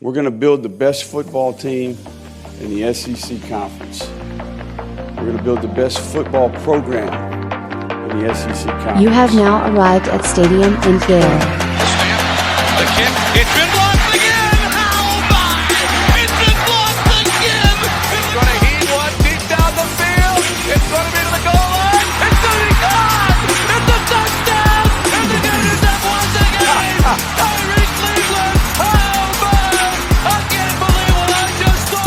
We're going to build the best football team in the SEC Conference. We're going to build the best football program in the SEC Conference. You have now arrived at Stadium in Gale. The kick, it's been blocked again! How about it? It's been blocked again! It's going to heave one deep down the field. It's going to be to the goal line. It's going to be gone! It's a touchdown! And the Gators have won the game! Tyreek Cleveland! How about it? I can't believe what I just saw!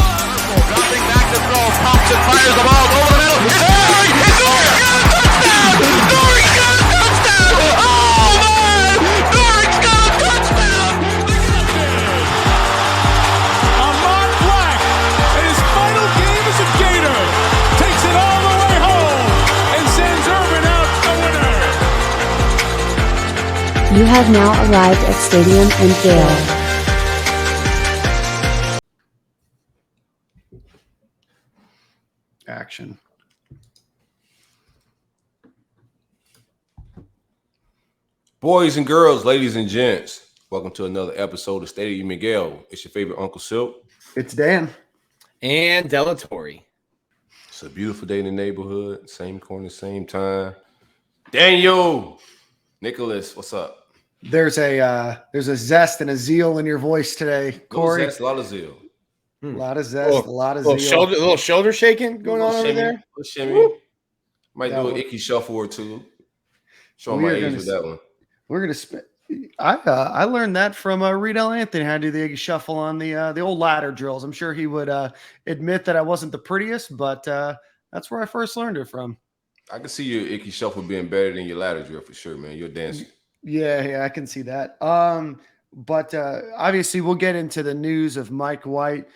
Dropping back to throw. Pops and fires the ball over the middle. It's Nori! It's Nori! Got a touchdown! Nori got a touchdown! Oh, man! Nori's got a touchdown! Ahmad Black, in his final game as a Gator, takes it all the way home and sends Urban out the winner. You have now arrived at Stadium in Gale. Action. Boys and girls, ladies and gents, welcome to another episode of Stadium Miguel. It's your favorite Uncle Silk. It's Dan. And Delatorre. It's a beautiful day in the neighborhood. Same corner, same time. Daniel, Nicholas, what's up? There's a zest and a zeal in your voice today, Corey. A lot of zeal. A lot of zest, a lot of Little zeal. shoulder shaking going on over there. Little shimmy. Might That do an one. icky shuffle or two. Show We my are age gonna with that one. We're gonna spend. I learned that from Reedell Anthony how to do the shuffle on the old ladder drills. I'm sure he would admit that I wasn't the prettiest, but that's where I first learned it from. I can see your icky shuffle being better than your ladder drill for sure, man. You're dancing. Yeah, I can see that. But obviously we'll get into the news of Mike White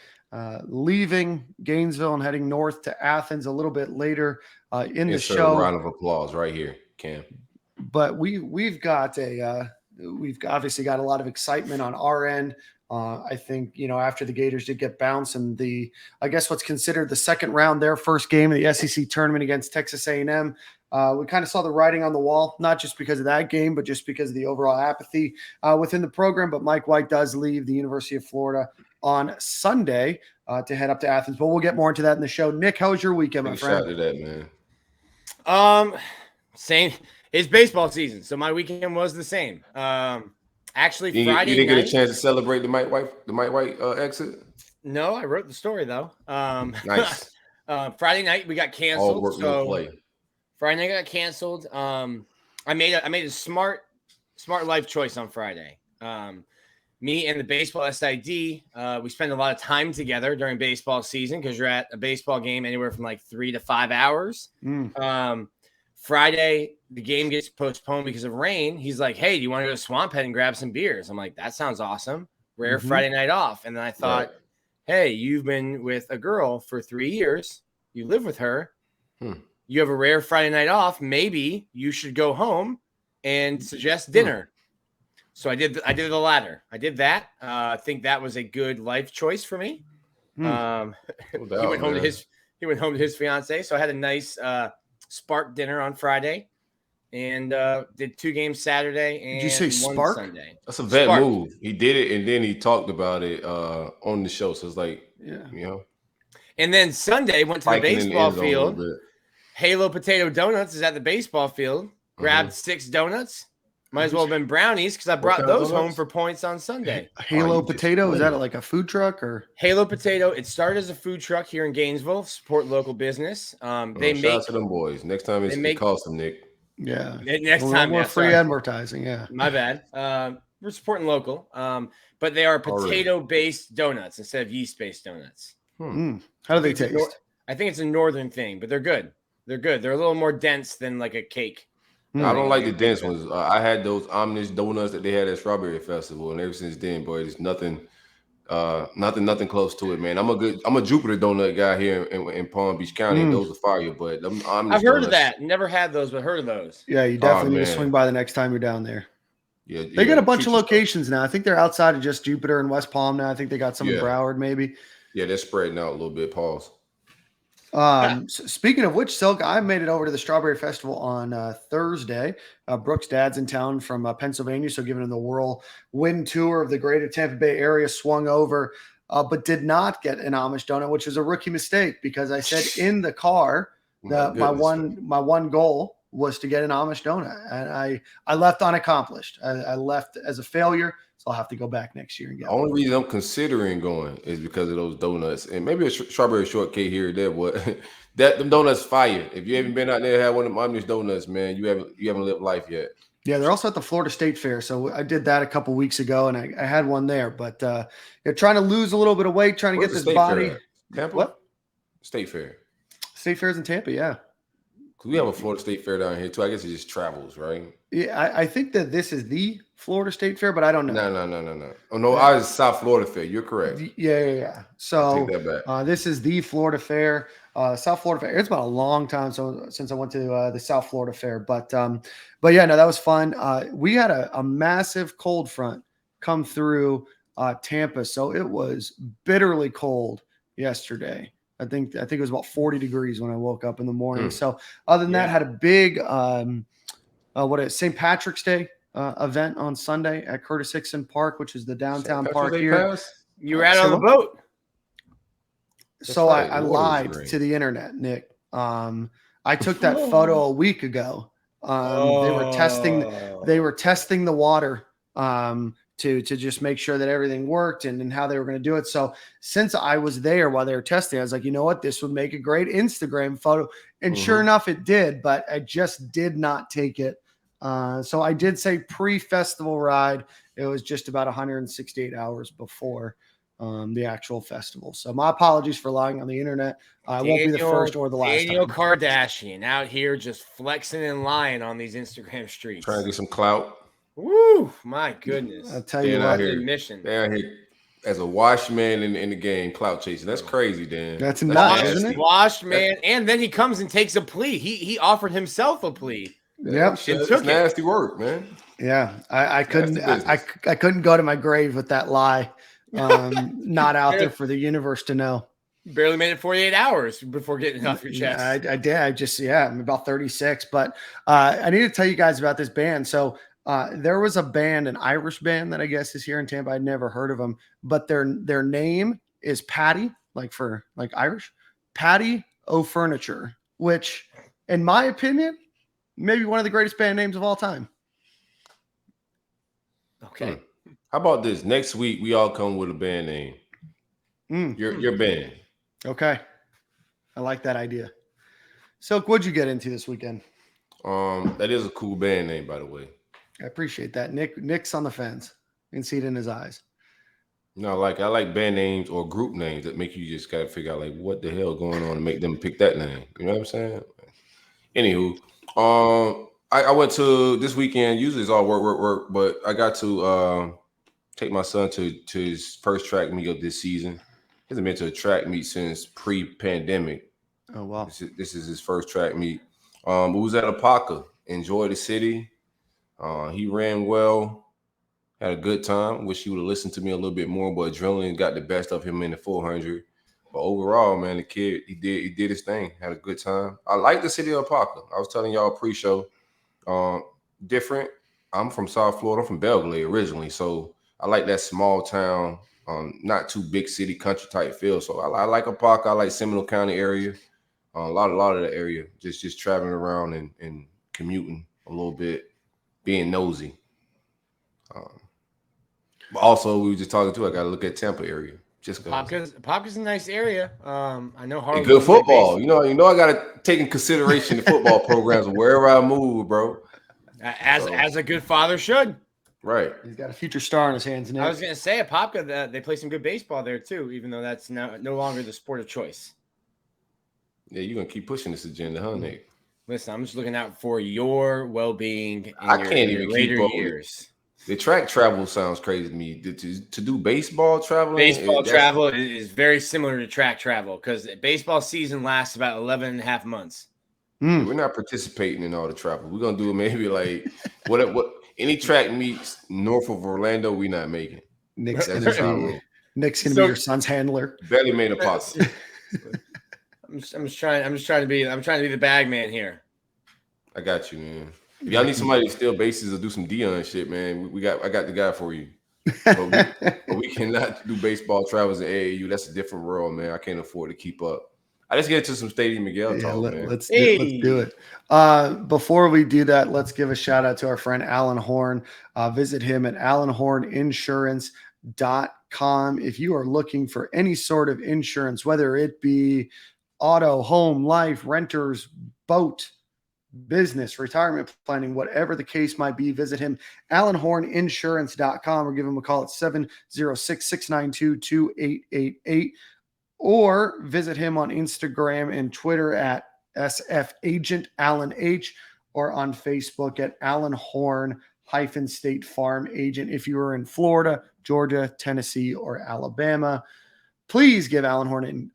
leaving Gainesville and heading north to Athens a little bit later in the Insert show. a round of applause right here, Cam. But we've obviously got a lot of excitement on our end. I think, after the Gators did get bounced and I guess what's considered the second round, their first game of the SEC tournament against Texas A&M, we kind of saw the writing on the wall, not just because of that game, but just because of the overall apathy within the program. But Mike White does leave the University of Florida on Sunday to head up to Athens. But we'll get more into that in the show. Nick, how was your weekend, my Big friend? shout to that, man. Same. It's baseball season, so my weekend was the same. Actually, Friday you didn't night, get a chance to celebrate the Mike White exit? No, I wrote the story though. Nice. Friday night we got canceled. All work, no play. Friday night got canceled. I made a smart life choice on Friday. Me and the baseball SID, we spend a lot of time together during baseball season because you're at a baseball game anywhere from like 3 to 5 hours. Friday, the game gets postponed because of rain. He's like, hey, do you want to go to Swamp Head and grab some beers? I'm like, that sounds awesome. Rare Friday night off. And then I thought, hey, you've been with a girl for 3 years. You live with her. You have a rare Friday night off. Maybe you should go home and suggest dinner. So I did the latter. I did that. I think that was a good life choice for me. He went home to his fiance. So I had a nice Spark dinner on Friday and did 2 games Saturday and Did you say one Spark? Sunday. That's a vet Spark. move. He did it and then he talked about it on the show. So it's like, And then Sunday went to the Spiking in the baseball end zone a little field. bit. Halo Potato Donuts is at the baseball field. Grabbed 6 donuts. Might as well have been brownies because I brought kind of those home donuts? for points on Sunday. Halo you just Potato, is played. that like a food truck or? Halo Potato. It started as a food truck here in Gainesville. Support local business. They Shout make out to them boys. Next time it costs them, Nick. Yeah. next Well, time. more Yeah, free sorry. advertising. Yeah. My bad. We're supporting local. But they are potato-based donuts instead of yeast-based donuts. How do they taste? I think it's a northern thing, but they're good. They're good. They're a little more dense than like a cake. I don't like the dense ones. I had those Omnish donuts that they had at Strawberry Festival, and ever since then, boy, there's nothing close to it, man. I'm a Jupiter donut guy here in Palm Beach County. And those are fire, but them Omnish I've heard of donuts- that. Never had those, but heard of those. Yeah, you definitely need to man. swing by the next time you're down there. Yeah, They got a bunch treat of yourself. locations now. I think they're outside of just Jupiter and West Palm now. I think they got some in Yeah. Broward, maybe. Yeah, they're spreading out a little bit. Pause. Speaking of which, Silk, I made it over to the Strawberry Festival on Thursday. Brooks' dad's in town from Pennsylvania, so giving him the whirlwind tour of the greater Tampa Bay area, swung over, but did not get an Amish donut, which was a rookie mistake because I said in the car that my one goal was to get an Amish donut, and I left unaccomplished. I left as a failure. So I'll have to go back next year and get The only reason I'm considering going is because of those donuts and maybe a strawberry shortcake here or there. But them donuts fire. If you haven't been out there and had one of them Amish donuts, man, you haven't lived life yet. Yeah, they're also at the Florida State Fair. So I did that a couple weeks ago, and I had one there. But trying to lose a little bit of weight, trying to get this body. Tampa? What? State Fair. State Fair's in Tampa, yeah. Because we have a Florida State Fair down here too. I guess it just travels, right? Yeah, I think that this is the Florida State Fair, but I don't know. No. Oh no, I was South Florida Fair. You're correct. Yeah. So take that back. This is the Florida Fair, South Florida Fair. It's been a long time since I went to the South Florida Fair, but yeah, no, that was fun. We had a massive cold front come through Tampa, so it was bitterly cold yesterday. I think it was about 40 degrees when I woke up in the morning. So other than that, had a big St. Patrick's Day event on Sunday at Curtis Hickson Park, which is the downtown park here. You were out on the boat. So I lied to the internet, Nick. I took that photo a week ago. They were testing the water to just make sure that everything worked and how they were going to do it. So since I was there while they were testing, I was like, you know what, this would make a great Instagram photo. And sure enough, it did, but I just did not take it. So I did say pre-festival ride. It was just about 168 hours before the actual festival. So my apologies for lying on the internet. I won't be the first or the last. Daniel Kardashian out here just flexing and lying on these Instagram streets. Trying to get some clout. Woo, my goodness. I'll tell you what. Admission. They're out here as a washed man in the game, clout chasing. That's crazy, Dan. That's nuts, isn't it? Washed man. And then he comes and takes a plea. He offered himself a plea. Yep. It's nasty work, man. Yeah. I couldn't go to my grave with that lie. Not out there for the universe to know. Barely made it 48 hours before getting it off your chest. I did. I'm about 36. But I need to tell you guys about this band. So there was a band, an Irish band that I guess is here in Tampa. I'd never heard of them, but their name is Patty, like Irish, Patty O'Furniture, which, in my opinion, maybe one of the greatest band names of all time. Okay. How about this? Next week, we all come with a band name. Your band. Okay. I like that idea. Silk, what'd you get into this weekend? That is a cool band name, by the way. I appreciate that. Nick's on the fence. You can see it in his eyes. No, I like band names or group names that make you just gotta figure out like what the hell going on to make them pick that name. You know what I'm saying? Anywho, I went to this weekend. Usually it's all work, but I got to take my son to his first track meet of this season. He hasn't been to a track meet since pre-pandemic. Oh wow! This is his first track meet. We was at Apaka. Enjoy the city. He ran well, had a good time. Wish he would have listened to me a little bit more, but adrenaline got the best of him in the 400. But overall, man, the kid, he did his thing. Had a good time. I like the city of Apaka. I was telling y'all pre-show. Different. I'm from South Florida. I'm from Belgrade originally, so I like that small town, not too big city country type feel. So I like Apaka. I like Seminole County area. A lot of the area. Just traveling around and commuting a little bit. Being nosy. But also, we were just talking too. I got to look at Tampa area. Just Apaka's a nice area. I know Harlem. Good football. You know, I got to take in consideration the football programs wherever I move, bro. As a good father should. Right. He's got a future star in his hands. Nick. I was gonna say Apopka, they play some good baseball there too, even though that's no longer the sport of choice. Yeah, you're gonna keep pushing this agenda, huh, Nick? Listen, I'm just looking out for your well-being. I can't even later keep up years. The track travel sounds crazy to me. To do baseball traveling. Baseball travel is very similar to track travel because baseball season lasts about 11 and a half months. We're not participating in all the travel. We're gonna do maybe like what any track meets north of Orlando. We're not making. Nick's gonna be your son's handler. Barely made a possible. I'm just trying to be the bag man here. I got you, man. If y'all need somebody to steal bases or do some Dion shit, man, I got the guy for you. But we cannot do baseball travels in AAU. That's a different world, man. I can't afford to keep up. I just get into some Stadium Miguel talk, man. Let's do it. Before we do that, let's give a shout out to our friend Alan Horn. Visit him at allenhorninsurance.com. If you are looking for any sort of insurance, whether it be auto, home, life, renters, boat, business, retirement planning, whatever the case might be, visit him, allenhorninsurance.com, or give him a call at 706-692-2888, or visit him on Instagram and Twitter at sfagentalanh, or on Facebook at allenhorn-state farm agent. If you are in Florida, Georgia, Tennessee, or Alabama, please give Alan Horn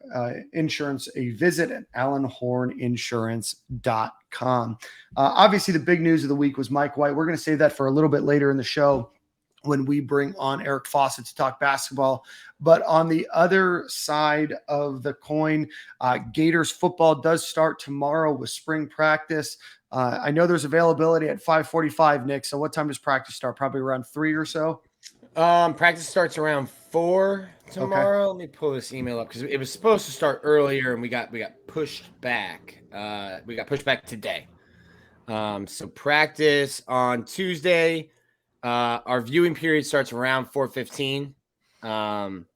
Insurance a visit at allenhorninsurance.com. Obviously, the big news of the week was Mike White. We're going to save that for a little bit later in the show when we bring on Eric Fawcett to talk basketball. But on the other side of the coin, Gators football does start tomorrow with spring practice. I know there's availability at 5:45, Nick. So what time does practice start? Probably around 3 or so? Practice starts around 4 tomorrow. Okay. Let me pull this email up because it was supposed to start earlier and we got pushed back. We got pushed back today. So practice on Tuesday. Our viewing period starts around 4:15.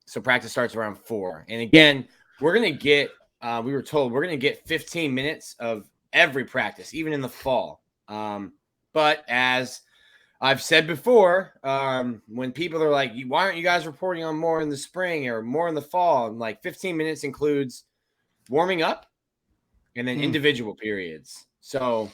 So practice starts around 4. And again, we're gonna get. We were told we're gonna get 15 minutes of every practice, even in the fall. But as I've said before, when people are like, why aren't you guys reporting on more in the spring or more in the fall? And like 15 minutes includes warming up and then individual periods. So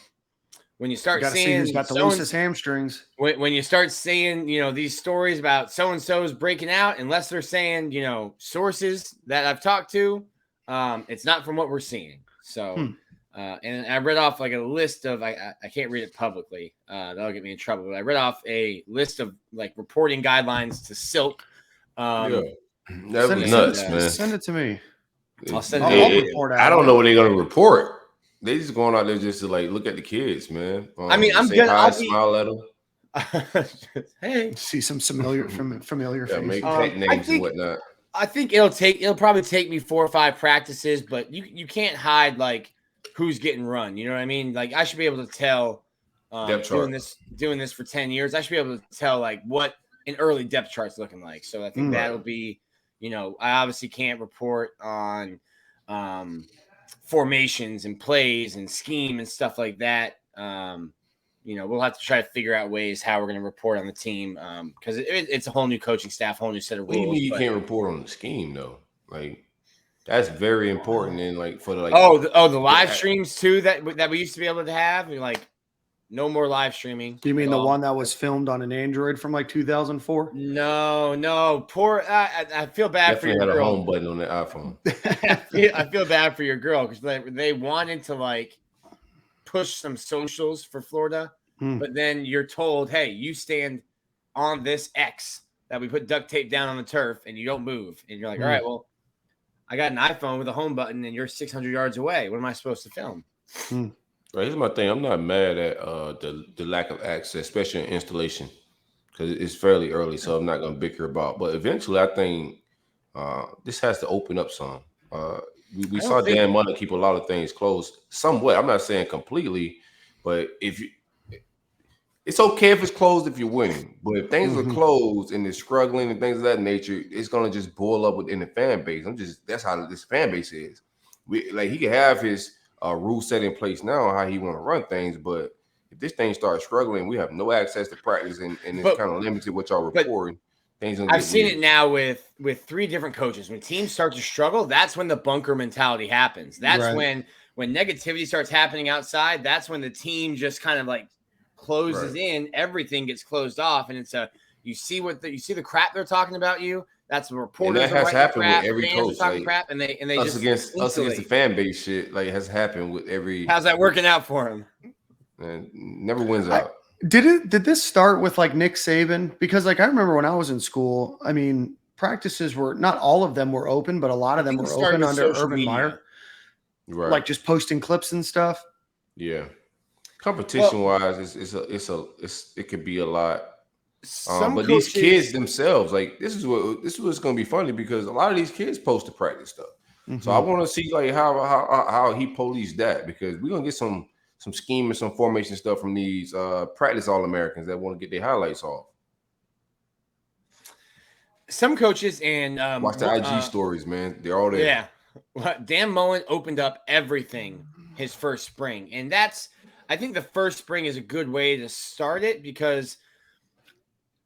when you start seeing who's got the loosest hamstrings, when you start seeing, these stories about so-and-so's breaking out, unless they're saying, sources that I've talked to, it's not from what we're seeing. So, and I read off like a list of, I can't read it publicly. That'll get me in trouble. But I read off a list of like reporting guidelines to Silk. That was nuts, man. Send it to me. I'll send it. I don't know what they're going to report. They just going out there just to like look at the kids, man. I mean, I'm good. I'll smile at them. Hey, see some familiar faces. Make pet names and whatnot. I think it'll probably take me 4 or 5 practices, but you can't hide like who's getting run. You know what I mean? Like I should be able to tell. Doing this for 10 years, I should be able to tell like what an early depth chart's looking like. So I think that'll be, I obviously can't report on formations and plays and scheme and stuff like that. We'll have to try to figure out ways how we're going to report on the team because it's a whole new coaching staff, whole new set of rules. You can't report on the scheme though. Like that's very important. And like for the the live streams too that we used to be able to have. We're like no more live streaming. You mean the one that was filmed on an Android from like 2004? No. Poor. I feel bad for your girl. Definitely had a home button on the iPhone. I feel bad for your girl because they wanted to like push some socials for Florida, but then you're told, hey, you stand on this X that we put duct tape down on the turf and you don't move. And you're like, all right, well, I got an iPhone with a home button and you're 600 yards away. What am I supposed to film? Right, here's my thing. I'm not mad at the lack of access, especially in installation, because it's fairly early, so I'm not going to bicker about. But eventually, I think this has to open up some. We saw Dan Munna keep a lot of things closed somewhat. I'm not saying completely, but it's okay if it's closed if you're winning. But if things are closed and they're struggling and things of that nature, it's going to just boil up within the fan base. That's how this fan base is. He can have his rule set in place now on how he want to run things, but if this thing starts struggling, we have no access to practice and it's kind of limited what y'all reporting. I've seen it now with 3 different coaches. When teams start to struggle, that's when the bunker mentality happens. That's when negativity starts happening outside. That's when the team just kind of like closes in. Everything gets closed off, and it's you see the crap they're talking about you. That's the reporters. And that has happened with every coach. Crap, and they us against the fan base shit. Like it has happened with every. How's that working out for him? And never wins out. Did this start with like Nick Saban? Because like I remember when I was in school, I mean, practices were not all of them were open, but a lot of them were open under Urban Meyer. Right. like just posting clips and stuff. Yeah. Competition wise, it could be a lot. But these kids themselves, like this is what's gonna be funny because a lot of these kids post to practice stuff. So I want to see like how he policed that because we're gonna get some scheme and some formation stuff from these practice All-Americans that want to get their highlights off. Some coaches and watch the IG stories, man. They're all there. Yeah. Well, Dan Mullen opened up everything his first spring. And I think the first spring is a good way to start it because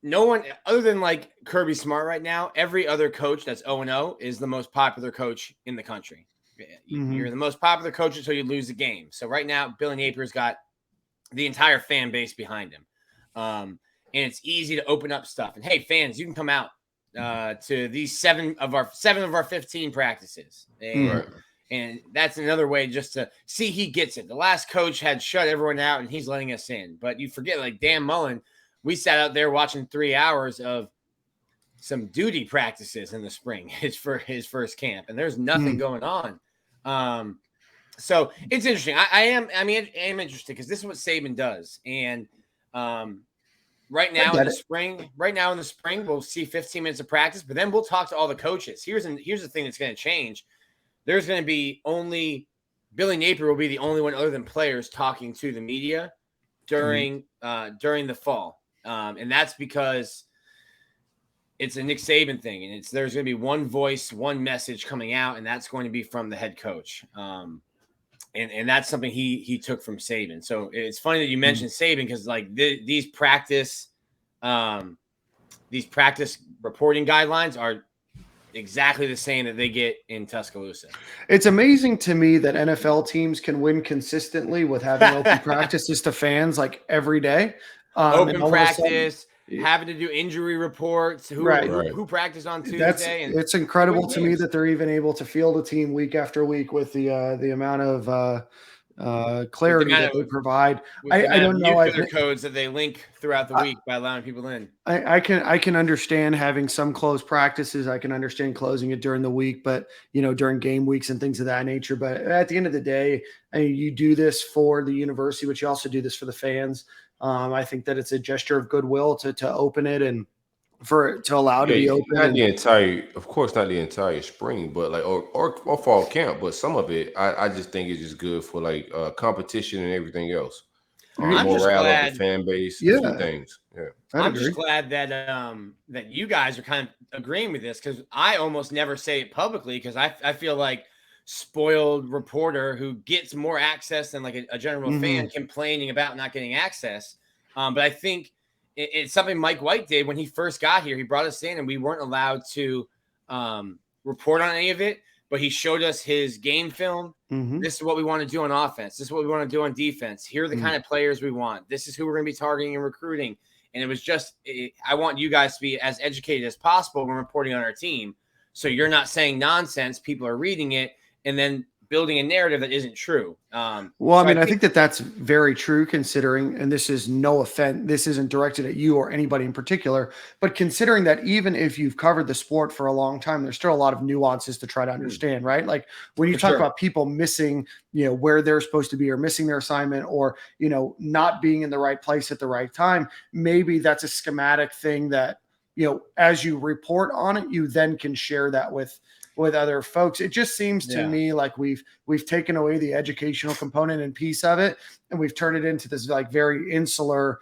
no one other than like Kirby Smart right now, every other coach that's 0-0 is the most popular coach in the country. You're the most popular coach until you lose the game. So right now, Billy Napier's got the entire fan base behind him. And it's easy to open up stuff. And hey, fans, you can come out to these 7 of our 15 practices. And that's another way just to see he gets it. The last coach had shut everyone out and he's letting us in. But you forget, like Dan Mullen, we sat out there watching 3 hours of some duty practices in the spring, his first camp, and there's nothing going on. So it's interesting. I am interested because this is what Saban does. And right now in the spring, we'll see 15 minutes of practice, but then we'll talk to all the coaches. Here's the thing that's going to change. There's going to be Billy Napier will be the only one other than players talking to the media during the fall. And that's because it's a Nick Saban thing. And there's going to be one voice, one message coming out, and that's going to be from the head coach. And that's something he took from Saban. So it's funny that you mentioned Saban because like these practice reporting guidelines are exactly the same that they get in Tuscaloosa. It's amazing to me that NFL teams can win consistently with having open practices to fans like every day. Open practice, having to do injury reports, who practiced on Tuesday. It's incredible to me that they're even able to field a team week after week with the amount of clarity that they provide. I don't know. Other codes that they link throughout the week by allowing people in. I can understand having some closed practices. I can understand closing it during the week, but during game weeks and things of that nature. But at the end of the day, you do this for the university, but you also do this for the fans. I think that it's a gesture of goodwill to open it and to allow it to be open. Of course, not the entire spring, but like or fall camp, but some of it, I just think it's just good for like competition and everything else. I'm just glad of the fan base, things. Yeah, I'm just glad that that you guys are kind of agreeing with this because I almost never say it publicly because I feel like spoiled reporter who gets more access than like a general fan complaining about not getting access. But I think it's something Mike White did when he first got here. He brought us in and we weren't allowed to report on any of it, but he showed us his game film. This is what we want to do on offense. This is what we want to do on defense. Here are the kind of players we want. This is who we're going to be targeting and recruiting. And it was just, I want you guys to be as educated as possible when reporting on our team. So you're not saying nonsense. People are reading it and then building a narrative that isn't true. I think that's very true considering, and this is no offense, this isn't directed at you or anybody in particular, but considering that even if you've covered the sport for a long time, there's still a lot of nuances to try to understand, right? Like when you talk about people missing, where they're supposed to be or missing their assignment or, not being in the right place at the right time, maybe that's a schematic thing that, as you report on it, you then can share that with other folks. It just seems to me like we've taken away the educational component and piece of it, and we've turned it into this like very insular,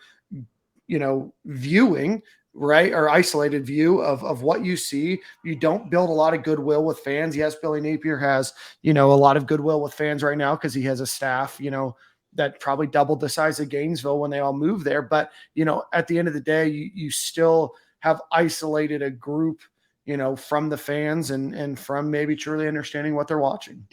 viewing, right? Or isolated view of what you see. You don't build a lot of goodwill with fans. Yes, Billy Napier has, a lot of goodwill with fans right now because he has a staff, that probably doubled the size of Gainesville when they all moved there. But, at the end of the day, you still have isolated a group from the fans and from maybe truly understanding what they're watching.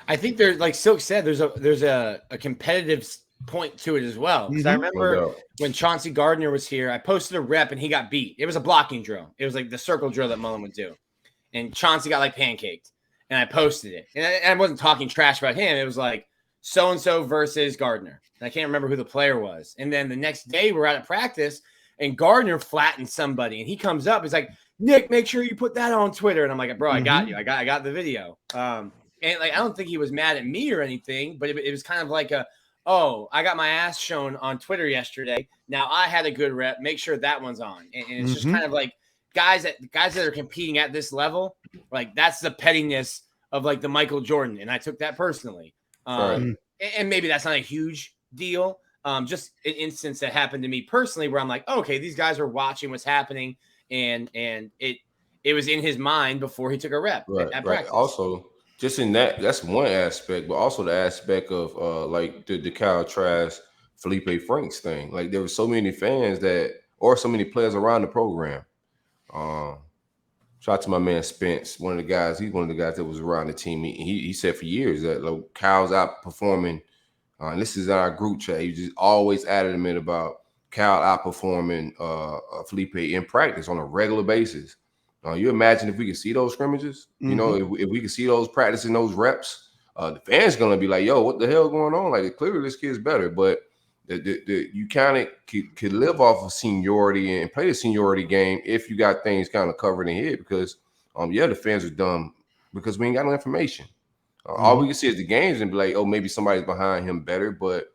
I think there's, like Silk said, there's a competitive point to it as well. Because I remember when Chauncey Gardiner was here, I posted a rep and he got beat. It was a blocking drill. It was like the circle drill that Mullen would do. And Chauncey got like pancaked. And I posted it. And I wasn't talking trash about him. It was like so-and-so versus Gardiner. And I can't remember who the player was. And then the next day we're out at practice and Gardiner flattened somebody. And he comes up. He's like, Nick, make sure you put that on Twitter. And I'm like, bro, I got you. I got the video. And like, I don't think he was mad at me or anything, but it was kind of like oh, I got my ass shown on Twitter yesterday. Now I had a good rep. Make sure that one's on. And it's just kind of like guys that are competing at this level, like that's the pettiness of like the Michael Jordan. And I took that personally. And maybe that's not a huge deal. Just an instance that happened to me personally where I'm like, oh, okay, these guys are watching what's happening. And it was in his mind before he took a rep at practice. Also, just in that's one aspect, but also the aspect of like the Kyle Trask, Felipe Franks thing. Like there were so many fans or so many players around the program. Shout out to my man Spence, he's one of the guys that was around the team. He said for years that like, Kyle's outperforming, and this is in our group chat. He just always added him in about Kyle outperforming Felipe in practice on a regular basis. You imagine if we could see those scrimmages, you know, if we could see those practicing those reps, the fans gonna be like, "Yo, what the hell going on?" Like, clearly this kid's better, but you kind of could live off of seniority and play the seniority game if you got things kind of covered in here. Because, the fans are dumb because we ain't got no information. All we can see is the games and be like, "Oh, maybe somebody's behind him better," but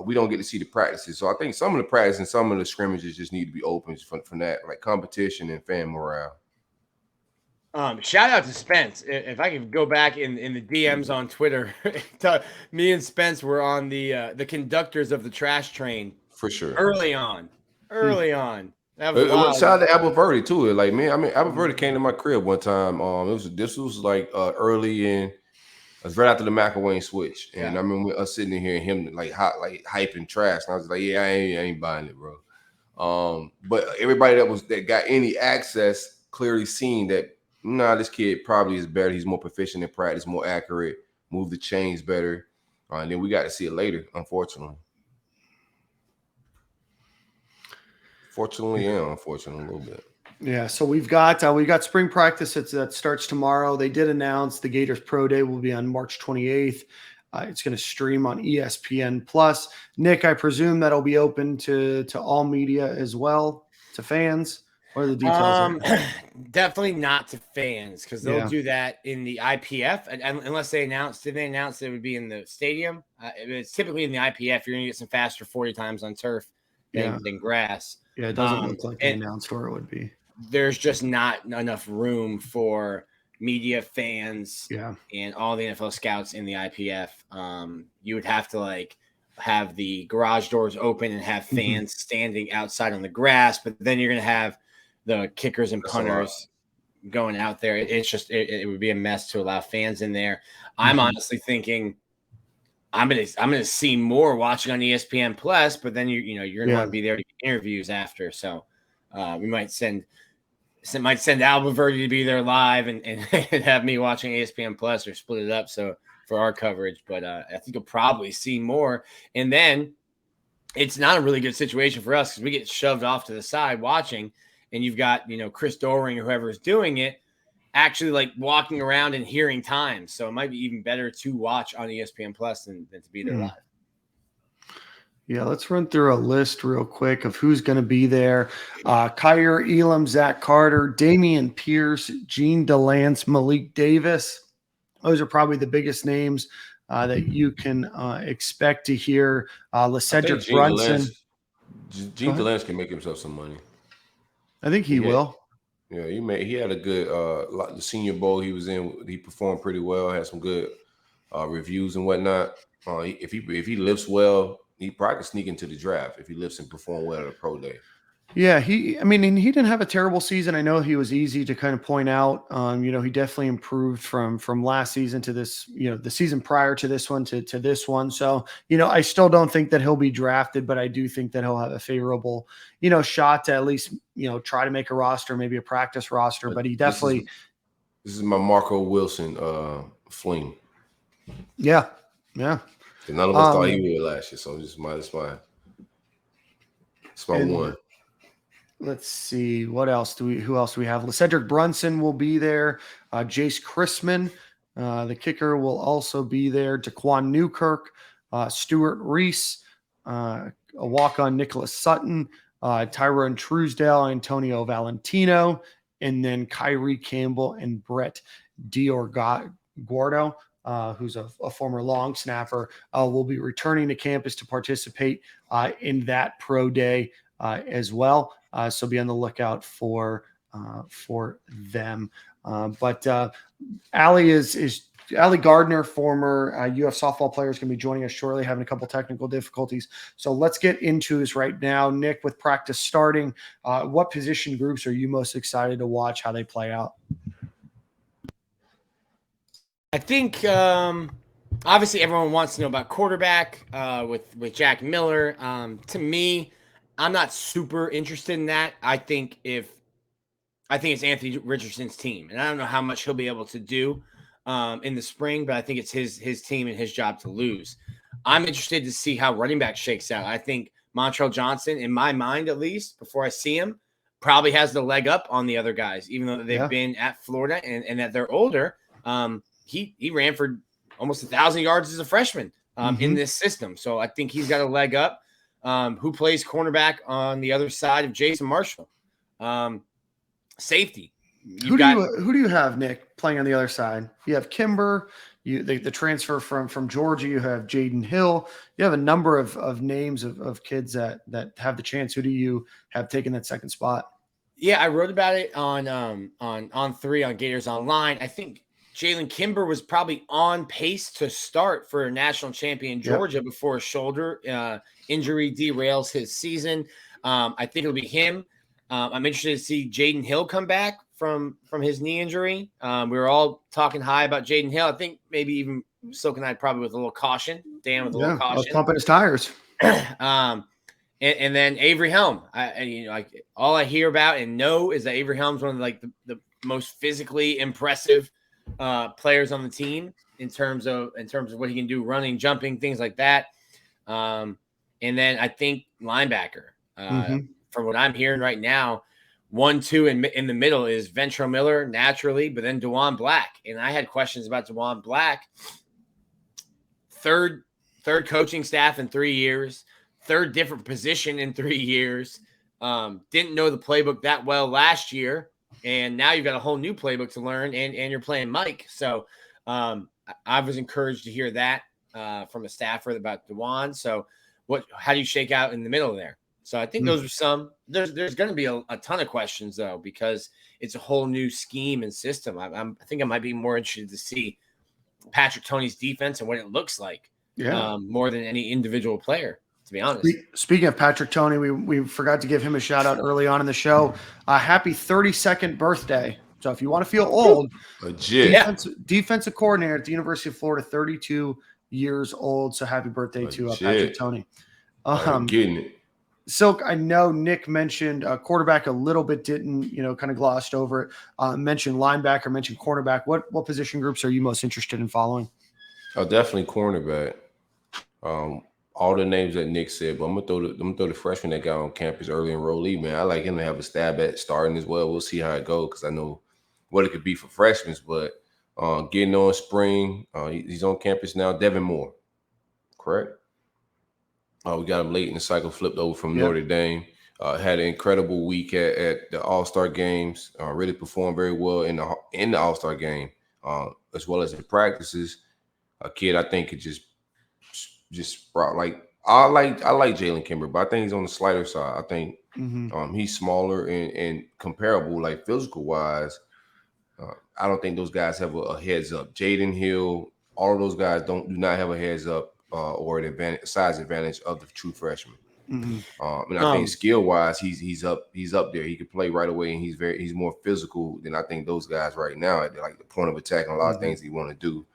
we don't get to see the practices. So I think some of the practice and some of the scrimmages just need to be open from that, like competition and fan morale. Shout out to Spence. If I could go back in the DMs on Twitter, me and Spence were on the conductors of the trash train For sure. early on. That was wild. Shout out to Apple Verde too. Like Apple Verde came to my crib one time. This was like early in. It was right after the McElwain switch, and I remember us sitting in here and him like hyping trash, and I was like, "Yeah, I ain't buying it, bro." But everybody that got any access clearly seen that. Nah, this kid probably is better. He's more proficient in practice, more accurate, move the chains better. And then we got to see it later, unfortunately. Fortunately and unfortunately a little bit. Yeah, so we've got spring practice that starts tomorrow. They did announce the Gators Pro Day will be on March 28th. It's going to stream on ESPN Plus. Nick, I presume that'll be open to all media as well, to fans. What are the details? Definitely not to fans because they'll do that in the IPF unless they announce. Did they announce that it would be in the stadium? It's typically in the IPF. You're going to get some faster 40 times on turf than grass. Yeah, it doesn't look like they announced where it would be. There's just not enough room for media, fans, and all the NFL scouts in the IPF. You would have to have the garage doors open and have fans standing outside on the grass, but then you're going to have the kickers and punters going out there. It's just it would be a mess to allow fans in there. I'm honestly thinking I'm gonna see more watching on ESPN Plus, but then you're gonna want to be there to get interviews after. So we might send Albert Verde to be there live and have me watching ESPN Plus or split it up so for our coverage. But I think you'll probably see more. And then it's not a really good situation for us because we get shoved off to the side watching. And you've got, Chris Doering or whoever is doing it actually walking around and hearing times. So it might be even better to watch on ESPN Plus than to be there live. Yeah, let's run through a list real quick of who's going to be there. Kyer Elam, Zach Carter, Damian Pierce, Gene DeLance, Malik Davis. Those are probably the biggest names that you can expect to hear. LeCedric Brunson. Gene DeLance can make himself some money. I think he will. Yeah, he had a good the Senior Bowl he was in. He performed pretty well. Had some good reviews and whatnot. If he lifts well, he probably can sneak into the draft if he lifts and perform well at a pro day. Yeah, he didn't have a terrible season. I know he was easy to kind of point out. He definitely improved from last season to this, the season prior to this one to this one. So, I still don't think that he'll be drafted, but I do think that he'll have a favorable, shot to at least, try to make a roster, maybe a practice roster. But he definitely. This is my Marco Wilson fling. Yeah. None of us thought he would last year, so it's my one. Let's see. Who else do we have? LeCedric Brunson will be there. Jace Chrisman, the kicker, will also be there. Daquan Newkirk, Stuart Reese, a walk-on Nicholas Sutton, Tyrone Truesdale, Antonio Valentino, and then Kyrie Campbell and Brett Diorguardo. who's a former long snapper, will be returning to campus to participate in that pro day as well. So be on the lookout for them. But Ali Gardiner, former UF softball player, is going to be joining us shortly, having a couple technical difficulties. So let's get into this right now. Nick, with practice starting, what position groups are you most excited to watch how they play out? I think obviously everyone wants to know about quarterback with Jack Miller. To me, I'm not super interested in that. I think it's Anthony Richardson's team, and I don't know how much he'll be able to do in the spring, but I think it's his team and his job to lose. I'm interested to see how running back shakes out. I think Montrell Johnson, in my mind at least, before I see him, probably has the leg up on the other guys, even though they've been at Florida and that they're older. He ran for almost 1,000 yards as a freshman in this system. So I think he's got a leg up. Who plays cornerback on the other side of Jason Marshall? Safety. Who do you have, Nick, playing on the other side? You have Kimber, the transfer from Georgia. You have Jaden Hill. You have a number of names of kids that have the chance. Who do you have taking that second spot? Yeah, I wrote about it on 3 on Gators Online. I think Jalen Kimber was probably on pace to start for a national champion Georgia before a shoulder injury derails his season. I think it'll be him. I'm interested to see Jaden Hill come back from his knee injury. We were all talking high about Jaden Hill. I think maybe even Silk and I probably with a little caution. Dan with a little caution. I was pumping his tires. And then Avery Helm. All I hear about and know is that Avery Helm's one of the most physically impressive players on the team in terms of what he can do, running, jumping, things like that. And then I think linebacker. From what I'm hearing right now, 1-2 in the middle is Ventrell Miller naturally, but then DeJuan Black. And I had questions about DeJuan Black. Third coaching staff in 3 years, third different position in 3 years. Didn't know the playbook that well last year. And now you've got a whole new playbook to learn, and you're playing Mike. So I was encouraged to hear that from a staffer about DeJuan. So how do you shake out in the middle there? So I think those are some. There's going to be a ton of questions, though, because it's a whole new scheme and system. I think I might be more interested to see Patrick Toney's defense and what it looks like more than any individual player, to be honest. Speaking of Patrick Toney, we forgot to give him a shout out early on in the show. Happy 32nd birthday. So if you want to feel old, defensive coordinator at the University of Florida, 32 years old. So happy birthday to Patrick Toney. Getting it. Silk, I know Nick mentioned quarterback a little bit, didn't, kind of glossed over it. Mentioned linebacker, mentioned cornerback. What position groups are you most interested in following? Oh, definitely cornerback. All the names that Nick said, but I'm gonna throw the freshman that got on campus early enrollee, man. I like him to have a stab at starting as well. We'll see how it goes because I know what it could be for freshmen, but getting on spring, he's on campus now. Devin Moore, correct? We got him late in the cycle, flipped over from Notre Dame. Had an incredible week at the All-Star games. Really performed very well in the All-Star game, as well as in practices. A kid I think could just brought I like Jalen Kimber, but I think he's on the slighter side. I think he's smaller and comparable, like physical wise. I don't think those guys have a heads up. Jaden Hill, all of those guys do not have a heads up or an size advantage of the true freshman. And I think skill wise, he's up there. He can play right away, and he's more physical than I think those guys right now at the point of attack and a lot of things he want to do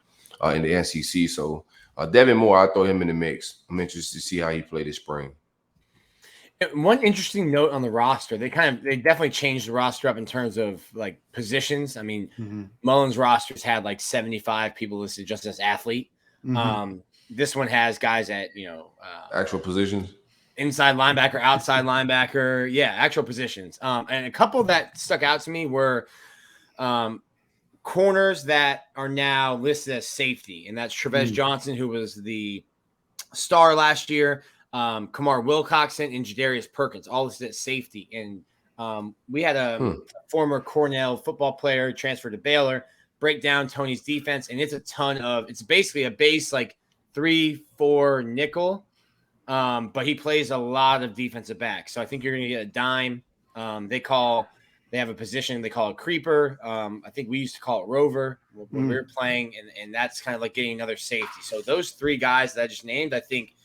in the NCC. So Devin Moore, I throw him in the mix. I'm interested to see how he played this spring. One interesting note on the roster, they definitely changed the roster up in terms of positions. I mean, Mullen's rosters had 75 people listed just as athlete. This one has guys at actual positions. Inside linebacker, outside linebacker. Yeah, actual positions. And a couple that stuck out to me were corners that are now listed as safety. And that's Trevez Johnson, who was the star last year. Kamar Wilcoxon and Jadarius Perkins, all listed as safety. And we had a former Cornell football player transferred to Baylor, break down Tony's defense, and it's basically a base like 3-4 nickel, but he plays a lot of defensive back. So I think you're going to get a dime. They have a position they call it creeper. I think we used to call it rover when we were playing, and that's kind of like getting another safety. So those three guys that I just named, I think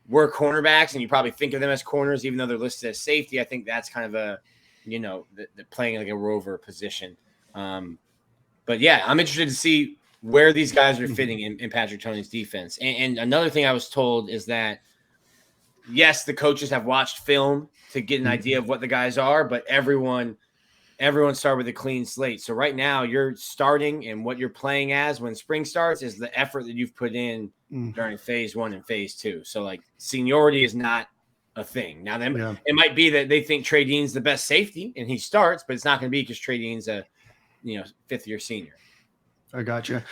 were cornerbacks, and you probably think of them as corners, even though they're listed as safety. I think that's kind of the playing like a rover position. But yeah, I'm interested to see where these guys are fitting in Patrick Toney's defense. And another thing I was told is that, yes, the coaches have watched film to get an idea of what the guys are, but everyone started with a clean slate. So right now you're starting, and what you're playing as when spring starts is the effort that you've put in during phase 1 and phase 2. So like seniority is not a thing. Now it might be that they think Trey Dean's the best safety and he starts, but it's not going to be because Trey Dean's a 5th year senior. I got you.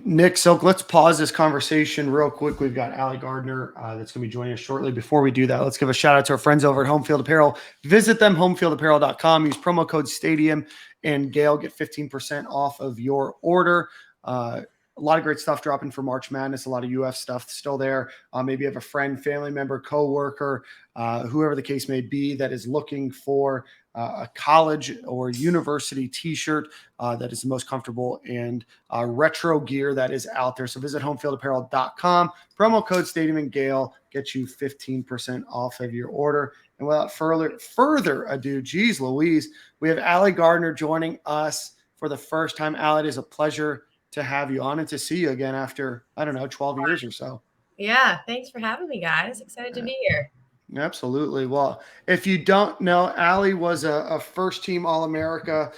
Nick Silk, let's pause this conversation real quick. We've got Ali Gardiner that's going to be joining us shortly. Before we do that, let's give a shout out to our friends over at Home Field Apparel. Visit them, homefieldapparel.com. Use promo code STADIUM and Gale. Get 15% off of your order. A lot of great stuff dropping for March Madness. A lot of UF stuff still there. Maybe you have a friend, family member, coworker, whoever the case may be, that is looking for a college or university t-shirt that is the most comfortable and retro gear that is out there. So visit homefieldapparel.com. Promo code Stadium and Gale gets you 15% off of your order. And without further ado, geez Louise, we have Ali Gardiner joining us for the first time. Ali, it is a pleasure to have you on and to see you again after, 12 years or so. Yeah, thanks for having me, guys. Excited to be here. Absolutely. Well, if you don't know, Ali was a first-team All-America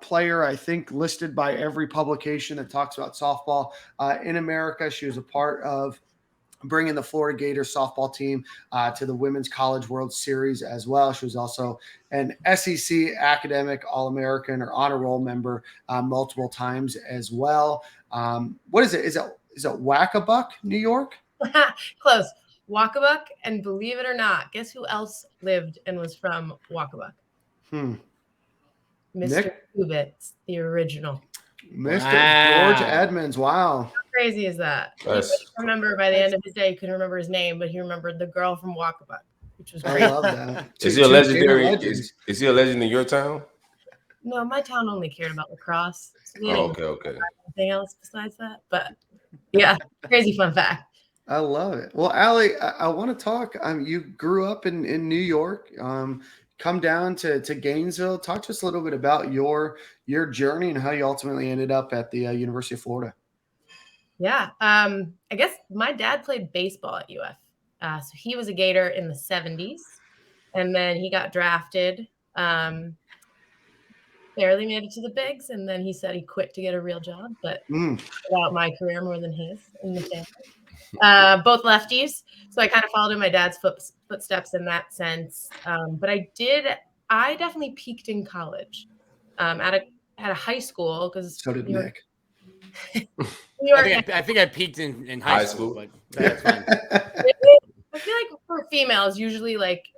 player, I think listed by every publication that talks about softball in America. She was a part of bringing the Florida Gators softball team to the Women's College World Series as well. She was also an SEC academic All-American or honor roll member multiple times as well. What is it? Is it Wackabuck, New York? Close. Wackabuck, and believe it or not, guess who else lived and was from Wackabuck? Mr. Kubitz, the original. Mr. George Edmonds. Wow. How crazy is that? He couldn't remember by the end of his day, he couldn't remember his name, but he remembered the girl from Wackabuck, which was great. I love that. Is he a legendary? Is he a legend in your town? No, my town only cared about lacrosse. So Okay. Anything else besides that? But yeah, crazy fun fact. I love it. Well, Ali, I want to talk. You grew up in New York, come down to Gainesville. Talk to us a little bit about your journey and how you ultimately ended up at the University of Florida. Yeah. I guess my dad played baseball at UF. So he was a Gator in the 70s, and then he got drafted, barely made it to the bigs, and then he said he quit to get a real job, but about my career more than his in the family. Both lefties, so I kind of followed in my dad's footsteps in that sense. But I definitely peaked in college, at a high school, because so did Nick. I think I peaked in high school. But that's fine. I feel like for females, usually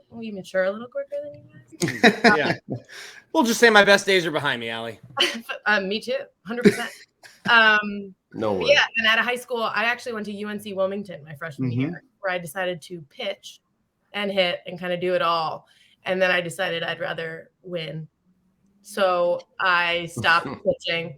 we mature a little quicker than you guys. Yeah, we'll just say my best days are behind me, Ali. Me too, 100%. No way. Yeah, and at a high school, I actually went to UNC Wilmington my freshman year, where I decided to pitch and hit and kind of do it all. And then I decided I'd rather win. So I stopped pitching.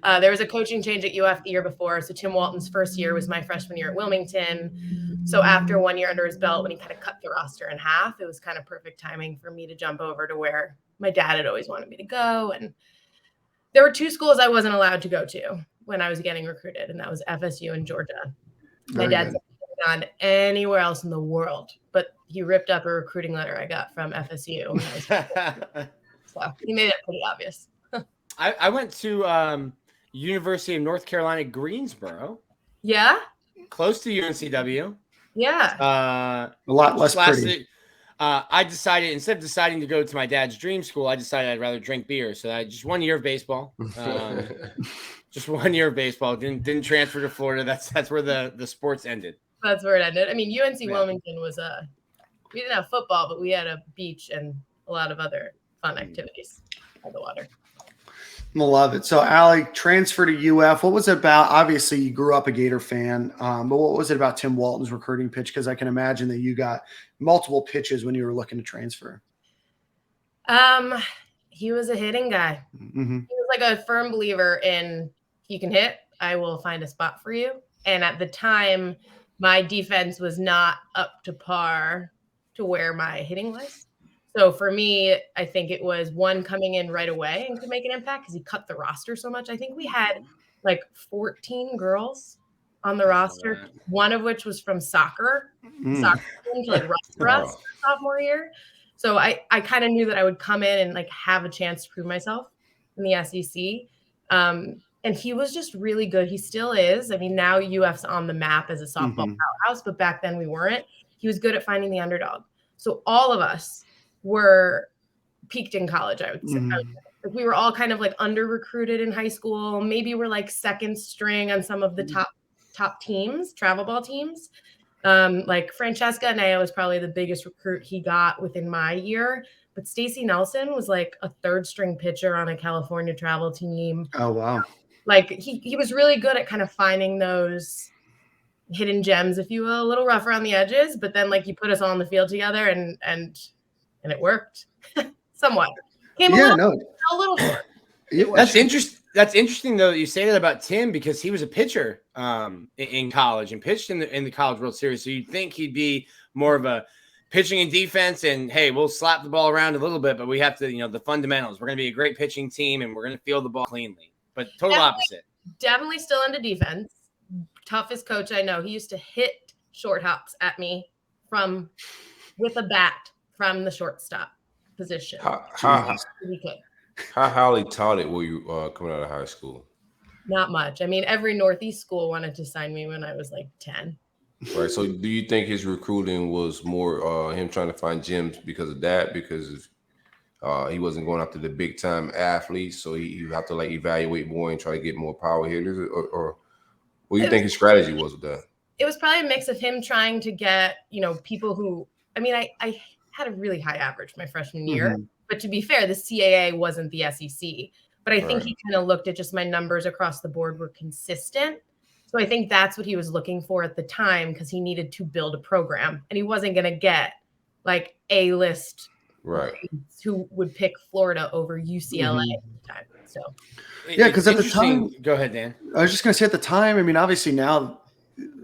There was a coaching change at UF the year before. So Tim Walton's first year was my freshman year at Wilmington. So after 1 year under his belt, when he kind of cut the roster in half, it was kind of perfect timing for me to jump over to where my dad had always wanted me to go. And there were two schools I wasn't allowed to go to when I was getting recruited, and that was FSU and Georgia. My dad said he hadn't gone anywhere else in the world, but he ripped up a recruiting letter I got from FSU. So he made it pretty obvious. I went to University of North Carolina, Greensboro. Yeah? Close to UNCW. Yeah. A lot less pretty. I decided, instead of deciding to go to my dad's dream school, I decided I'd rather drink beer. So I just 1 year of baseball. Just 1 year of baseball. Didn't transfer to Florida. That's where the sports ended. That's where it ended. I mean, UNC Wilmington was we didn't have football, but we had a beach and a lot of other fun activities by the water. I love it. So, Ali, transfer to UF. What was it about? Obviously, you grew up a Gator fan, but what was it about Tim Walton's recruiting pitch? Because I can imagine that you got multiple pitches when you were looking to transfer. He was a hitting guy. Mm-hmm. He was like a firm believer in, you can hit, I will find a spot for you. And at the time, my defense was not up to par to where my hitting was. So for me, I think it was one coming in right away and could make an impact because he cut the roster so much. I think we had like 14 girls on the roster, one of which was from soccer team to like rush for us sophomore year. So I kind of knew that I would come in and like have a chance to prove myself in the SEC. And he was just really good. He still is. I mean, now UF's on the map as a softball powerhouse, but back then we weren't. He was good at finding the underdog. So all of us were peaked in college, I would say. Like, we were all kind of like under recruited in high school. Maybe we're like second string on some of the top teams, travel ball teams. Like Francesca Anea was probably the biggest recruit he got within my year. But Stacey Nelson was like a third string pitcher on a California travel team. Oh, wow. Like he was really good at kind of finding those hidden gems, if you will, a little rough around the edges, but then like you put us all on the field together and it worked somewhat. Came a little short. That's interesting. That's interesting though that you say that about Tim because he was a pitcher in college and pitched in the College World Series. So you'd think he'd be more of a pitching and defense and hey, we'll slap the ball around a little bit, but we have to, the fundamentals. We're going to be a great pitching team and we're going to field the ball cleanly. But total opposite. Definitely still into defense. Toughest coach I know. He used to hit short hops at me with a bat from the shortstop position. How highly touted were you coming out of high school? Not much. I mean, every Northeast school wanted to sign me when I was like 10. Right. So do you think his recruiting was more him trying to find gems because of that? Because he wasn't going after the big time athletes, so you have to like evaluate more and try to get more power hitters, or what do you think his strategy was with that? It was probably a mix of him trying to get people who. I mean, I had a really high average my freshman year, but to be fair, the CAA wasn't the SEC. But I think he kind of looked at just my numbers across the board were consistent. So I think that's what he was looking for at the time because he needed to build a program, and he wasn't going to get like A-list. Right. Who would pick Florida over UCLA at the time. So yeah, because at the time, go ahead, Dan. I was just going to say at the time, I mean, obviously now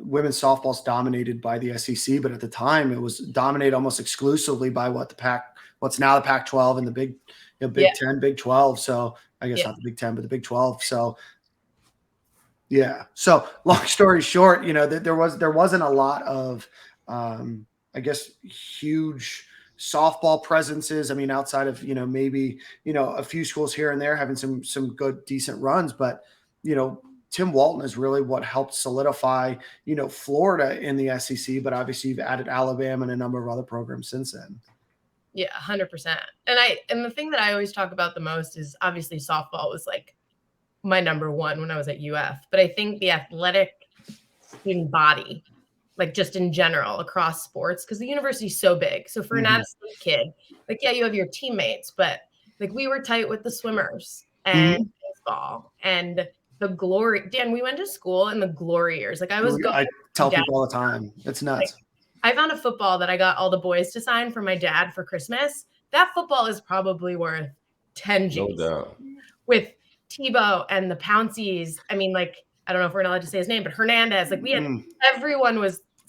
women's softball's dominated by the SEC, but at the time it was dominated almost exclusively by what's now the Pac-12 and the Big 10, Big 12. So I guess not the Big 10, but the Big 12. So yeah. So long story short, there wasn't a lot of, I guess, huge softball presences. I mean, outside of, maybe, a few schools here and there having some good, decent runs, but, Tim Walton is really what helped solidify, Florida in the SEC, but obviously you've added Alabama and a number of other programs since then. Yeah, 100%. And the thing that I always talk about the most is obviously softball was like my number one when I was at UF, but I think the athletic student body, like just in general across sports, because the university is so big. So for an out-of-state kid, like, yeah, you have your teammates, but like we were tight with the swimmers and baseball and the glory. Dan, we went to school in the glory years. Like I tell people all the time. It's nuts. Like, I found a football that I got all the boys to sign for my dad for Christmas. That football is probably worth 10 G's. No doubt. With Tebow and the Pouncies. I mean, like, I don't know if we're not allowed to say his name, but Hernandez. Like we had everyone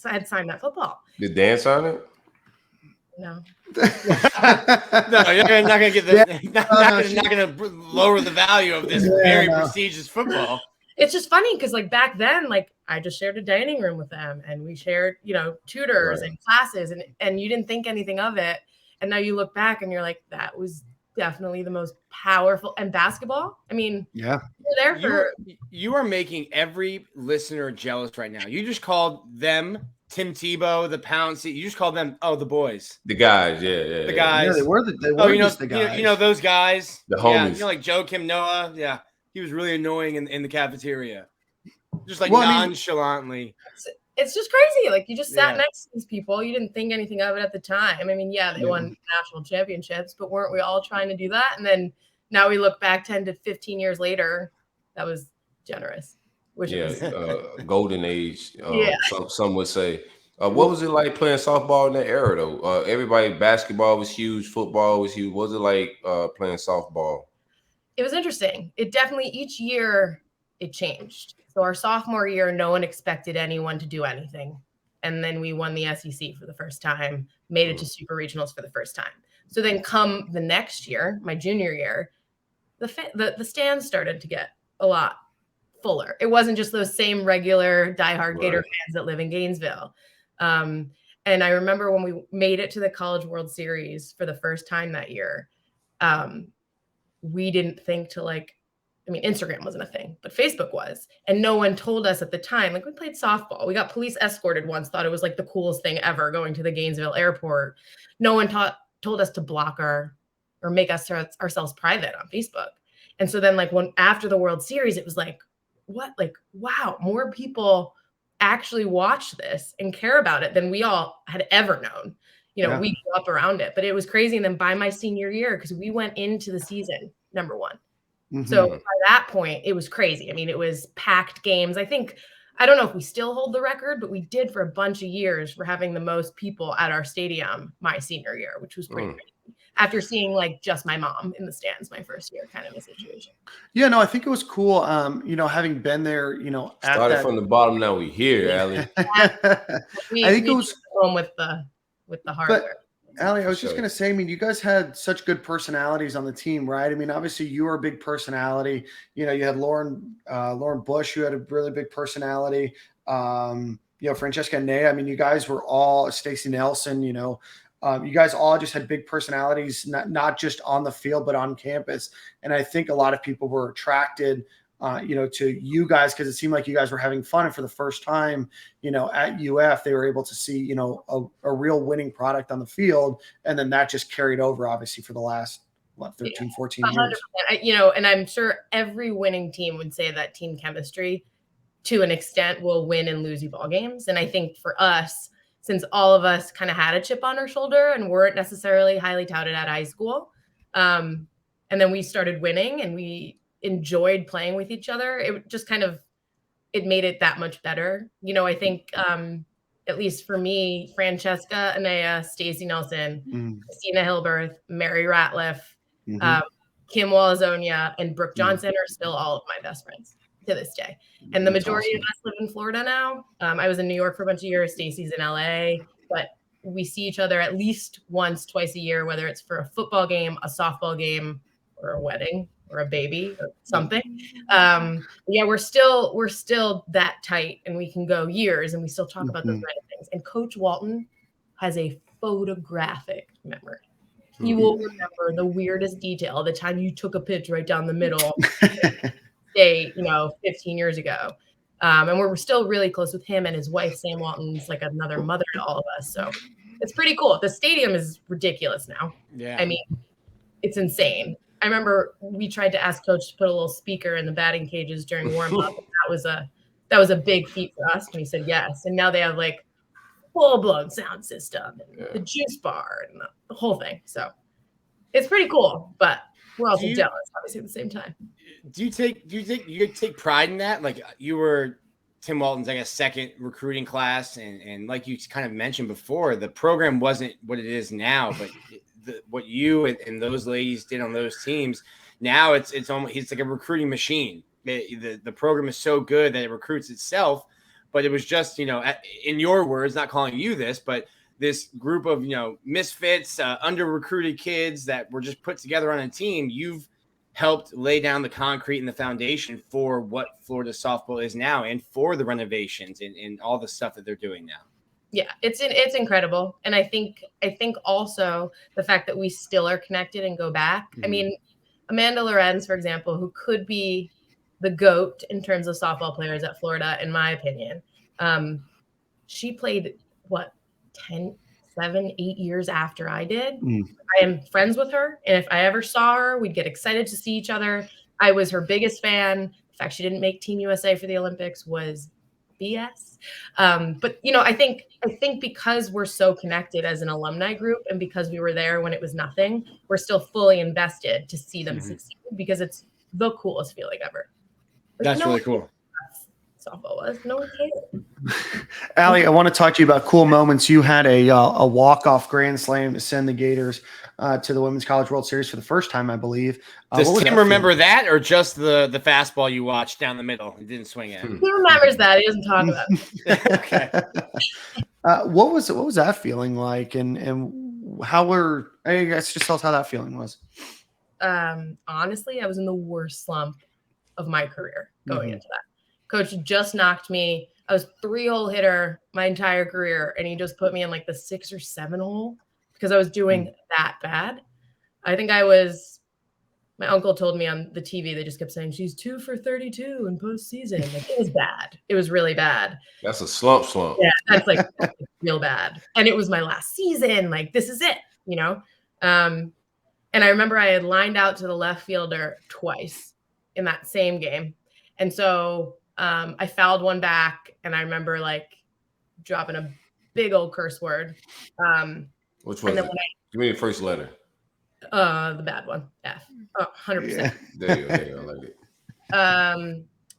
had signed that football. Did Dan sign it? No. No, you're not gonna get the not gonna lower the value of this very prestigious football. It's just funny because like back then, like I just shared a dining room with them and we shared, tutors and classes and you didn't think anything of it. And now you look back and you're like, that was definitely the most powerful. And basketball, I mean, yeah, you're there for. You are making every listener jealous right now. You just called them Tim Tebow, the Pouncy. You just called them, the boys. The guys, yeah. The guys. Yeah, they were the guys. Those guys. The homies. Yeah, like Joe Kim Noah. Yeah. He was really annoying in the cafeteria. Just like nonchalantly. It's just crazy. Like you just sat next to these people. You didn't think anything of it at the time. I mean, they won national championships, but weren't we all trying to do that? And then now we look back 10 to 15 years later, that was generous. Which is golden age. Yeah. Some would say. What was it like playing softball in that era, though? Everybody, basketball was huge, football was huge. What was it like playing softball? It was interesting. It definitely, each year it changed. So our sophomore year, no one expected anyone to do anything. And then we won the SEC for the first time, made it to super regionals for the first time. So then come the next year, my junior year, the stands started to get a lot fuller. It wasn't just those same regular diehard Gator fans that live in Gainesville. And I remember when we made it to the College World Series for the first time that year, we didn't think to Instagram wasn't a thing, but Facebook was. And no one told us at the time, we played softball. We got police escorted once, thought it was the coolest thing ever going to the Gainesville airport. No one told us to block or make us ourselves private on Facebook. And so then when after the World Series, it was what? Wow, more people actually watch this and care about it than we all had ever known. We grew up around it, but it was crazy. And then by my senior year, because we went into the season number 1. Mm-hmm. So by that point, it was crazy. I mean, it was packed games. I don't know if we still hold the record, but we did for a bunch of years for having the most people at our stadium my senior year, which was pretty crazy. After seeing just my mom in the stands my first year kind of a situation. Yeah, no, I think it was cool. Having been there, started from the bottom, now we here, Ali. I think it was home with the hardware. But Ali, I was just gonna say, you guys had such good personalities on the team, right? Obviously you were a big personality. You had Lauren Bush, who had a really big personality. Francesca Nea. You guys were all Stacey Nelson, you guys all just had big personalities, not just on the field, but on campus. And I think a lot of people were attracted, to you guys because it seemed like you guys were having fun. And for the first time, at UF, they were able to see, a real winning product on the field. And then that just carried over, obviously, for the last, 13, 14 years. And I'm sure every winning team would say that team chemistry, to an extent, will win and lose you ball games. And I think for us, since all of us kind of had a chip on our shoulder and weren't necessarily highly touted at high school. And then we started winning and we enjoyed playing with each other. It just it made it that much better. I think at least for me, Francesca Anea, Stacey Nelson, Christina Hilberth, Mary Ratliff, Kim Walazonia, and Brooke Johnson are still all of my best friends to this day. And the majority of us live in Florida now. I was in New York for a bunch of years. Stacey's in LA, but we see each other at least once, twice a year, whether it's for a football game, a softball game, or a wedding, or a baby, or something. We're still that tight, and we can go years, and we still talk about those kind of things. And Coach Walton has a photographic memory. He will remember the weirdest detail, the time you took a pitch right down the middle. 15 years ago. And we're still really close with him, and his wife, Sam Walton's another mother to all of us. So it's pretty cool. The stadium is ridiculous now. Yeah. It's insane. I remember we tried to ask Coach to put a little speaker in the batting cages during warm up. That was a big feat for us. And he said yes. And now they have full blown sound system and the juice bar and the whole thing. So it's pretty cool, but we're also jealous, obviously, at the same time. Do you take pride in that? You were Tim Walton's, second recruiting class, and like you kind of mentioned before, the program wasn't what it is now, but what you and those ladies did on those teams, now it's almost like a recruiting machine. The program is so good that it recruits itself, but it was just, in your words, not calling you this, but this group of, misfits, under-recruited kids that were just put together on a team. You've helped lay down the concrete and the foundation for what Florida softball is now, and for the renovations and all the stuff that they're doing now. Yeah, it's incredible. And I think also the fact that we still are connected and go back. Amanda Lorenz, for example, who could be the GOAT in terms of softball players at Florida, in my opinion. She played 7, 8 years after I did. I am friends with her. And if I ever saw her, we'd get excited to see each other. I was her biggest fan. The fact she didn't make Team USA for the Olympics was BS. But I think because we're so connected as an alumni group, and because we were there when it was nothing, we're still fully invested to see them succeed, because it's the coolest feeling ever. That's really cool. Softball was. No one cared. Ali, I want to talk to you about cool moments. You had a walk-off grand slam to send the Gators to the Women's College World Series for the first time, I believe. Does Tim remember that, or just the fastball you watched down the middle? He didn't swing it. He remembers that. He doesn't talk about it. Okay. What was that feeling like, and I guess just tell us how that feeling was. Honestly, I was in the worst slump of my career going into that. Coach just knocked me. I was 3-hole hitter my entire career, and he just put me in like the 6 or 7 hole because I was doing that bad. I think my uncle told me on the TV, they just kept saying, she's 2 for 32 in postseason. Like, it was bad. It was really bad. That's a slump. Yeah, that's like real bad. And it was my last season. Like, this is it, And I remember I had lined out to the left fielder twice in that same game. And so I fouled one back, and I remember like dropping a big old curse word. Which was it? Give me the first letter. The bad one. F. 100%. Yeah. There you go. I like it.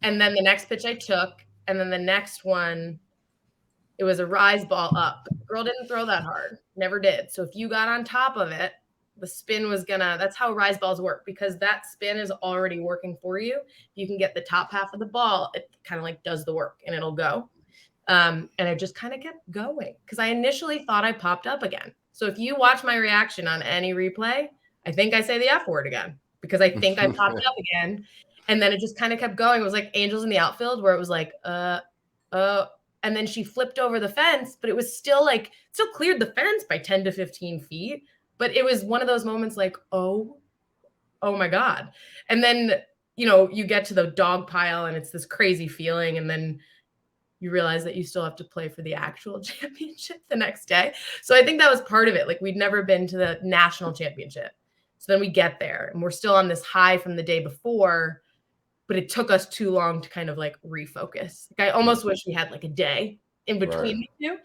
And then the next pitch I took, and then the next one, it was a rise ball up. Girl didn't throw that hard. Never did. So if you got on top of it, the spin was that's how rise balls work, because that spin is already working for you. If you can get the top half of the ball, it kind of like does the work and it'll go. And I just kind of kept going because I initially thought I popped up again. So if you watch my reaction on any replay, I think I say the F word again because I think I popped up again. And then it just kind of kept going. It was like Angels in the Outfield where it was like, and then she flipped over the fence, but it was still cleared the fence by 10 to 15 feet. But it was one of those moments like, oh my God. And then, you get to the dog pile and it's this crazy feeling. And then you realize that you still have to play for the actual championship the next day. So I think that was part of it. Like, we'd never been to the national championship. So then we get there and we're still on this high from the day before, but it took us too long to kind of like refocus. Like, I almost wish we had like a day in between the two.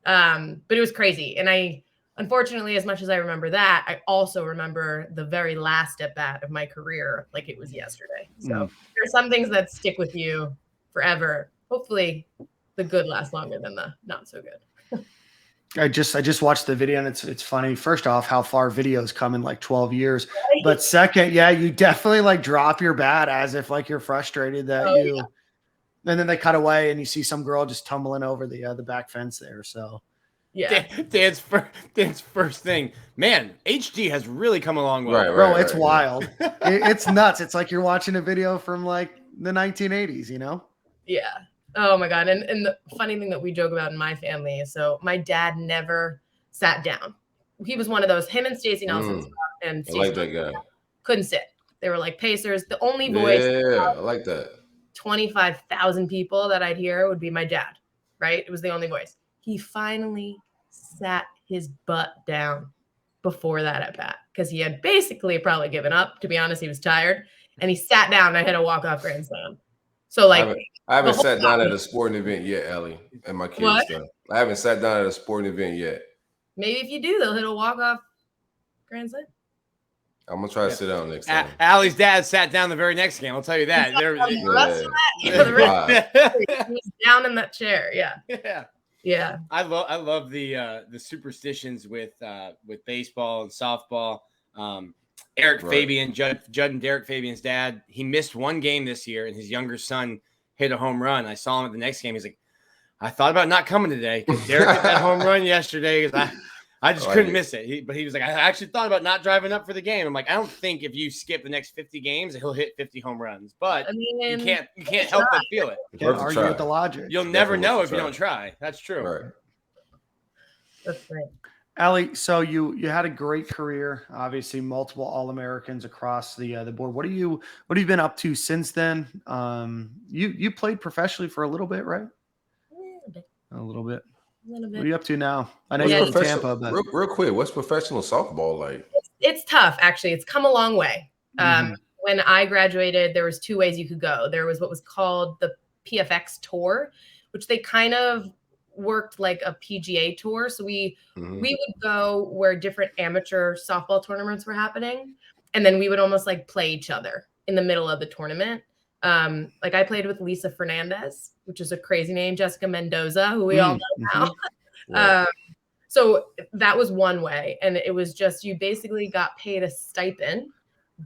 But it was crazy. And unfortunately, as much as I remember that, I also remember the very last at bat of my career like it was yesterday. So there's some things that stick with you forever. Hopefully the good lasts longer than the not so good. I just watched the video, and it's funny. First off, how far videos come in like 12 years. But second, you definitely like drop your bat as if like you're frustrated that and then they cut away and you see some girl just tumbling over the back fence there. So yeah, Dan's first thing, man, HD has really come a long way. Bro, it's wild. It's nuts. It's like you're watching a video from like the 1980s, Yeah. Oh my God. And the funny thing that we joke about in my family is, so my dad never sat down. He was one of those, him and Stacey Nelson and I like that guy. Couldn't sit. They were like Pacers. The only voice. Yeah, I like that. 25,000 people that I'd hear would be my dad, right? It was the only voice. He finally sat his butt down before that at bat because he had basically probably given up. To be honest, he was tired, and he sat down and I had a walk-off grand slam. So like, I haven't sat down at a sporting event yet, Ali, and my kids stuff. I haven't sat down at a sporting event yet. Maybe if you do, they'll hit a walk-off grand slam. I'm gonna try to sit down next time. Ali's dad sat down the very next game. I'll tell you that. He was down in that chair. Yeah. I love the superstitions with baseball and softball. Eric Fabian, Judd and Derek Fabian's dad, he missed one game this year, and his younger son hit a home run. I saw him at the next game. He's like, I thought about not coming today because Derek hit that home run yesterday because I just couldn't miss it. But he was like, I actually thought about not driving up for the game. I'm like, I don't think if you skip the next 50 games, he'll hit 50 home runs. But you can't help but feel it. You can't argue with the logic. You'll never know if you don't try. That's true. Right. That's right. Ali, so you had a great career, obviously multiple All-Americans across the board. What have you been up to since then? You played professionally for a little bit, right? A little bit. What are you up to now? I know you're in Tampa, but real quick, what's professional softball like? It's tough, actually. It's come a long way. When I graduated, there was 2 ways you could go. There was what was called the PFX Tour, which they kind of worked like a PGA tour. So we would go where different amateur softball tournaments were happening, and then we would almost like play each other in the middle of the tournament. Like I played with Lisa Fernandez, which is a crazy name, Jessica Mendoza, who we all know now. Right. So that was one way. And it was just, you basically got paid a stipend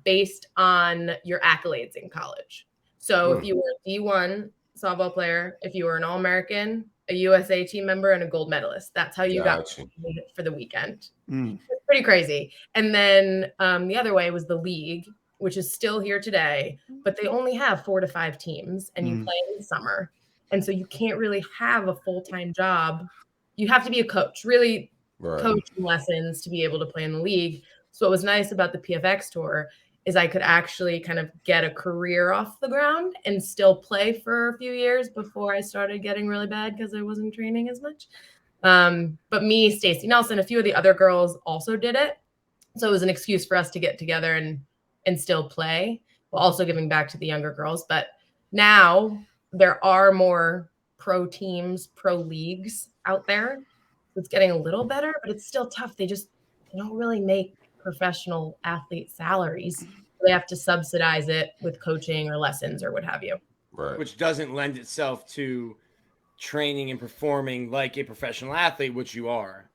based on your accolades in college. So if you were a D1 softball player, if you were an All-American, a USA team member, and a gold medalist, that's how you got paid for the weekend. It's pretty crazy. And then the other way was the league, which is still here today, but they only have 4 to 5 teams, and you play in the summer. And so you can't really have a full-time job. You have to be a coach, really coaching lessons to be able to play in the league. So what was nice about the PFX tour is I could actually kind of get a career off the ground and still play for a few years before I started getting really bad because I wasn't training as much. But me, Stacey Nelson, a few of the other girls also did it. So it was an excuse for us to get together and still play, while also giving back to the younger girls. But now there are more pro teams, pro leagues out there. It's getting a little better, but it's still tough. They don't really make professional athlete salaries. They have to subsidize it with coaching or lessons or what have you. Right. Which doesn't lend itself to training and performing like a professional athlete, which you are.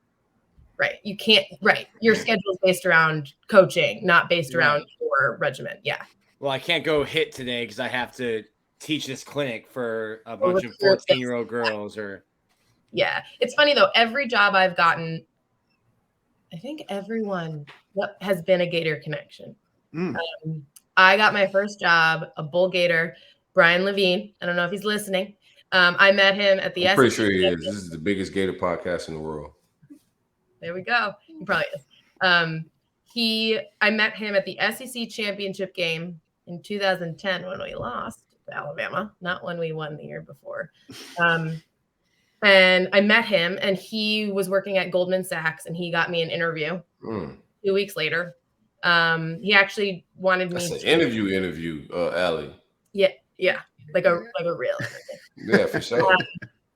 Right. You can't, right. Your schedule is based around coaching, not based around your regimen. Yeah. Well, I can't go hit today because I have to teach this clinic for a bunch of 14-year-old girls or. Yeah. It's funny though. Every job I've gotten, I think everyone has been a Gator connection. I got my first job, a Bull Gator, Brian Levine. I don't know if he's listening. I met him at the I'm pretty sure he is. This is the biggest Gator podcast in the world. There we go. He probably is. I met him at the SEC championship game in 2010 when we lost to Alabama, not when we won the year before. And I met him, and he was working at Goldman Sachs, and he got me an interview 2 weeks later. He actually wanted me to interview, Ali. Yeah, like a real interview. Yeah, for sure.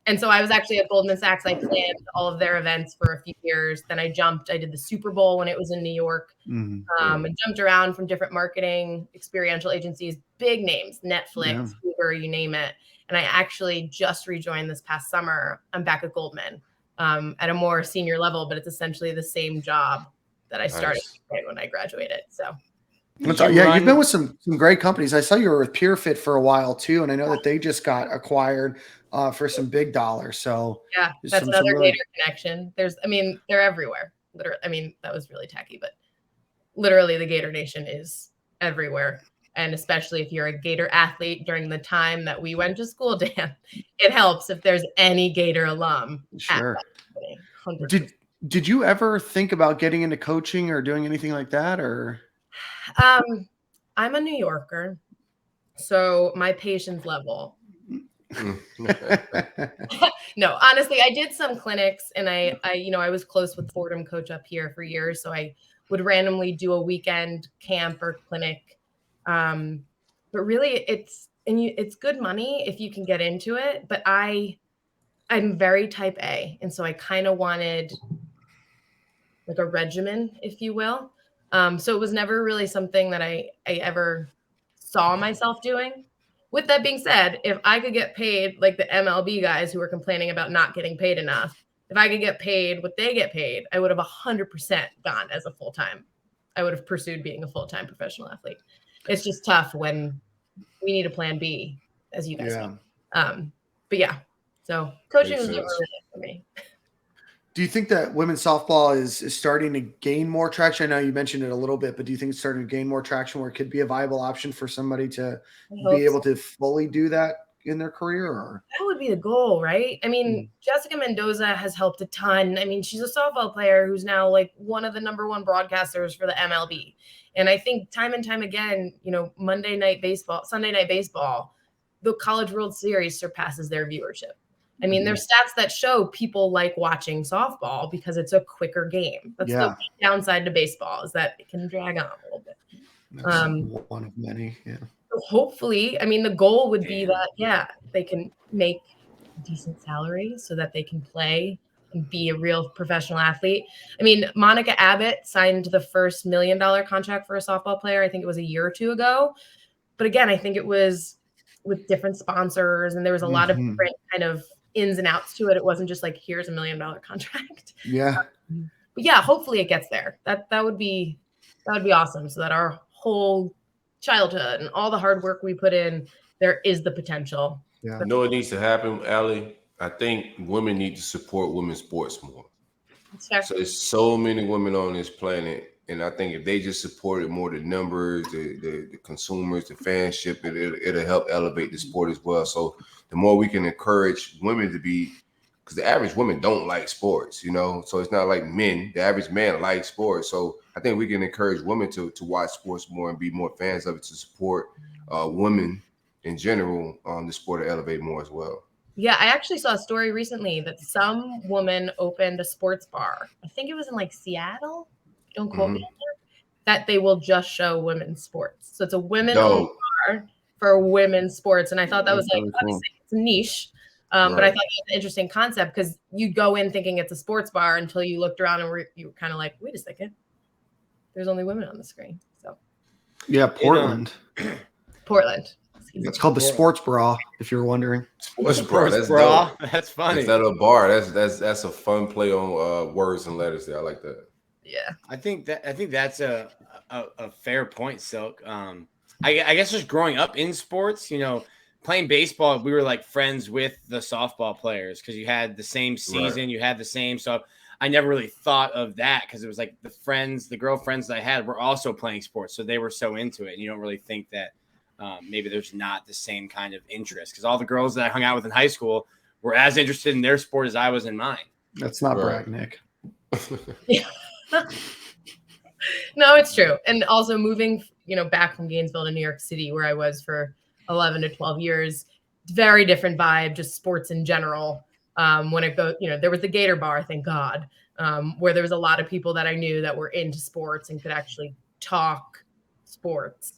And so I was actually at Goldman Sachs. I planned all of their events for a few years. Then I did the Super Bowl when it was in New York. And jumped around from different marketing, experiential agencies, big names, Netflix, Uber, you name it. And I actually just rejoined this past summer. I'm back at Goldman at a more senior level, but it's essentially the same job that I started right when I graduated. So. You've been with some great companies. I saw you were with PureFit for a while too, and I know that they just got acquired for some big dollars. So yeah, that's another Gator connection. They're everywhere. Literally, that was really tacky, but literally the Gator Nation is everywhere. And especially if you're a Gator athlete during the time that we went to school, Dan, it helps if there's any Gator alum. Sure. Did you ever think about getting into coaching or doing anything like that, or? I'm a New Yorker, so my patience level. No, honestly, I did some clinics, and I was close with Fordham coach up here for years, so I would randomly do a weekend camp or clinic. But really, it's good money if you can get into it. But I'm very type A, and so I kind of wanted like a regimen, if you will. So it was never really something that I ever saw myself doing. With that being said, if I could get paid like the MLB guys who were complaining about not getting paid enough, if I could get paid what they get paid, I would have 100% gone as a full-time. I would have pursued being a full-time professional athlete. It's just tough when we need a plan B, as you guys know. But yeah, so coaching was never really for me. Do you think that women's softball is starting to gain more traction? I know you mentioned it a little bit, but do you think it's starting to gain more traction where it could be a viable option for somebody to be able to fully do that in their career? Or? That would be the goal, right? Jessica Mendoza has helped a ton. She's a softball player who's now like one of the number one broadcasters for the MLB. And I think time and time again, Sunday night baseball, the College World Series surpasses their viewership. There's stats that show people like watching softball because it's a quicker game. That's the downside to baseball, is that it can drag on a little bit. That's one of many, yeah. So hopefully, the goal would be that, they can make decent salary so that they can play and be a real professional athlete. I mean, Monica Abbott signed the first $1 million contract for a softball player. I think it was a year or two ago. But again, I think it was with different sponsors and there was a lot of different kind of ins and outs to it. It wasn't just like, here's $1 million contract. Yeah. But yeah, hopefully it gets there. That would be awesome. So that our whole childhood and all the hard work we put in, there is the potential. Yeah. You know what needs to happen, Ali? I think women need to support women's sports more. So there's so many women on this planet, and I think if they just supported more, the numbers, the consumers, the fanship, it'll help elevate the sport as well. So the more we can encourage women to be, because the average woman don't like sports, you know. So it's not like men. The average man likes sports. So I think we can encourage women to watch sports more and be more fans of it, to support women in general on the sport to elevate more as well. Yeah, I actually saw a story recently that some woman opened a sports bar. I think it was in like Seattle. Don't quote me on that. That they will just show women's sports. So it's a women-owned bar for women's sports. And I thought that was like, obviously it's a niche. But I thought it was an interesting concept because you go in thinking it's a sports bar until you looked around and you were kind of like, wait a second, there's only women on the screen. So yeah, Portland. Portland. It's called the Sports Bra, if you're wondering. Sports Bra. That's bra. dope. That's funny. Instead of a bar, that's a fun play on words and letters there. I like that. Yeah, I think that's a fair point, Silk. I guess just growing up in sports, you know, playing baseball, we were like friends with the softball players because you had the same season, you had the same. So I never really thought of that because it was like the girlfriends that I had were also playing sports, so they were so into it, and you don't really think that. Maybe there's not the same kind of interest because all the girls that I hung out with in high school were as interested in their sport as I was in mine. That's not brag, Nick. No, it's true. And also moving, back from Gainesville to New York City, where I was for 11 to 12 years, very different vibe, just sports in general. When it goes, there was the Gator Bar, thank God, where there was a lot of people that I knew that were into sports and could actually talk sports.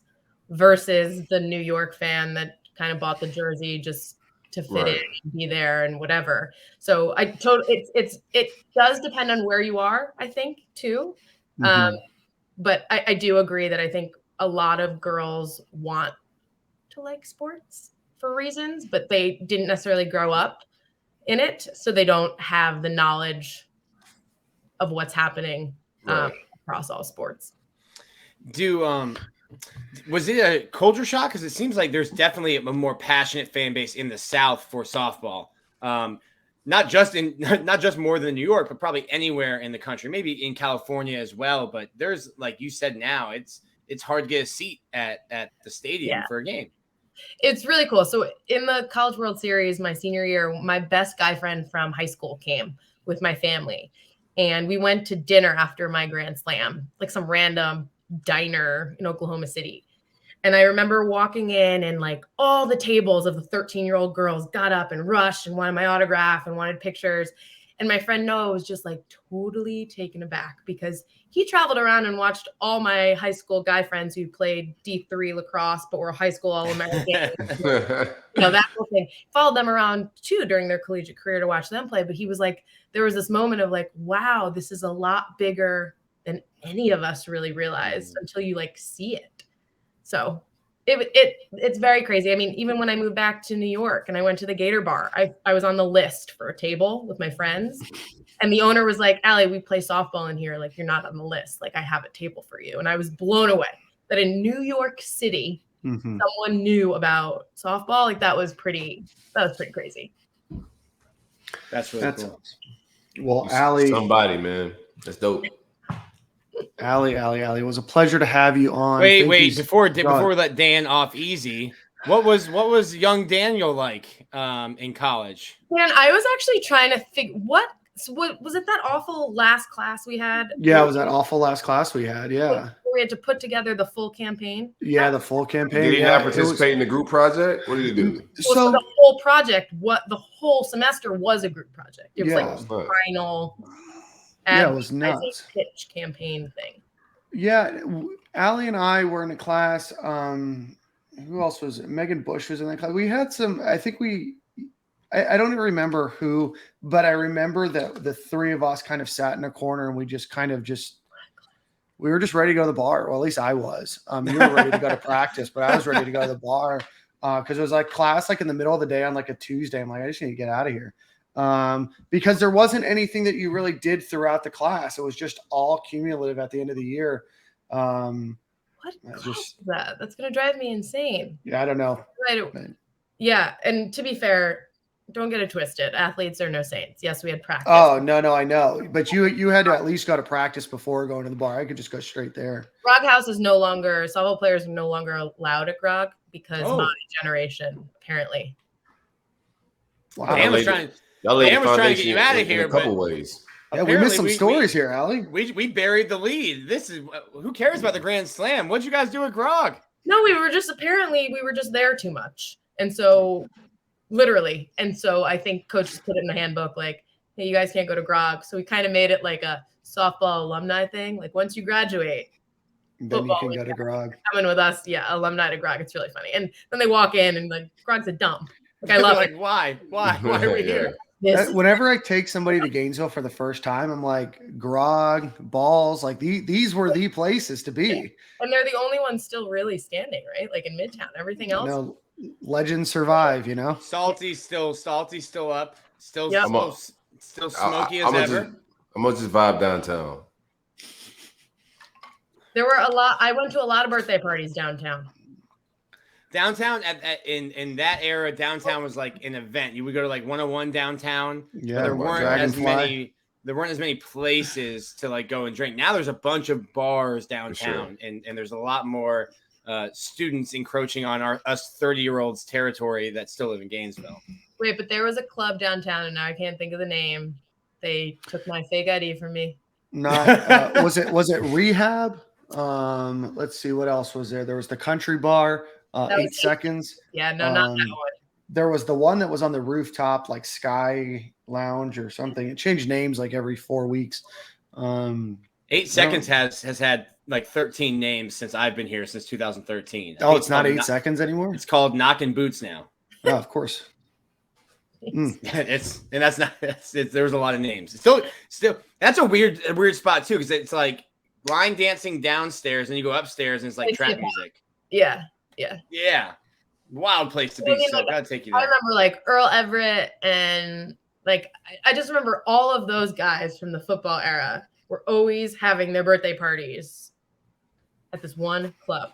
Versus the New York fan that kind of bought the jersey just to fit in and be there and whatever. So it does depend on where you are, I think, too. But I do agree that I think a lot of girls want to like sports for reasons, but they didn't necessarily grow up in it, so they don't have the knowledge of what's happening across all sports. Was it a culture shock? Because it seems like there's definitely a more passionate fan base in the South for softball. Not just more than New York, but probably anywhere in the country, maybe in California as well. But there's, like you said, now it's hard to get a seat at the stadium for a game. It's really cool. So in the College World Series, my senior year, my best guy friend from high school came with my family. And we went to dinner after my Grand Slam, like some random diner in Oklahoma City. And I remember walking in and like all the tables of the 13-year-old girls got up and rushed and wanted my autograph and wanted pictures. And my friend Noah was just like totally taken aback because he traveled around and watched all my high school guy friends who played D3 lacrosse, but were high school All-American. That whole thing. Followed them around too during their collegiate career to watch them play. But he was like, there was this moment of like, wow, this is a lot bigger than any of us really realized until you like see it. So it's very crazy. I mean, even when I moved back to New York and I went to the Gator Bar, I was on the list for a table with my friends. And the owner was like, Ali, we play softball in here. Like, you're not on the list. Like, I have a table for you. And I was blown away that in New York City, someone knew about softball. Like, that was pretty crazy. That's really cool. Well, Ali. Somebody, man. That's dope. Ali, it was a pleasure to have you on. Wait, before we let Dan off easy, what was young Daniel like in college? Dan, I was actually trying to figure what was it, that awful last class we had? Yeah, it was that awful last class we had. Yeah. We had to put together the full campaign. Yeah, the full campaign. Did he not participate in the group project? What did he do? So the whole project, the whole semester was a group project. It was like a final. It was nuts. Pitch campaign thing. Yeah, Ali and I were in a class. Who else was it? Megan Bush was in that class. We had some. I I don't even remember who, but I remember that the three of us kind of sat in a corner and we just we were just ready to go to the bar. Well, at least I was. You were ready to go to practice, but I was ready to go to the bar because it was like class like in the middle of the day on like a Tuesday. I'm like, I just need to get out of here because there wasn't anything that you really did throughout the class. It was just all cumulative at the end of the year. What class is that? That's going to drive me insane. Yeah, I don't know. Yeah, and to be fair, don't get it twisted. Athletes are no saints. Yes, we had practice. Oh, no, I know. But you had to at least go to practice before going to the bar. I could just go straight there. Grog House is no longer, softball players are no longer allowed at Grog because my generation, apparently. Wow. Dan was trying to get you out of here. In a couple ways. Yeah, we missed some stories here, Ali. We buried the lead. This is who cares about the Grand Slam? What'd you guys do at Grog? No, we were just there too much. And so literally. And so I think coach just put it in the handbook, like, hey, you guys can't go to Grog. So we kind of made it like a softball alumni thing. Like once you graduate, then you can go to Grog. Coming with us. Yeah. Alumni to Grog. It's really funny. And then they walk in and like Grog's a dump. Like I love it. Why are we here? Whenever I take somebody to Gainesville for the first time, I'm like, Grog, Balls, like these were the places to be. Yeah. And they're the only ones still really standing, right? Like in Midtown, everything else. No, legends survive, you know. Salty's still up, still smoky as ever. I'm gonna just vibe downtown. There were I went to a lot of birthday parties downtown. Downtown in that era, downtown was like an event. You would go to like 101 downtown. Yeah, there weren't as many places to like go and drink. Now there's a bunch of bars downtown, sure. and there's a lot more students encroaching on us 30-year-olds territory that still live in Gainesville. Wait, but there was a club downtown, and now I can't think of the name. They took my fake ID from me. Was it Rehab? Let's see, what else was there? There was the Country Bar. 8 seconds. Yeah, no, not that one. There was the one that was on the rooftop, like Sky Lounge or something. It changed names like every 4 weeks. 8 seconds has had like 13 names since I've been here since 2013. Oh, it's not 8 seconds anymore. It's called Knockin' Boots now. Oh, of course. There was a lot of names. Still, that's a weird spot too because it's like line dancing downstairs and you go upstairs and it's like trap music. Yeah. Wild place to be. So gotta take you there. I remember like Earl Everett and like I just remember all of those guys from the football era were always having their birthday parties at this one club.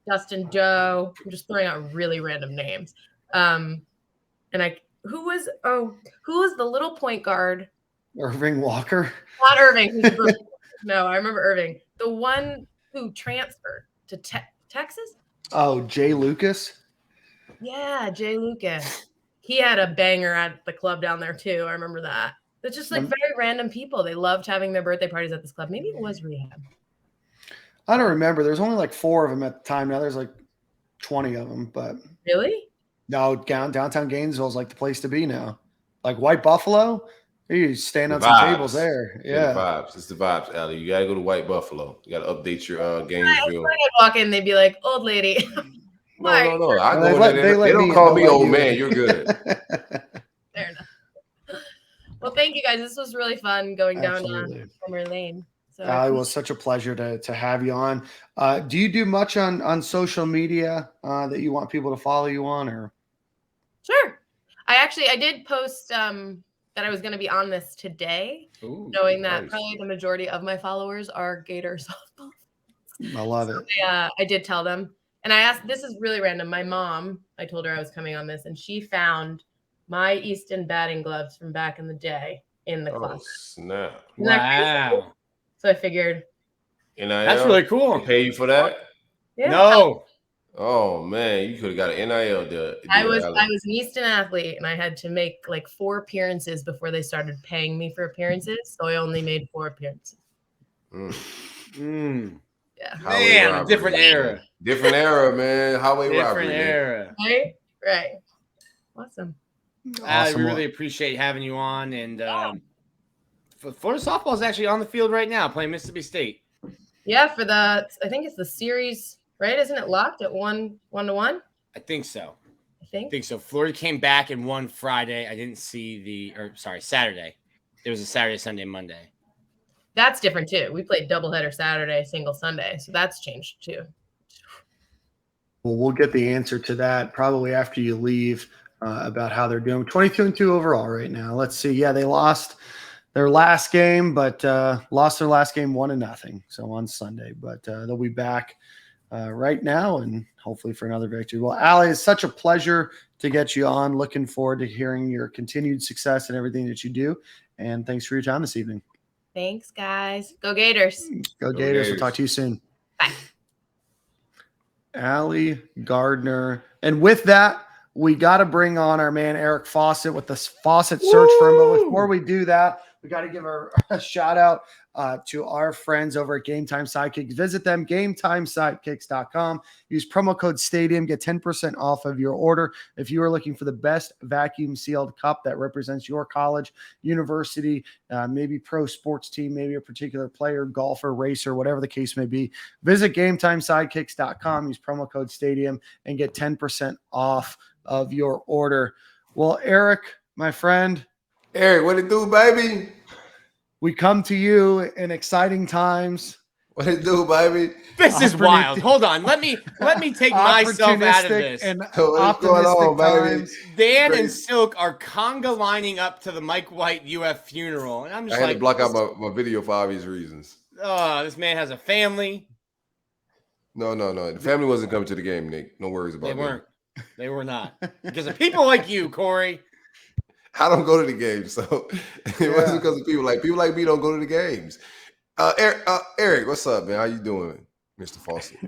Dustin Joe. I'm just throwing out really random names. And who was the little point guard? Irving Walker. Not Irving. No, I remember Irving. The one who transferred to Texas. Oh, Jay Lucas? Yeah, Jay Lucas. He had a banger at the club down there, too. I remember that. It's just like very random people. They loved having their birthday parties at this club. Maybe it was Rehab. I don't remember. There's only like 4 of them at the time. Now there's like 20 of them. But really? No, downtown Gainesville is like the place to be now. Like White Buffalo, you stand on some tables there. Yeah. It's the vibes, Ali. You got to go to White Buffalo. You got to update your Gainesville. I'd walk in, they'd be like, old lady. No. I go there. They don't call me old man. You're good. Fair enough. Well, thank you guys. This was really fun going down memory lane. So it was such a pleasure to have you on. Do you do much on social media that you want people to follow you on? Or sure. I did post that I was going to be on this today, knowing that probably the majority of my followers are Gators softball. I love it. I did tell them. And I asked, this is really random. My mom, I told her I was coming on this, and she found my Easton batting gloves from back in the day in the closet. Snap. Wow. So I figured. That's really cool. They pay you for that? Yeah. No. Oh, man. You could have got an NIL deal. I was an Easton athlete, and I had to make like 4 appearances before they started paying me for appearances. So I only made 4 appearances. Yeah. Man, different era. Different era, man. Highway different robbery. Different era. Right. Awesome. I really appreciate having you on. And Florida softball is actually on the field right now playing Mississippi State. Yeah, I think it's the series, right? Isn't it locked at 1-1? I think so. I think. I think so. Florida came back and won Friday. I didn't see Saturday. It was a Saturday, Sunday, Monday. That's different too. We played doubleheader Saturday, single Sunday. So that's changed too. Well, we'll get the answer to that probably after you leave about how they're doing. 22-2 overall right now. Let's see. Yeah, they lost their last game, but lost their last game 1-0. So on Sunday, but they'll be back right now and hopefully for another victory. Well, Ali, it's such a pleasure to get you on. Looking forward to hearing your continued success and everything that you do. And thanks for your time this evening. Thanks, guys. Go Gators. Go Gators. We'll talk to you soon. Bye. Ali Gardiner. And with that, we got to bring on our man, Eric Fawcett, with the Fawcett Search Firm. But before we do that, we got to give a shout out to our friends over at Game Time Sidekicks. Visit them, GameTimeSidekicks.com. Use promo code STADIUM. Get 10% off of your order. If you are looking for the best vacuum sealed cup that represents your college, university, maybe pro sports team, maybe a particular player, golfer, racer, whatever the case may be, visit GameTimeSidekicks.com. Use promo code STADIUM and get 10% off of your order. Well, Eric, my friend. Eric, what it do, baby? We come to you in exciting times. What it do, baby? This is wild. Hold on. Let me take myself out of this. And what's going on, baby? Dan and Silk are conga lining up to the Mike White UF funeral. And I'm just I had to block out my video for obvious reasons. Oh, this man has a family. No. The family wasn't coming to the game, Nick. No worries about that. They were not. Because of people like you, Corey. I don't go to the games, so it wasn't because of people like me don't go to the games. Eric, what's up, man? How you doing, Mr. Fawcett?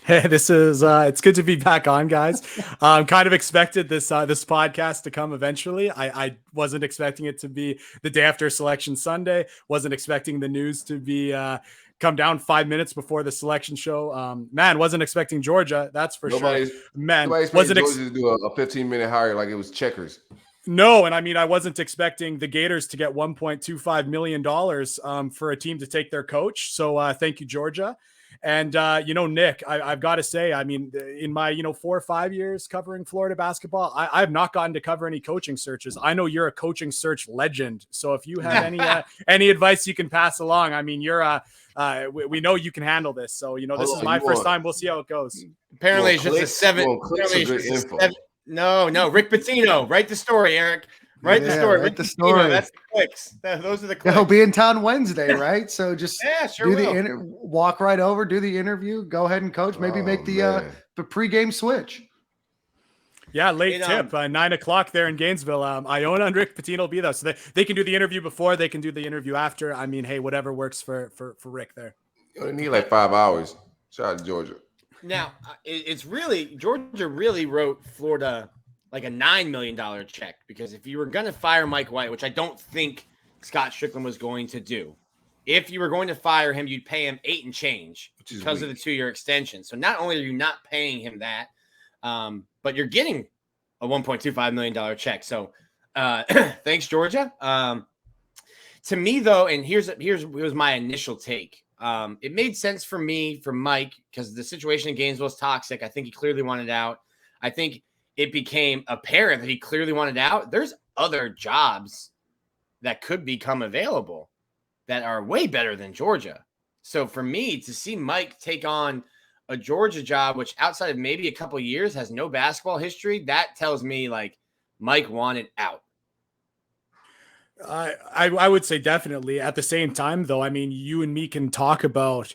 Hey, this is it's good to be back on, guys. Kind of expected this podcast to come eventually. I wasn't expecting it to be the day after Selection Sunday. Wasn't expecting the news to be come down 5 minutes before the selection show. Man, wasn't expecting Georgia. That's for sure. Man, wasn't Georgia to do a 15-minute hire like it was checkers. No, and I mean, I wasn't expecting the Gators to get $1.25 million for a team to take their coach. So thank you, Georgia. And, Nick, I've got to say, I mean, in my, 4 or 5 years covering Florida basketball, I've not gotten to cover any coaching searches. I know you're a coaching search legend. So if you have any advice you can pass along, I mean, you're we know you can handle this. So, this is my first time. We'll see how it goes. Apparently it's just a 7. No, Rick Pitino. Write the story, Eric. Write the story. Write the story. That's the clicks. Those are the clicks. He'll be in town Wednesday, right? So just sure walk right over, do the interview, go ahead and coach. Maybe make the pregame switch. Yeah, late tip. 9:00 there in Gainesville. Iona and Rick Pitino will be there, so they can do the interview before. They can do the interview after. I mean, hey, whatever works for Rick there. You only need like 5 hours. Shout out to Georgia. Now, it's really – Georgia really wrote Florida like a $9 million check because if you were going to fire Mike White, which I don't think Scott Strickland was going to do, if you were going to fire him, you'd pay him 8 and change because of the 2-year extension. So not only are you not paying him that, but you're getting a $1.25 million check. So thanks, Georgia. To me, though, and here's my initial take. It made sense for Mike, because the situation in Gainesville is toxic. I think he clearly wanted out. I think it became apparent that he clearly wanted out. There's other jobs that could become available that are way better than Georgia. So for me to see Mike take on a Georgia job, which outside of maybe a couple of years has no basketball history, that tells me like Mike wanted out. I would say definitely. At the same time, though, I mean, you and me can talk about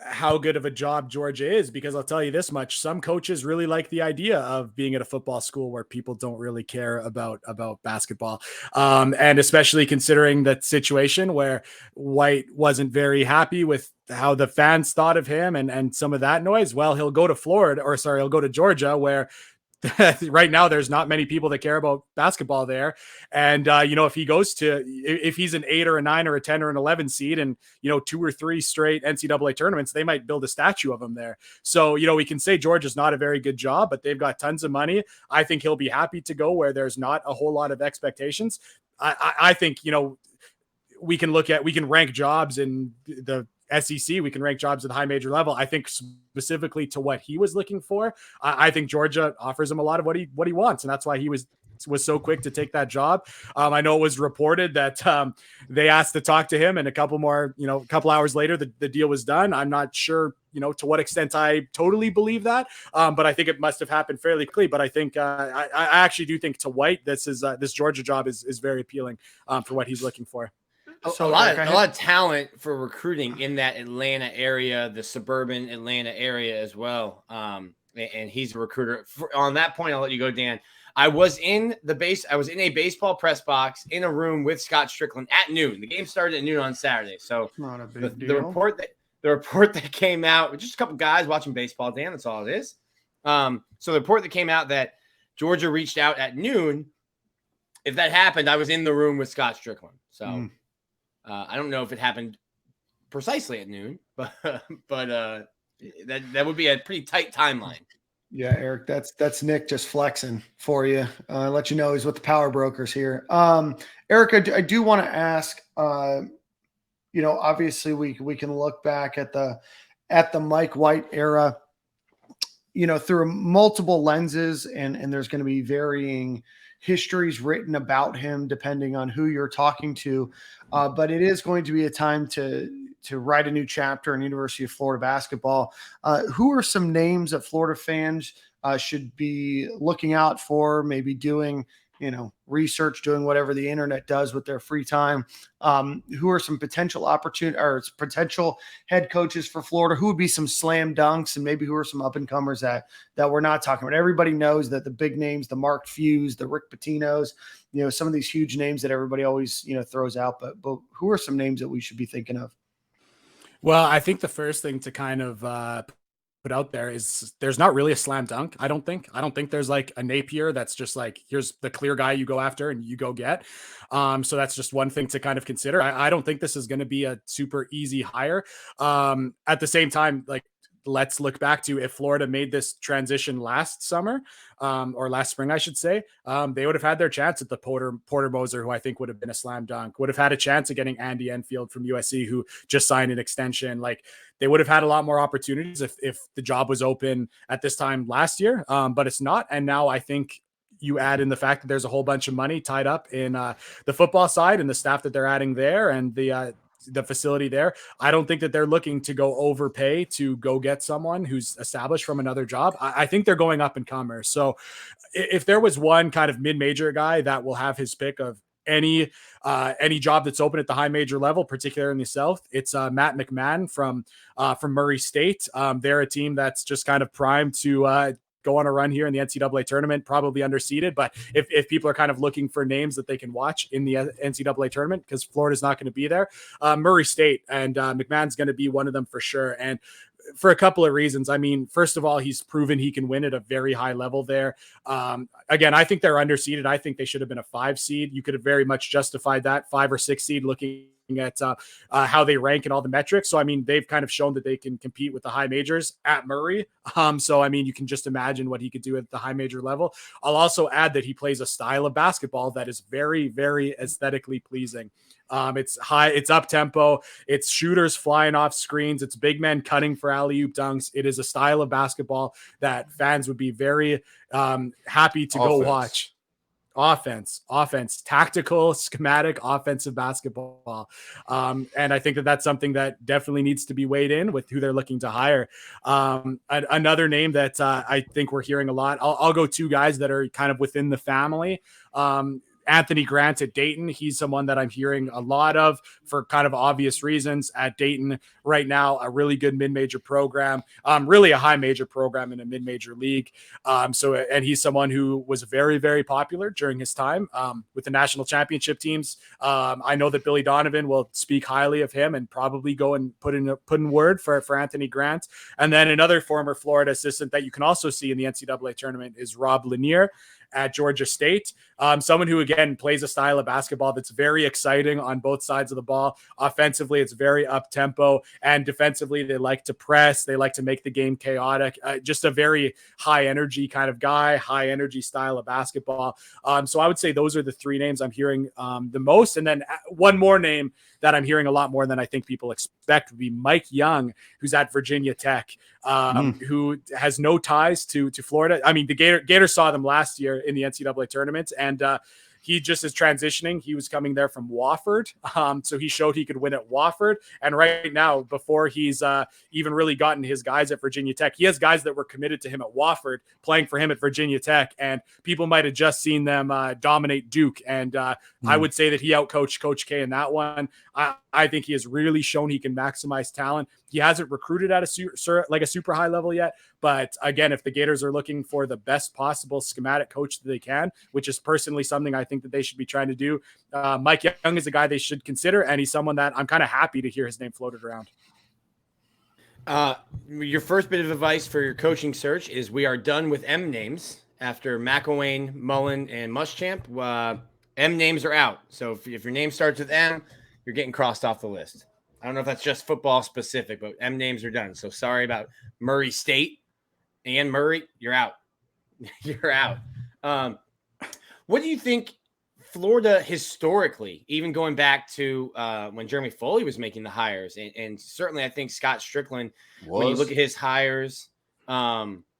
how good of a job Georgia is, because I'll tell you this much. Some coaches really like the idea of being at a football school where people don't really care about basketball. And especially considering that situation where White wasn't very happy with how the fans thought of him and some of that noise. Well, he'll go to Georgia, where right now there's not many people that care about basketball there. And, if he's an 8 or a 9 or a 10 or an 11 seed and, 2 or 3 straight NCAA tournaments, they might build a statue of him there. So, we can say Georgia's not a very good job, but they've got tons of money. I think he'll be happy to go where there's not a whole lot of expectations. I think, we can rank jobs in the SEC, we can rank jobs at the high major level. I think specifically to what he was looking for, I think Georgia offers him a lot of what he wants, and that's why he was so quick to take that job. I know it was reported that they asked to talk to him, and a couple hours later, the deal was done. I'm not sure, to what extent I totally believe that, but I think it must have happened fairly quickly. But I think I actually do think to White, this Georgia job is very appealing for what he's looking for. So a lot of talent for recruiting in that Atlanta area, the suburban Atlanta area as well. And he's a recruiter. On that point, I'll let you go, Dan. I was in a baseball press box in a room with Scott Strickland at noon. The game started at noon on Saturday. So not a big the report that came out, just a couple guys watching baseball, Dan, that's all it is. So the report that came out that Georgia reached out at noon, if that happened, I was in the room with Scott Strickland. So I don't know if it happened precisely at noon, but that would be a pretty tight timeline. Yeah, Eric, that's Nick just flexing for you. Let you know he's with the power brokers here. Eric, I do want to ask, obviously we can look back at the Mike White era, through multiple lenses, and there's going to be varying histories written about him depending on who you're talking to. But it is going to be a time to write a new chapter in University of Florida basketball. Who are some names that Florida fans should be looking out for, maybe doing, research, doing whatever the internet does with their free time? Who are some potential potential head coaches for Florida? Who would be some slam dunks, and maybe who are some up and comers that we're not talking about? Everybody knows that the big names, the Mark Few's, the Rick Pitino's, some of these huge names that everybody always, throws out, but who are some names that we should be thinking of? Well, I think the first thing to kind of put out there is there's not really a slam dunk. I don't think there's like a Napier that's just like, here's the clear guy you go after and you go get. So that's just one thing to kind of consider. I don't think this is going to be a super easy hire. At the same time, like, let's look back to if Florida made this transition last summer, or last spring, I should say, they would have had their chance at the Porter Moser, who I think would have been a slam dunk, would have had a chance at getting Andy Enfield from USC, who just signed an extension. Like, they would have had a lot more opportunities if the job was open at this time last year, but it's not. And now I think you add in the fact that there's a whole bunch of money tied up in the football side and the staff that they're adding there, and the facility there. I don't think that they're looking to go overpay to go get someone who's established from another job. I think they're going up and comers. So if there was one kind of mid-major guy that will have his pick of any job that's open at the high major level, particularly in the South, it's Matt McMahon from Murray State. They're a team that's just kind of primed to go on a run here in the NCAA tournament, probably underseeded. But if people are kind of looking for names that they can watch in the NCAA tournament, because Florida's not going to be there, Murray State, and McMahon's going to be one of them for sure. And for a couple of reasons. I mean, first of all, he's proven he can win at a very high level there. Again, I think they're underseeded. I think they should have been a 5 seed. You could have very much justified that 5 or 6 seed looking at how they rank and all the metrics. So, I mean, they've kind of shown that they can compete with the high majors at Murray. So, I mean, you can just imagine what he could do at the high major level. I'll also add that he plays a style of basketball that is very, very aesthetically pleasing. It's high, it's up tempo, it's shooters flying off screens, it's big men cutting for alley-oop dunks. It is a style of basketball that fans would be very happy to go watch. Offense, tactical, schematic, offensive basketball. And I think that that's something that definitely needs to be weighed in with who they're looking to hire. Another name that I think we're hearing a lot, I'll go 2 guys that are kind of within the family. Anthony Grant at Dayton. He's someone that I'm hearing a lot of for kind of obvious reasons at Dayton right now, a really good mid-major program, really a high major program in a mid-major league. And he's someone who was very, very popular during his time with the national championship teams. I know that Billy Donovan will speak highly of him and probably go and put in word for Anthony Grant. And then another former Florida assistant that you can also see in the NCAA tournament is Rob Lanier. at Georgia State. Someone who, again, plays a style of basketball that's very exciting on both sides of the ball. Offensively, it's very up-tempo, and defensively, they like to press. They like to make the game chaotic. Just a very high-energy kind of guy, high-energy style of basketball. So I would say those are the three names I'm hearing the most. And then one more name that I'm hearing a lot more than I think people expect would be Mike Young, who's at Virginia Tech, who has no ties to Florida. I mean, the Gators saw them last year in the NCAA tournament, and he just is transitioning. He was coming there from Wofford, so he showed he could win at Wofford. And right now, before he's even really gotten his guys at Virginia Tech, he has guys that were committed to him at Wofford playing for him at Virginia Tech, and people might have just seen them dominate Duke. And I would say that he outcoached Coach K in that one. I think he has really shown he can maximize talent. He hasn't recruited at a super high level yet, but again, if the Gators are looking for the best possible schematic coach that they can, which is personally something I think that they should be trying to do, Mike Young is a guy they should consider, and he's someone that I'm kind of happy to hear his name floated around. Your first bit of advice for your coaching search is we are done with M names after McElwain, Mullen, and Muschamp. M names are out. So if your name starts with M, you're getting crossed off the list. I don't know if that's just football specific, but M names are done. So sorry about Murray State and Murray. You're out. You're out. What do you think Florida historically, even going back to when Jeremy Foley was making the hires, and certainly I think Scott Strickland, when you look at his hires, Foley's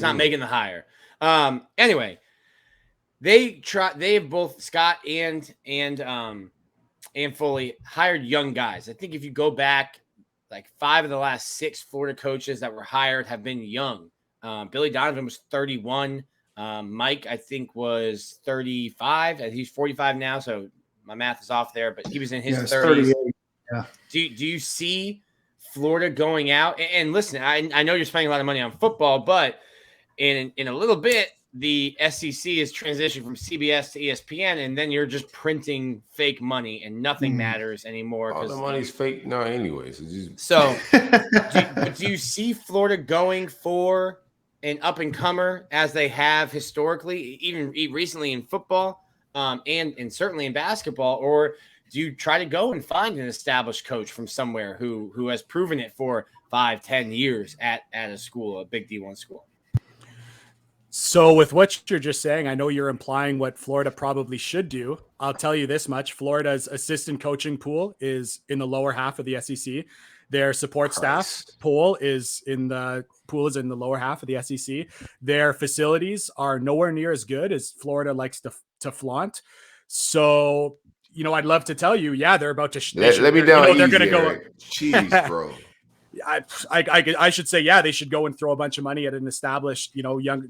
not making the hire. Anyway, they have both Scott and Foley hired young guys. I think if you go back, like 5 of the last 6 Florida coaches that were hired have been young. Billy Donovan was 31. Mike, I think, was 35. He's 45 now, so my math is off there, but he was in his 30s. Yeah. Do you see Florida going out? And listen, I know you're spending a lot of money on football, but in a little bit, the SEC is transitioning from CBS to ESPN, and then you're just printing fake money, and nothing matters anymore. All the money's fake now, anyways. So, do you see Florida going for an up-and-comer as they have historically, even recently in football, and certainly in basketball, or do you try to go and find an established coach from somewhere who has proven it for 5-10 years at a school, a big D1 school? So with what you're just saying, I know you're implying what Florida probably should do. I'll tell you this much. Florida's assistant coaching pool is in the lower half of the SEC. Their support staff pool is in the lower half of the SEC. Their facilities are nowhere near as good as Florida likes to flaunt. So, I'd love to tell you, they're about to. Let me down. They're going to go. Jeez, bro. I should say, they should go and throw a bunch of money at an established,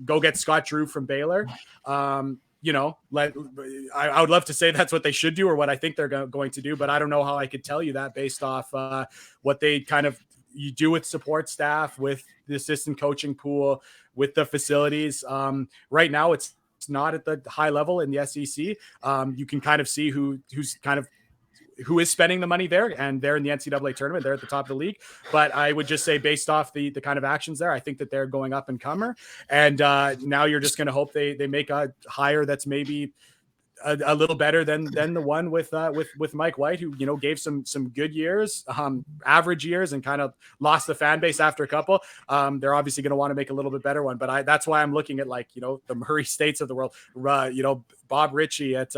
go get Scott Drew from Baylor. I would love to say that's what they should do or what I think they're going to do, but I don't know how I could tell you that based off what they you do with support staff, with the assistant coaching pool, with the facilities. Right now, it's not at the high level in the SEC. You can kind of see who is spending the money there, and they're in the NCAA tournament. They're at the top of the league. But I would just say, based off the kind of actions there, I think that they're going up and comer. And now you're just going to hope they make a hire that's maybe a little better than the one with Mike White, who gave some good years, average years, and kind of lost the fan base after a couple. They're obviously going to want to make a little bit better one, but that's why I'm looking at the Murray States of the world, Bob Ritchie at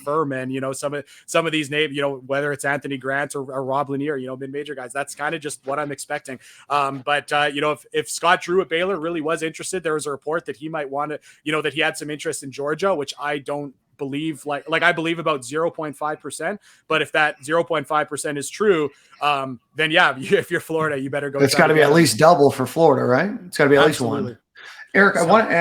Furman, some of these names, whether it's Anthony Grant or Rob Lanier, mid-major guys. That's kind of just what I'm expecting. But if Scott Drew at Baylor really was interested, there was a report that he might want to, that he had some interest in Georgia, which I don't believe, like I believe about 0.5%, but if that 0.5% is true, then if you're Florida, you better go. It's got to be at least double for Florida, right? It's got to be at least one. Eric, I want to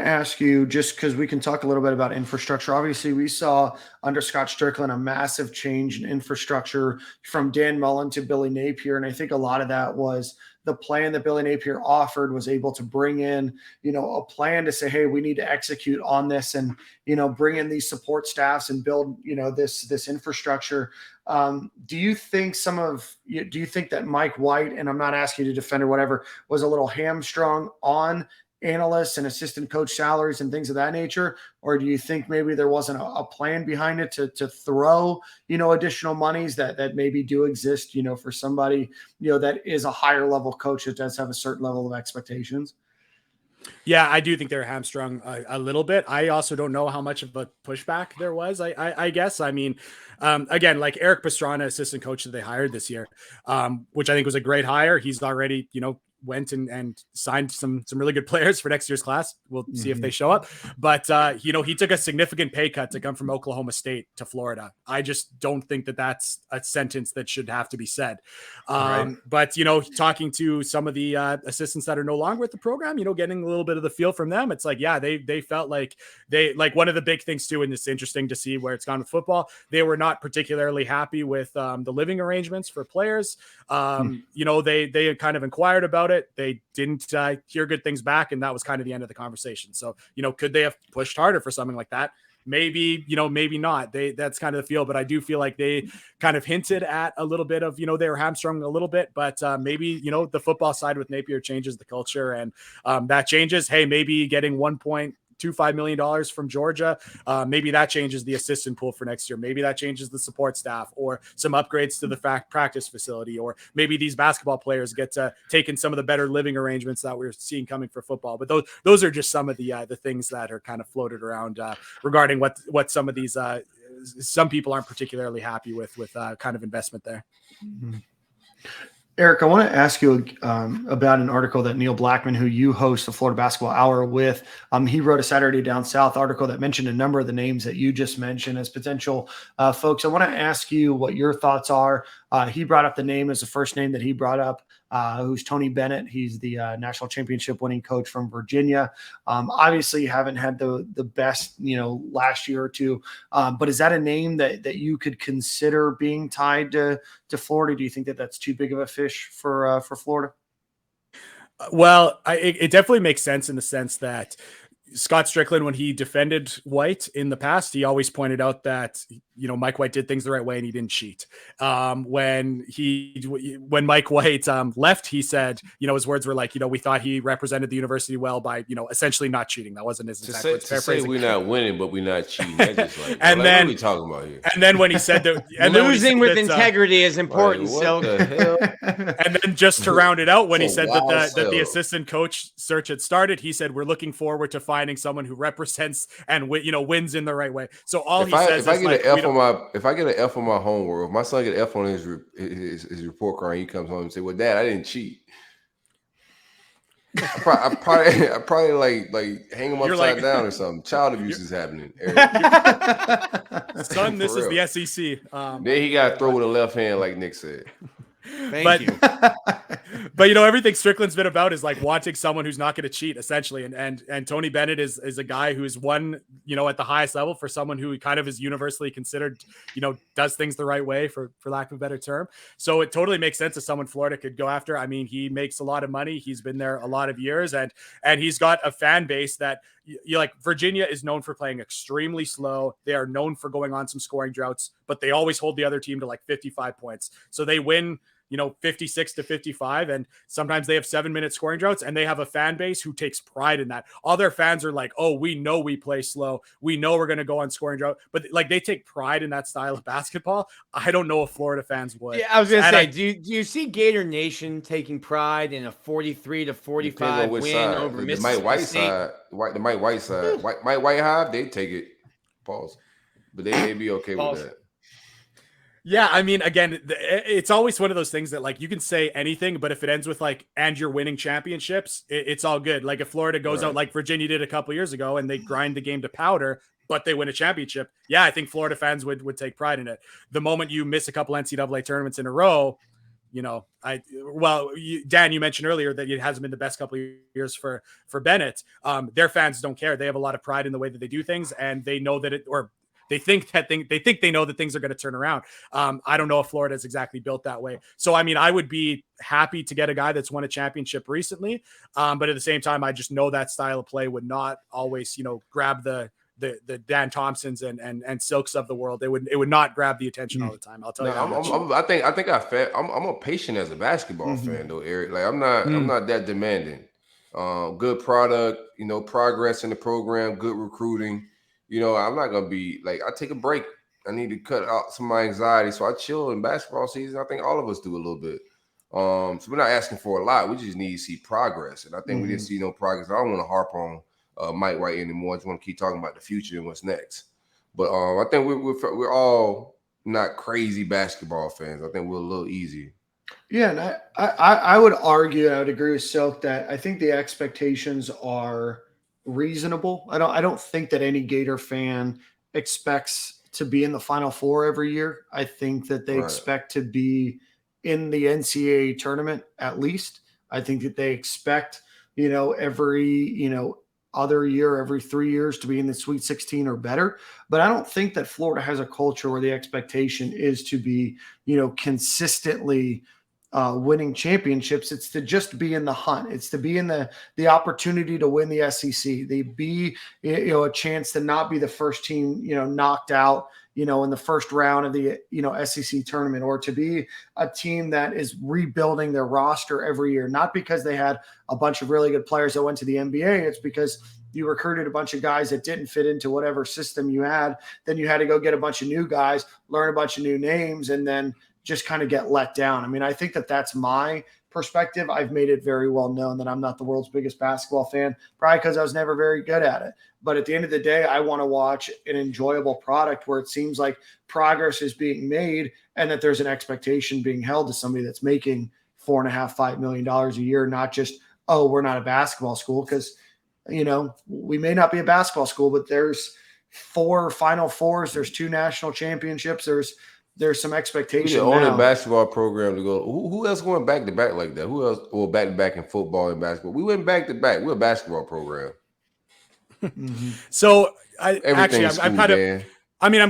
ask you just because we can talk a little bit about infrastructure. Obviously, we saw under Scott Strickland a massive change in infrastructure from Dan Mullen to Billy Napier. And I think a lot of that was the plan that Billy Napier offered was able to bring in, a plan to say, hey, we need to execute on this and, bring in these support staffs and build, this infrastructure. Do you think that Mike White, and I'm not asking you to defend or whatever, was a little hamstrung on analysts and assistant coach salaries and things of that nature? Or do you think maybe there wasn't a plan behind it to throw, additional monies that maybe do exist, for somebody, that is a higher level coach that does have a certain level of expectations? Yeah, I do think they're hamstrung a little bit. I also don't know how much of a pushback there was. I guess. I mean, again, like Eric Pastrana, assistant coach that they hired this year, which I think was a great hire. He's already, went and signed some really good players for next year's class. We'll see if they show up. But, he took a significant pay cut to come from Oklahoma State to Florida. I just don't think that that's a sentence that should have to be said. Right. But, talking to some of the assistants that are no longer with the program, getting a little bit of the feel from them, it's like, yeah, they felt like one of the big things too, and it's interesting to see where it's gone with football. They were not particularly happy with the living arrangements for players. They kind of inquired about it. They didn't hear good things back, and that was kind of the end of the conversation. So, could they have pushed harder for something like that? Maybe, maybe not. That's kind of the feel, but I do feel like they kind of hinted at a little bit of, they were hamstrung a little bit, but maybe, the football side with Napier changes the culture, and that changes. Hey, maybe getting $1.25 million from Georgia. Maybe that changes the assistant pool for next year. Maybe that changes the support staff or some upgrades to the practice facility, or maybe these basketball players get to take in some of the better living arrangements that we're seeing coming for football. But those are just some of the things that are kind of floated around regarding what some of these some people aren't particularly happy with kind of investment there. Mm-hmm. Eric, I want to ask you about an article that Neil Blackman, who you host the Florida Basketball Hour with, he wrote a Saturday Down South article that mentioned a number of the names that you just mentioned as potential folks. I want to ask you what your thoughts are. He brought up the name as the first name that he brought up, who's Tony Bennett. He's the national championship winning coach from Virginia. Obviously haven't had the best, last year or two, but is that a name that you could consider being tied to Florida? Do you think that that's too big of a fish for Florida? Well, it definitely makes sense in the sense that Scott Strickland, when he defended White in the past, he always pointed out that, Mike White did things the right way and he didn't cheat. When Mike White left, he said, his words were like, we thought he represented the university well by, essentially not cheating. That wasn't his exact words. To say we're not winning, but we're not cheating. That's just like, and then, what are we talking about here? And then when he said that, and losing with integrity is important. What the hell? And then just to round it out, when he said that the assistant coach search had started, he said, we're looking forward to finding someone who represents and wins in the right way. So all he says is like, if I get an F on my homework, if my son get an F on his report card, and he comes home and say, "Well, Dad, I didn't cheat." I probably like hang him upside down or something. Child abuse is happening. Son, this is the SEC. Then he got to throw with a left hand, like Nick said. Thank you. But everything Strickland's been about is like wanting someone who's not going to cheat, essentially. And Tony Bennett is a guy who's won, at the highest level for someone who kind of is universally considered, does things the right way, for lack of a better term. So it totally makes sense as someone Florida could go after. I mean, he makes a lot of money. He's been there a lot of years, and he's got a fan base that Virginia is known for playing extremely slow. They are known for going on some scoring droughts, but they always hold the other team to like 55 points. So they win 56 to 55. And sometimes they have 7-minute scoring droughts, and they have a fan base who takes pride in that. All their fans are like, oh, we know we play slow. We know we're going to go on scoring drought, but like they take pride in that style of basketball. I don't know if Florida fans would. Yeah, I was going to say, do you see Gator Nation taking pride in a 43 to 45 win over Mississippi Mike White State? side, the Mike White side, Mike White Hive, they take it. Pause. But they be okay with that. Yeah, I mean, again, it's always one of those things that like you can say anything, but if it ends with like, and you're winning championships, it's all good. Like if Florida goes out like Virginia did a couple years ago and they grind the game to powder, but they win a championship. Yeah, I think Florida fans would take pride in it. The moment you miss a couple NCAA tournaments in a row, Dan, you mentioned earlier that it hasn't been the best couple of years for Bennett. Their fans don't care. They have a lot of pride in the way that they do things, and they know that they think they know that things are going to turn around. I don't know if Florida is exactly built that way. So, I mean, I would be happy to get a guy that's won a championship recently. But at the same time, I just know that style of play would not always, grab the Dan Thompsons and Silks of the world. It would not grab the attention all the time. I'll tell you. I'm a patient as a basketball fan though, Eric. Like I'm not that demanding. Good product, progress in the program, good recruiting. I'm not gonna be like, I take a break. I need to cut out some of my anxiety, so I chill in basketball season. I think all of us do a little bit. So we're not asking for a lot. We just need to see progress, and I think we didn't see no progress. I don't want to harp on Mike White anymore. I just want to keep talking about the future and what's next. But I think we're all not crazy basketball fans. I think we're a little easy. Yeah, and I would argue, and I would agree with Silk, that I think the expectations are reasonable. I don't think that any Gator fan expects to be in the Final Four every year. I think that they expect to be in the NCAA tournament at least. I think that they expect, every, other year, every 3 years to be in the Sweet 16 or better. But I don't think that Florida has a culture where the expectation is to be, consistently winning championships. It's to just be in the hunt. It's to be in the opportunity to win the SEC. They be, a chance to not be the first team, knocked out, in the first round of the, SEC tournament, or to be a team that is rebuilding their roster every year, not because they had a bunch of really good players that went to the NBA. It's because you recruited a bunch of guys that didn't fit into whatever system you had. Then you had to go get a bunch of new guys, learn a bunch of new names, and then just kind of get let down. I mean, I think that that's my perspective. I've made it very well known that I'm not the world's biggest basketball fan, probably because I was never very good at it. But at the end of the day, I want to watch an enjoyable product where it seems like progress is being made and that there's an expectation being held to somebody that's making $4.5 million a year, not just, oh, we're not a basketball school. Because, we may not be a basketball school, but there's 4 Final Fours, there's 2 national championships, there's some expectation. We're the only basketball program to go. Who else going back to back like that? Who else back to back in football and basketball? We went back to back. We're a basketball program. So I'm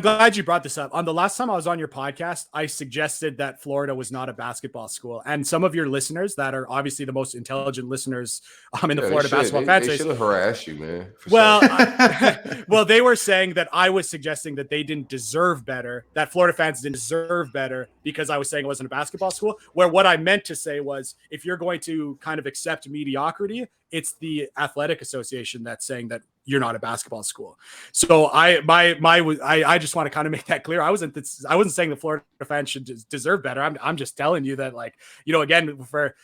glad you brought this up. On the last time I was on your podcast, I suggested that Florida was not a basketball school. And some of your listeners that are obviously the most intelligent listeners in the Florida basketball fan space. They should have harassed you, man. Well, they were saying that I was suggesting that they didn't deserve better, that Florida fans didn't deserve better because I was saying it wasn't a basketball school, where what I meant to say was, if you're going to kind of accept mediocrity, it's the athletic association that's saying that you're not a basketball school. So I just want to kind of make that clear. I wasn't saying the Florida fans should deserve better. I'm just telling you that, like, again, for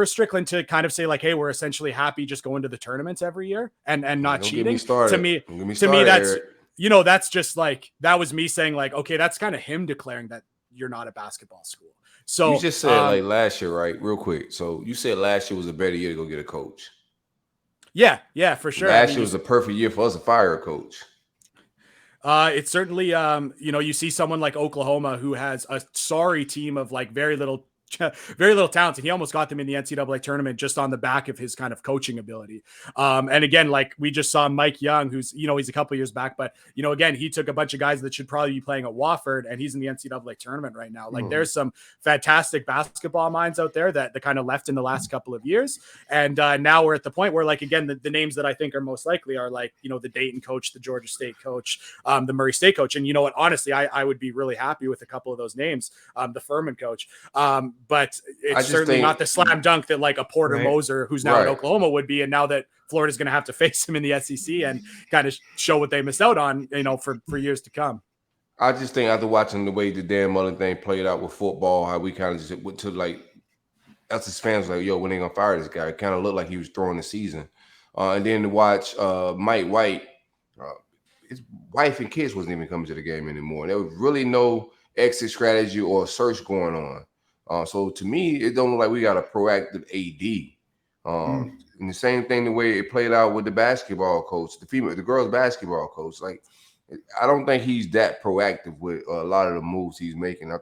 Strickland to kind of say like, hey, we're essentially happy just going to the tournaments every year and not cheating. To me, that's, Eric. That's just like, that was me saying like, okay, that's kind of him declaring that you're not a basketball school. So you just said like last year, right? Real quick. So you said last year was a better year to go get a coach. Yeah, for sure. Last year was a perfect year for us to fire a coach. It's certainly, you see someone like Oklahoma who has a sorry team of like very little talent, and he almost got them in the NCAA tournament just on the back of his kind of coaching ability. And again, like we just saw Mike Young, who's, he's a couple years back, but again, he took a bunch of guys that should probably be playing at Wofford, and he's in the NCAA tournament right now. Like there's some fantastic basketball minds out there that kind of left in the last couple of years. And now we're at the point where, like, again, the names that I think are most likely are like, the Dayton coach, the Georgia State coach, the Murray State coach. And you know what, honestly, I would be really happy with a couple of those names, the Furman coach. But it's certainly not the slam dunk that like a Porter Moser, who's now at Oklahoma, would be. And now that Florida's going to have to face him in the SEC and kind of show what they missed out on, for years to come. I just think after watching the way the Dan Mullen thing played out with football, how we kind of just went to like, us as fans like, yo, when they gonna fire this guy? It kind of looked like he was throwing the season. And then to watch Mike White, his wife and kids wasn't even coming to the game anymore. There was really no exit strategy or search going on. So to me, it don't look like we got a proactive AD. And the same thing, the way it played out with the basketball coach, the girls basketball coach, like I don't think he's that proactive with a lot of the moves he's making. I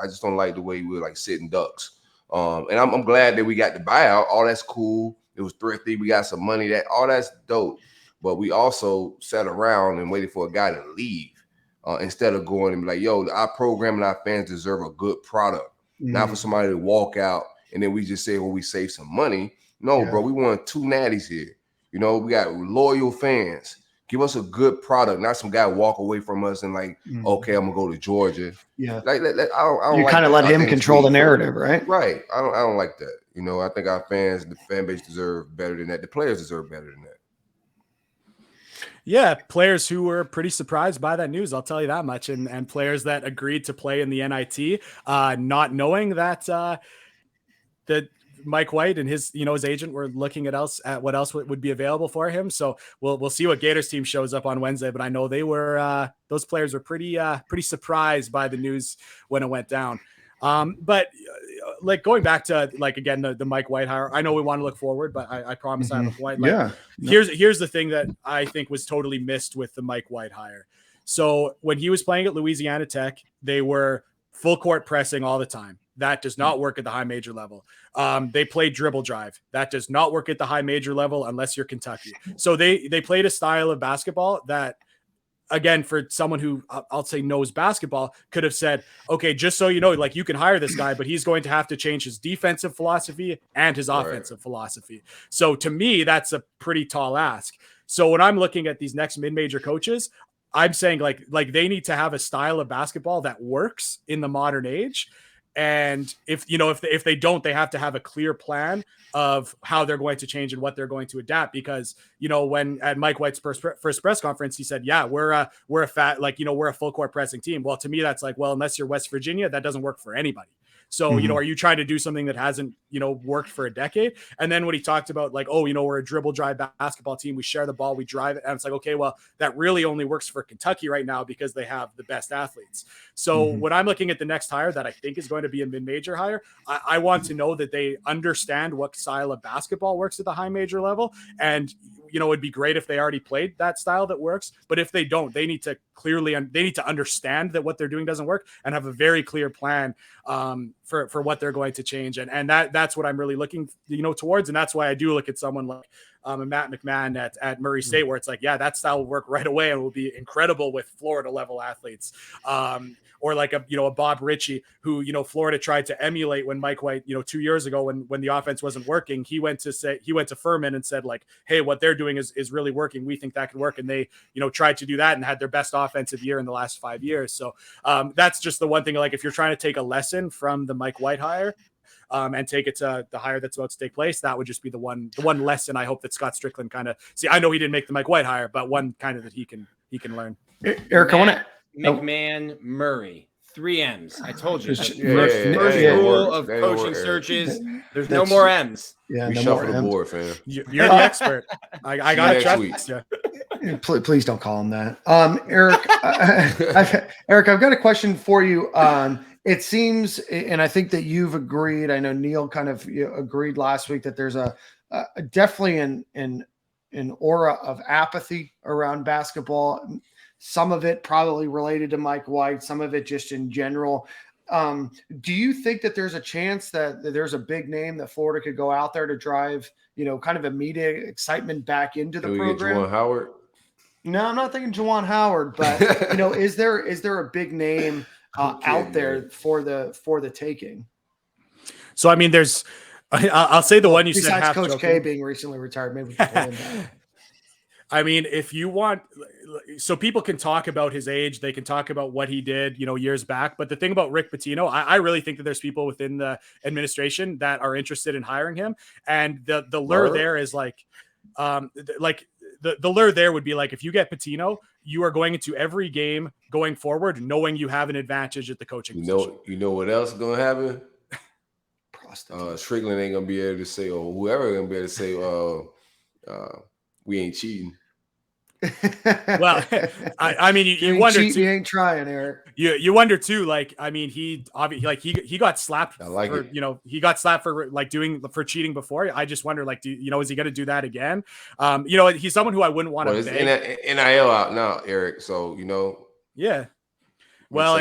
just don't like the way we're like sitting ducks. And I'm glad that we got the buyout. All that's cool. It was thrifty. We got some money. All that's dope. But we also sat around and waited for a guy to leave instead of going and be like, yo, our program and our fans deserve a good product. Not for somebody to walk out and then we just say, well, we save some money. No, bro, we won 2 natties here. You know, we got loyal fans. Give us a good product, not some guy walk away from us and like, okay, I'm gonna go to Georgia. Yeah, I don't you like kind of let him control the narrative, right? Right. I don't like that. You know, I think our fans, the fan base deserve better than that. The players deserve better than that. Yeah, players who were pretty surprised by that news, I'll tell you that much, and players that agreed to play in the NIT, not knowing that that Mike White and his agent were looking at what else would be available for him. So we'll see what Gators team shows up on Wednesday. But I know they were those players were pretty surprised by the news when it went down. But like going back to like again the Mike White hire, I know we want to look forward, but I promise I have a point. Like, here's the thing that I think was totally missed with the Mike White hire. So when he was playing at Louisiana Tech, they were full court pressing all the time. That does not work at the high major level. They played dribble drive. That does not work at the high major level unless you're Kentucky. So they played a style of basketball that, again, for someone who I'll say knows basketball, could have said, okay, just so you know, like you can hire this guy, but he's going to have to change his defensive philosophy and his offensive philosophy. So to me, that's a pretty tall ask. So when I'm looking at these next mid-major coaches, I'm saying like they need to have a style of basketball that works in the modern age. And if they don't, they have to have a clear plan of how they're going to change and what they're going to adapt. Because, when at Mike White's first press conference, he said, yeah, we're a full court pressing team. Well, to me, that's like, well, unless you're West Virginia, that doesn't work for anybody. So, are you trying to do something that hasn't, worked for a decade? And then when he talked about like, oh, we're a dribble drive basketball team. We share the ball, we drive it. And it's like, okay, well, that really only works for Kentucky right now because they have the best athletes. So when I'm looking at the next hire that I think is going to be a mid-major hire, I want to know that they understand what style of basketball works at the high major level. And, it'd be great if they already played that style that works. But if they don't, they need to understand that what they're doing doesn't work and have a very clear plan for what they're going to change. And that's what I'm really looking, towards. And that's why I do look at someone like Matt McMahon at Murray State, where it's like, yeah, that style will work right away and will be incredible with Florida level athletes. Or like a Bob Ritchie who, Florida tried to emulate when Mike White, 2 years ago when the offense wasn't working, he went to Furman and said like, hey, what they're doing is really working. We think that can work. And they, tried to do that and had their best offensive year in the last 5 years. So that's just the one thing, like if you're trying to take a lesson from the Mike White hire, and take it to the hire that's about to take place, that would just be the one lesson I hope that Scott Strickland kind of see. I know he didn't make the Mike White hire, but one kind of that he can learn. Eric, I want to McMahon, Murray, 3 M's. I told you. First rule of coaching searches. There's no more M's. Yeah, we no shuffle more the M's. board, fam. You're the expert. I got to trust you. Please don't call him that. Eric, I've got a question for you. It seems, and I think that you've agreed, I know Neil kind of agreed last week that there's a definitely an aura of apathy around basketball. Some of it probably related to Mike White, some of it just in general. Do you think that there's a chance that there's a big name that Florida could go out there to drive, kind of immediate excitement back into the program? Juwan Howard? No, I'm not thinking Juwan Howard, but is there a big name out there for the taking? So I mean, I'll say the one you said. Besides Coach K being recently retired, maybe we can pull him back. I mean, if you want, so people can talk about his age, they can talk about what he did, years back. But the thing about Rick Pitino, I really think that there's people within the administration that are interested in hiring him. And the lure there is like the lure there would be like, if you get Pitino, you are going into every game going forward, knowing you have an advantage at the coaching position. You know what else is going to happen? Strickland ain't going to be able to say, or whoever going to be able to say, we ain't cheating. Well, I mean, you wonder too. You ain't trying, Eric. You wonder too. Like, I mean, he obviously he got slapped. He got slapped for for cheating before. I just wonder, like, is he going to do that again? He's someone who I wouldn't want to. NIL out now, Eric. So Yeah. Well,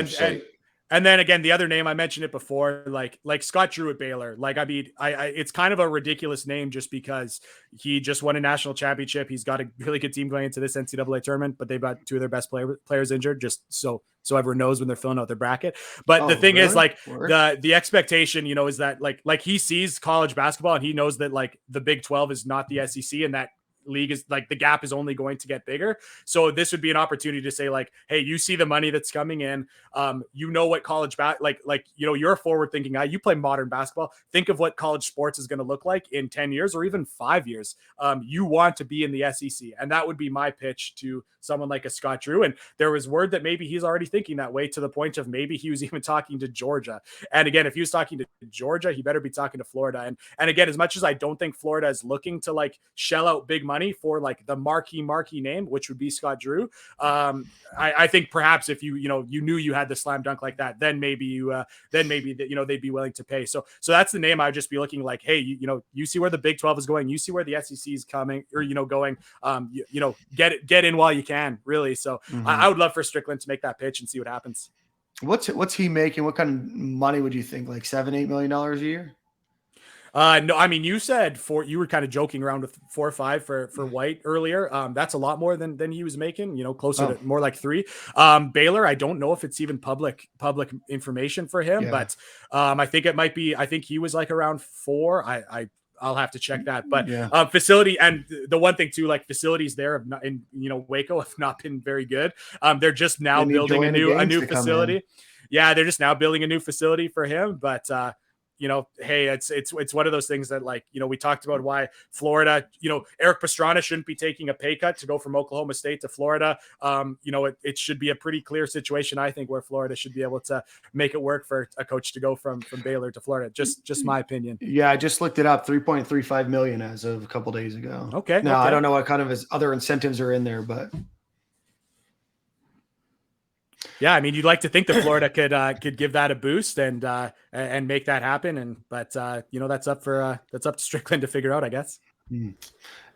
and then again, the other name I mentioned it before, like Scott Drew at Baylor. Like, I mean, it's kind of a ridiculous name just because he just won a national championship. He's got a really good team going into this NCAA tournament, but they've got two of their best players injured. Just so everyone knows when they're filling out their bracket. But the thing is, like, the expectation, is that like he sees college basketball and he knows that like the Big 12 is not the SEC, and that league is like the gap is only going to get bigger. So this would be an opportunity to say, like, hey, you see the money that's coming in. What college you're a forward thinking guy. You play modern basketball. Think of what college sports is going to look like in 10 years or even 5 years. You want to be in the SEC, and that would be my pitch to someone like a Scott Drew. And there was word that maybe he's already thinking that way, to the point of maybe he was even talking to Georgia. And again, if he was talking to Georgia, he better be talking to Florida. And again, as much as I don't think Florida is looking to like shell out big money for like the marquee name, which would be Scott Drew, I think perhaps if you knew you had the slam dunk like that, then maybe they'd be willing to pay. So that's the name I would just be looking like, hey, you see where the Big 12 is going, you see where the SEC is coming or going, get in while you can, really. So I would love for Strickland to make that pitch and see what happens. What's he making? What kind of money would you think? Like $7-8 million a year? No, I mean, you said you were kind of joking around with 4 or 5 for White earlier. That's a lot more than he was making, closer to more like 3. Baylor, I don't know if it's even public information for him, but I think it might be. I think he was like around 4. I'll have to check that, but facility, and the one thing too, like facilities there have not, in Waco have not been very good. They're just now building a new facility. Yeah, they're just now building a new facility for him, but hey, it's one of those things that, like, we talked about why Florida, Eric Pastrana shouldn't be taking a pay cut to go from Oklahoma State to Florida. It should be a pretty clear situation, I think, where Florida should be able to make it work for a coach to go from Baylor to Florida. Just my opinion. Yeah, I just looked it up, $3.35 million as of a couple days ago. Okay. Now, I don't know what kind of his other incentives are in there, but yeah, I mean, you'd like to think that Florida could give that a boost and make that happen. But that's up to Strickland to figure out, I guess.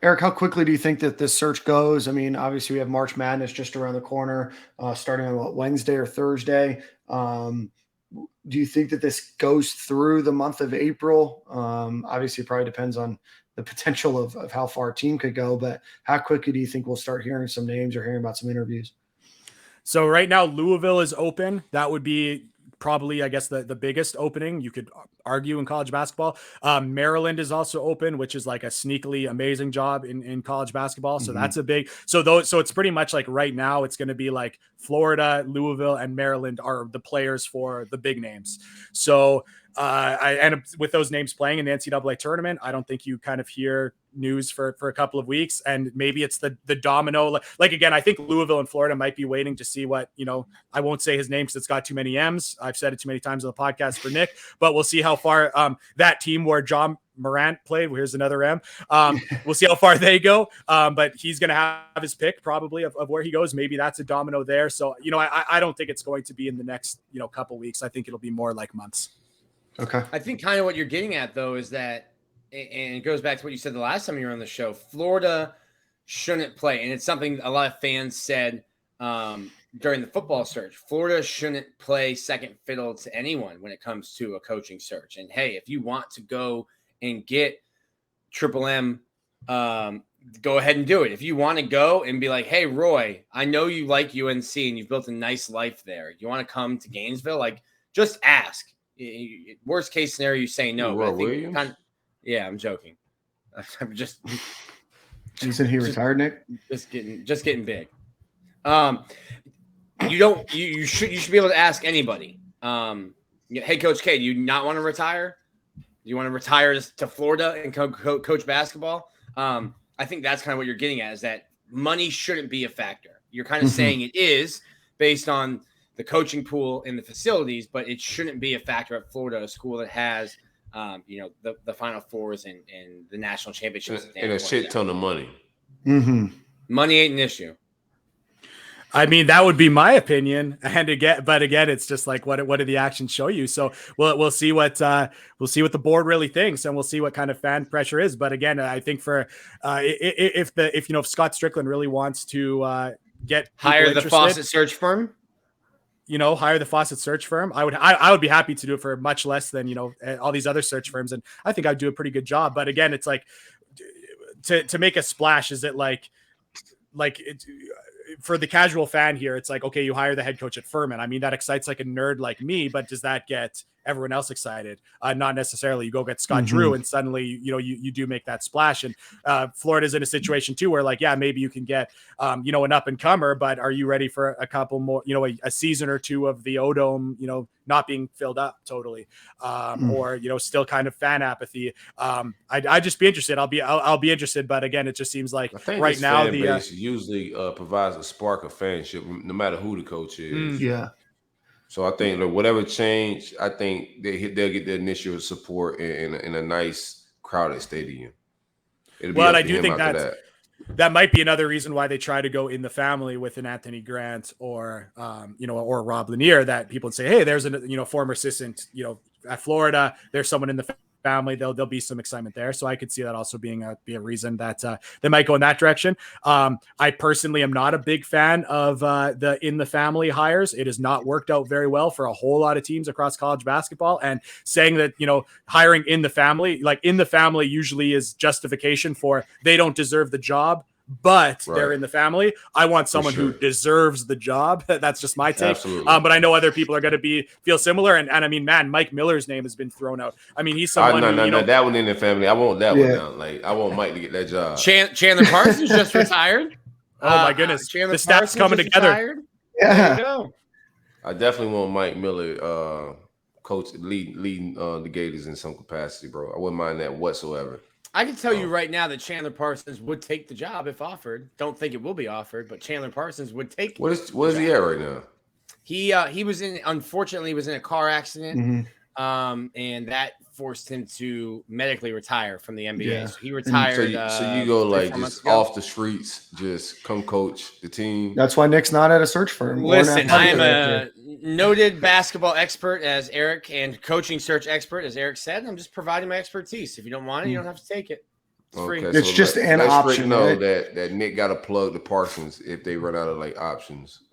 Eric, how quickly do you think that this search goes? I mean, obviously we have March Madness just around the corner, starting on Wednesday or Thursday. Do you think that this goes through the month of April? Obviously, it probably depends on the potential of how far a team could go, but how quickly do you think we'll start hearing some names or hearing about some interviews? So right now, Louisville is open. That would be probably, I guess, the biggest opening you could argue in college basketball. Maryland is also open, which is like a sneakily amazing job in college basketball. So that's a big, so it's pretty much like right now it's going to be like Florida, Louisville, and Maryland are the players for the big names. So I end up with those names playing in the NCAA tournament. I don't think you kind of hear news for a couple of weeks, and maybe it's the domino. Like again, I think Louisville and Florida might be waiting to see what, I won't say his name because it's got too many M's. I've said it too many times on the podcast for Nick, but we'll see how far that team where John Morant played, here's another M. We'll see how far they go. But he's going to have his pick probably of where he goes. Maybe that's a domino there. So, I don't think it's going to be in the next, couple weeks. I think it'll be more like months. Okay. I think kind of what you're getting at, though, is that, and it goes back to what you said the last time you were on the show, Florida shouldn't play. And it's something a lot of fans said during the football search. Florida shouldn't play second fiddle to anyone when it comes to a coaching search. And, hey, if you want to go and get Triple M, go ahead and do it. If you want to go and be like, hey, Roy, I know you like UNC and you've built a nice life there. You want to come to Gainesville? Like, just ask. Worst case scenario, you say no. Roy Williams? Yeah, I'm joking. I'm just. Isn't he retired, Nick? Just getting big. You should be able to ask anybody. Hey, Coach K, do you not want to retire? Do you want to retire to Florida and coach basketball? I think that's kind of what you're getting at, is that money shouldn't be a factor. You're kind of saying it is based on the coaching pool and the facilities, but it shouldn't be a factor at Florida, a school that has, the Final Fours and the national championships. And a shit ton of money. Mm-hmm. Money ain't an issue. I mean, that would be my opinion. And again, it's just like, what do the actions show you? So we'll see what the board really thinks, and we'll see what kind of fan pressure is. But again, I think for if Scott Strickland really wants to hire the Fawcett search firm, hire the Fawcett search firm, I would be happy to do it for much less than all these other search firms, and I think I'd do a pretty good job. But again, it's like to make a splash. Is it like for the casual fan here, it's like, okay, you hire the head coach at Furman. I mean, that excites like a nerd like me, but does that get everyone else excited? Not necessarily. You go get Scott Drew and suddenly, you do make that splash. And Florida's in a situation too, where like, yeah, maybe you can get, an up and comer, but are you ready for a couple more, a season or two of the O-Dome, not being filled up totally, or, still kind of fan apathy. I'd just be interested. I'll be interested. But again, it just seems like right now the base usually provides a spark of fanship, no matter who the coach is. Yeah. So I think whatever change, I think they'll get the initial support in a nice crowded stadium. Well, I do think that might be another reason why they try to go in the family with an Anthony Grant or or Rob Lanier, that people would say, hey, there's a former assistant at Florida. There's someone in the family. There'll be some excitement there. So I could see that also being a reason that they might go in that direction. I personally am not a big fan of the in the family hires. It has not worked out very well for a whole lot of teams across college basketball. And saying that hiring in the family usually is justification for they don't deserve the job, but they're in the family. I want someone who deserves the job. That's just my take. But I know other people are going to feel similar. And I mean, man, Mike Miller's name has been thrown out. I mean, he's someone no, that one in the family. I want that one down. Like, I want Mike to get that job. Chandler Parsons just retired. Oh my goodness. Chandler the stats coming together. Retired. Yeah. There you go. I definitely want Mike Miller, coach, leading the Gators in some capacity, bro. I wouldn't mind that whatsoever. I can tell you right now that Chandler Parsons would take the job if offered. Don't think it will be offered, but Chandler Parsons would take. What is he at right now? He was unfortunately was in a car accident, and that forced him to medically retire from the NBA. Yeah. So he retired. So you go like just off the streets, just come coach the team. That's why Nick's not at a search firm. Listen, I am a noted basketball expert as Eric and coaching search expert as Eric said. I'm just providing my expertise. If you don't want it, you don't have to take it. It's free. Okay, it's just an option. Know that Nick got to plug the Parsons if they run out of like options.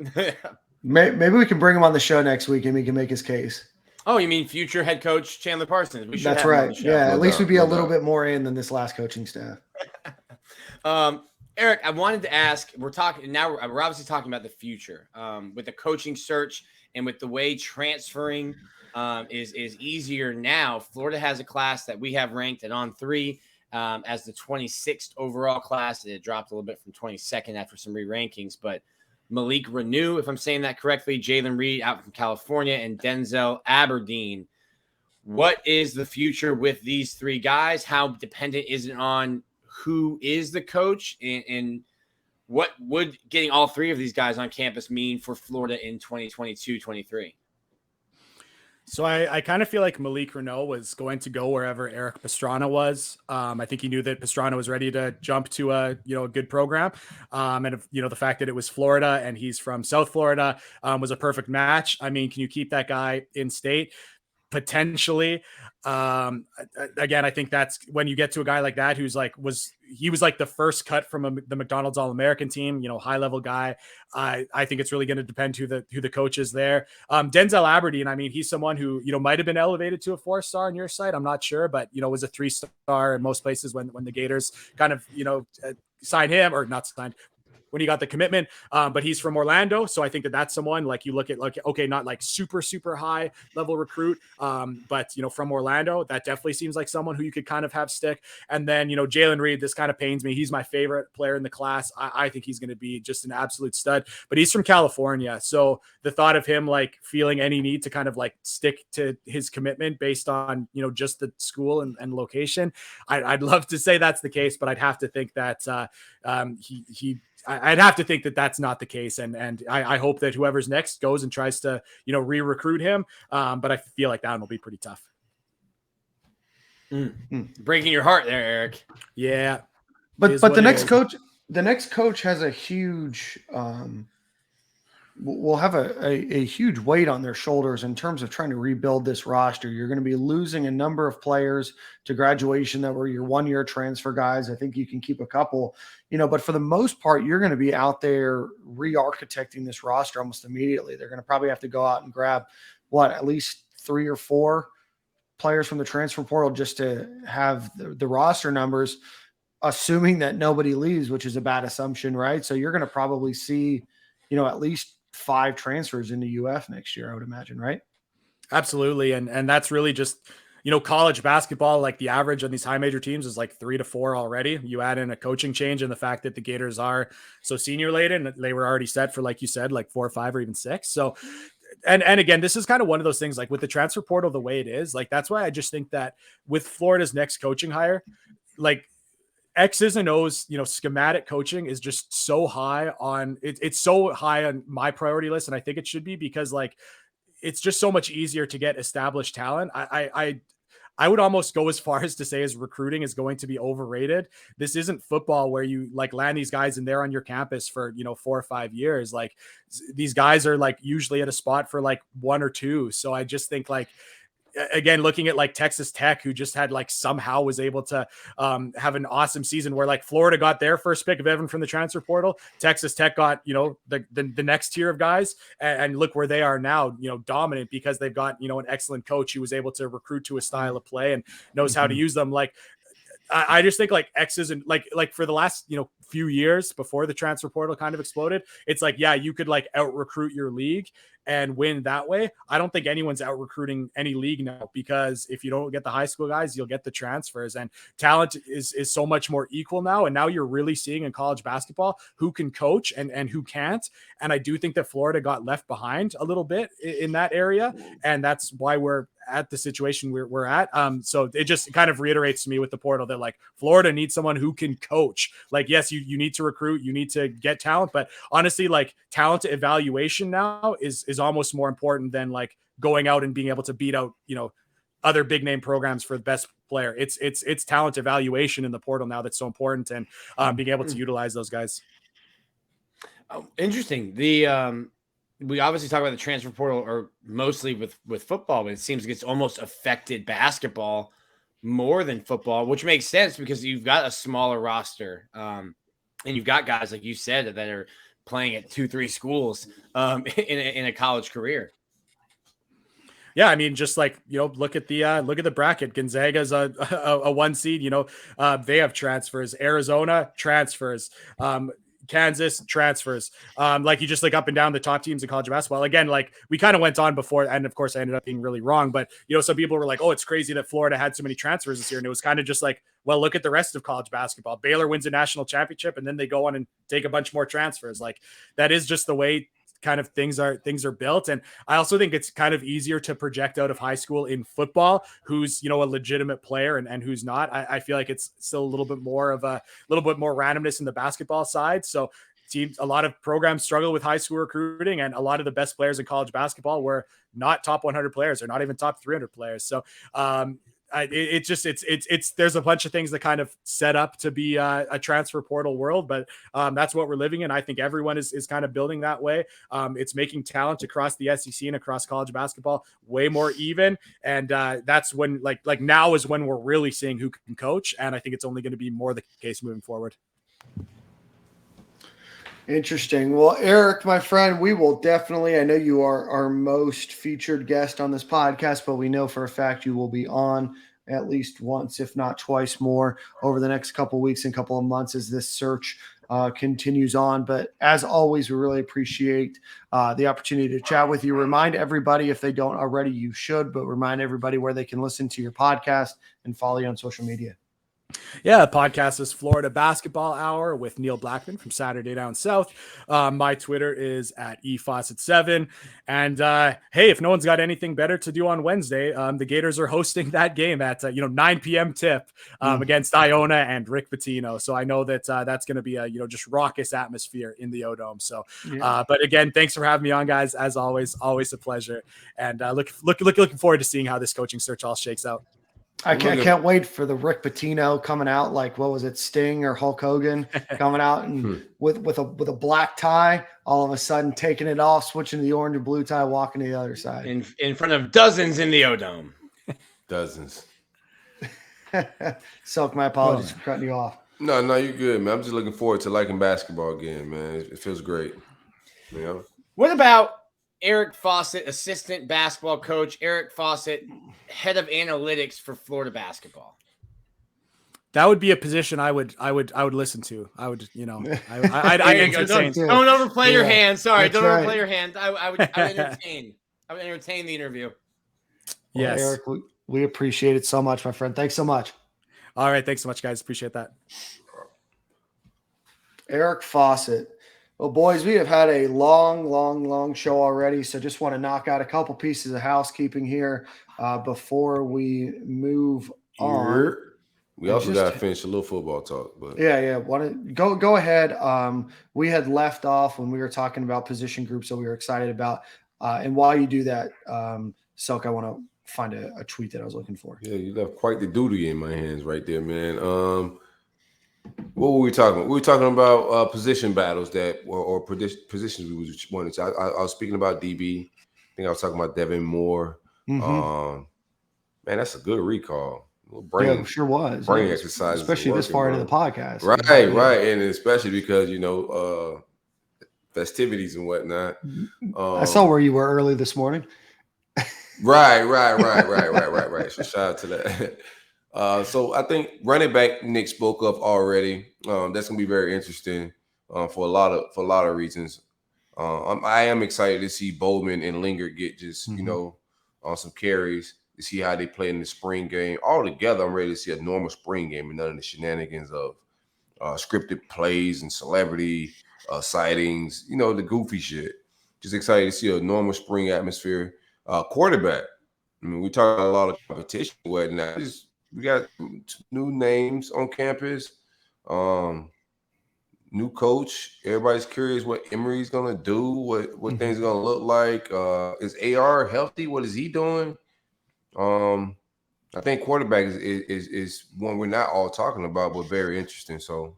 Maybe we can bring him on the show next week and he can make his case. Oh, you mean future head coach Chandler Parsons? We should. That's right. Yeah, at least we'd be a little bit more in than this last coaching staff. Eric, I wanted to ask. We're obviously talking about the future with the coaching search and with the way transferring is easier now. Florida has a class that we have ranked at on 3 as the 26th overall class. It dropped a little bit from 22nd after some re-rankings, but Malik Renew, if I'm saying that correctly, Jalen Reed out from California, and Denzel Aberdeen. What is the future with these 3 guys? How dependent is it on who is the coach? And what would getting all 3 of these guys on campus mean for Florida in 2022-23? So I kind of feel like Malik Reneau was going to go wherever Eric Pastrana was. I think he knew that Pastrana was ready to jump to a good program. And the fact that it was Florida and he's from South Florida was a perfect match. I mean, can you keep that guy in state? Potentially. Again, I think that's when you get to a guy like that who's he was like the first cut from the McDonald's All-American team, high level guy. I think it's really going to depend who the coach is there. Denzel Aberdeen, I mean, he's someone who might have been elevated to a 4-star on your site. I'm not sure, but was a 3-star in most places when the Gators kind of signed him, or not signed, when he got the commitment, but he's from Orlando. So I think that's someone like you look at, like, okay, not like super, super high level recruit, but, from Orlando, that definitely seems like someone who you could kind of have stick. And then, Jalen Reed, this kind of pains me. He's my favorite player in the class. I think he's going to be just an absolute stud, but he's from California. So the thought of him like feeling any need to kind of like stick to his commitment based on, just the school and location, I'd love to say that's the case, but I'd have to think that I'd have to think that that's not the case. And I hope that whoever's next goes and tries to, re-recruit him. But I feel like that one will be pretty tough. Breaking your heart there, Eric. Yeah. But the next coach, the next coach has a huge will have a huge weight on their shoulders in terms of trying to rebuild this roster. You're going to be losing a number of players to graduation that were your 1-year transfer guys. I think you can keep a couple, but for the most part, you're going to be out there re-architecting this roster almost immediately. They're going to probably have to go out and grab at least 3 or 4 players from the transfer portal just to have the roster numbers, assuming that nobody leaves, which is a bad assumption, right? So you're going to probably see, at least 5 transfers in the UF next year, I would imagine, right? Absolutely. And that's really just, college basketball, like the average on these high major teams is like 3 to 4 already. You add in a coaching change and the fact that the Gators are so senior laden, and they were already set for, like you said, like 4 or 5 or even 6. So, and again, this is kind of one of those things, like with the transfer portal, the way it is, like, that's why I just think that with Florida's next coaching hire, like, X's and O's, schematic coaching is just so high on it. It's so high on my priority list. And I think it should be, because like, it's just so much easier to get established talent. I would almost go as far as to say as recruiting is going to be overrated. This isn't football where you like land these guys and they're on your campus for, 4 or 5 years. Like, these guys are like usually at a spot for like 1 or 2. So I just think, like, again, looking at like Texas Tech, who just had like somehow was able to have an awesome season where like Florida got their first pick of Evan from the transfer portal. Texas Tech got, the next tier of guys, and look where they are now, dominant, because they've got, an excellent coach who was able to recruit to a style of play and knows how to use them. Like, I just think like X's and like for the last, few years before the transfer portal kind of exploded, it's like, yeah, you could like out recruit your league and win that way. I don't think anyone's out recruiting any league now, because if you don't get the high school guys, you'll get the transfers, and talent is so much more equal now. And now you're really seeing in college basketball who can coach and who can't. And I do think that Florida got left behind a little bit in that area. And that's why we're at the situation we're at. So it just kind of reiterates to me with the portal that like Florida needs someone who can coach. Like, yes, you need to recruit, you need to get talent, but honestly, like, talent evaluation now is almost more important than like going out and being able to beat out, other big name programs for the best player. It's talent evaluation in the portal now that's so important, and being able to utilize those guys. Oh, interesting. We obviously talk about the transfer portal, or mostly with football, but it seems like it's almost affected basketball more than football, which makes sense because you've got a smaller roster, and you've got guys like you said that are playing at 2-3 schools in a college career. Yeah, I mean, just like, look at the bracket. Gonzaga's a 1 seed. They have transfers. Arizona transfers. Kansas transfers. Like, you just like up and down the top teams in college basketball. Again, like we kind of went on before, and of course I ended up being really wrong. But some people were like, "Oh, it's crazy that Florida had so many transfers this year," and it was kind of just like, well, look at the rest of college basketball. Baylor wins a national championship, and then they go on and take a bunch more transfers. Like, that is just the way kind of things are built. And I also think it's kind of easier to project out of high school in football who's, a legitimate player and who's not. I feel like it's still a little bit more randomness in the basketball side. So a lot of programs struggle with high school recruiting, and a lot of the best players in college basketball were not top 100 players or not even top 300 players. So, there's a bunch of things that kind of set up to be a transfer portal world, but that's what we're living in. I think everyone is kind of building that way. It's making talent across the SEC and across college basketball way more even. And that's when like now is when we're really seeing who can coach. And I think it's only going to be more the case moving forward. Interesting. Well, Eric, my friend, we will definitely, I know you are our most featured guest on this podcast, but we know for a fact you will be on at least once, if not twice more, over the next couple of weeks and couple of months as this search continues on. But as always, we really appreciate the opportunity to chat with you. Remind everybody, if they don't already, you should, but remind everybody where they can listen to your podcast and follow you on social media. Yeah, the podcast is Florida Basketball Hour with Neil Blackman from Saturday Down South. My Twitter is at efawcett7. And hey, if no one's got anything better to do on Wednesday, the Gators are hosting that game at 9 p.m. tip against Iona and Rick Pitino. So I know that that's going to be a just raucous atmosphere in the O-Dome. So, but again, thanks for having me on, guys. As always a pleasure. And looking forward to seeing how this coaching search all shakes out. I can't wait for the Rick Pitino coming out, like, what was it, Sting or Hulk Hogan coming out and with a black tie, all of a sudden taking it off, switching to the orange and blue tie, walking to the other side. In front of dozens in the O-Dome. Dozens. Silk, my apologies for cutting you off. No, you're good, man. I'm just looking forward to liking basketball again, man. It feels great. You know? What about Eric Fawcett, assistant basketball coach? Eric Fawcett, head of analytics for Florida basketball. That would be a position I would listen to. I would, I'd entertain. Don't overplay your hand. Sorry, don't overplay your hand. I would entertain. I would entertain the interview. Yes, well, Eric, we appreciate it so much, my friend. Thanks so much. All right, thanks so much, guys. Appreciate that. Eric Fawcett. Well, boys, we have had a long show already, so just want to knock out a couple pieces of housekeeping here before we move on. We also got to finish a little football talk, but yeah. Go ahead. We had left off when we were talking about position groups that we were excited about, and while you do that, Silk, I want to find a tweet that I was looking for. Yeah, you left quite the duty in my hands right there, man. What were we talking about? We were talking about position battles or positions we wanted to. I was speaking about DB. I think I was talking about Devin Moore. Man, that's a good recall. Yeah, it sure was. Brain exercise, especially this far into the podcast. Right, and especially because festivities and whatnot. I saw where you were early this morning. Right. So shout out to that. So I think running back Nick spoke of already. That's gonna be very interesting for a lot of reasons. I am excited to see Bowman and Lanier get just on some carries to see how they play in the spring game. All together, I'm ready to see a normal spring game and none of the shenanigans of scripted plays and celebrity sightings. The goofy shit. Just excited to see a normal spring atmosphere. Quarterback. I mean, we talk a lot of competition and whatnot. We got new names on campus, new coach. Everybody's curious what Emery's gonna do, what things are gonna look like. Is AR healthy? What is he doing? I think quarterback is one we're not all talking about, but very interesting. So.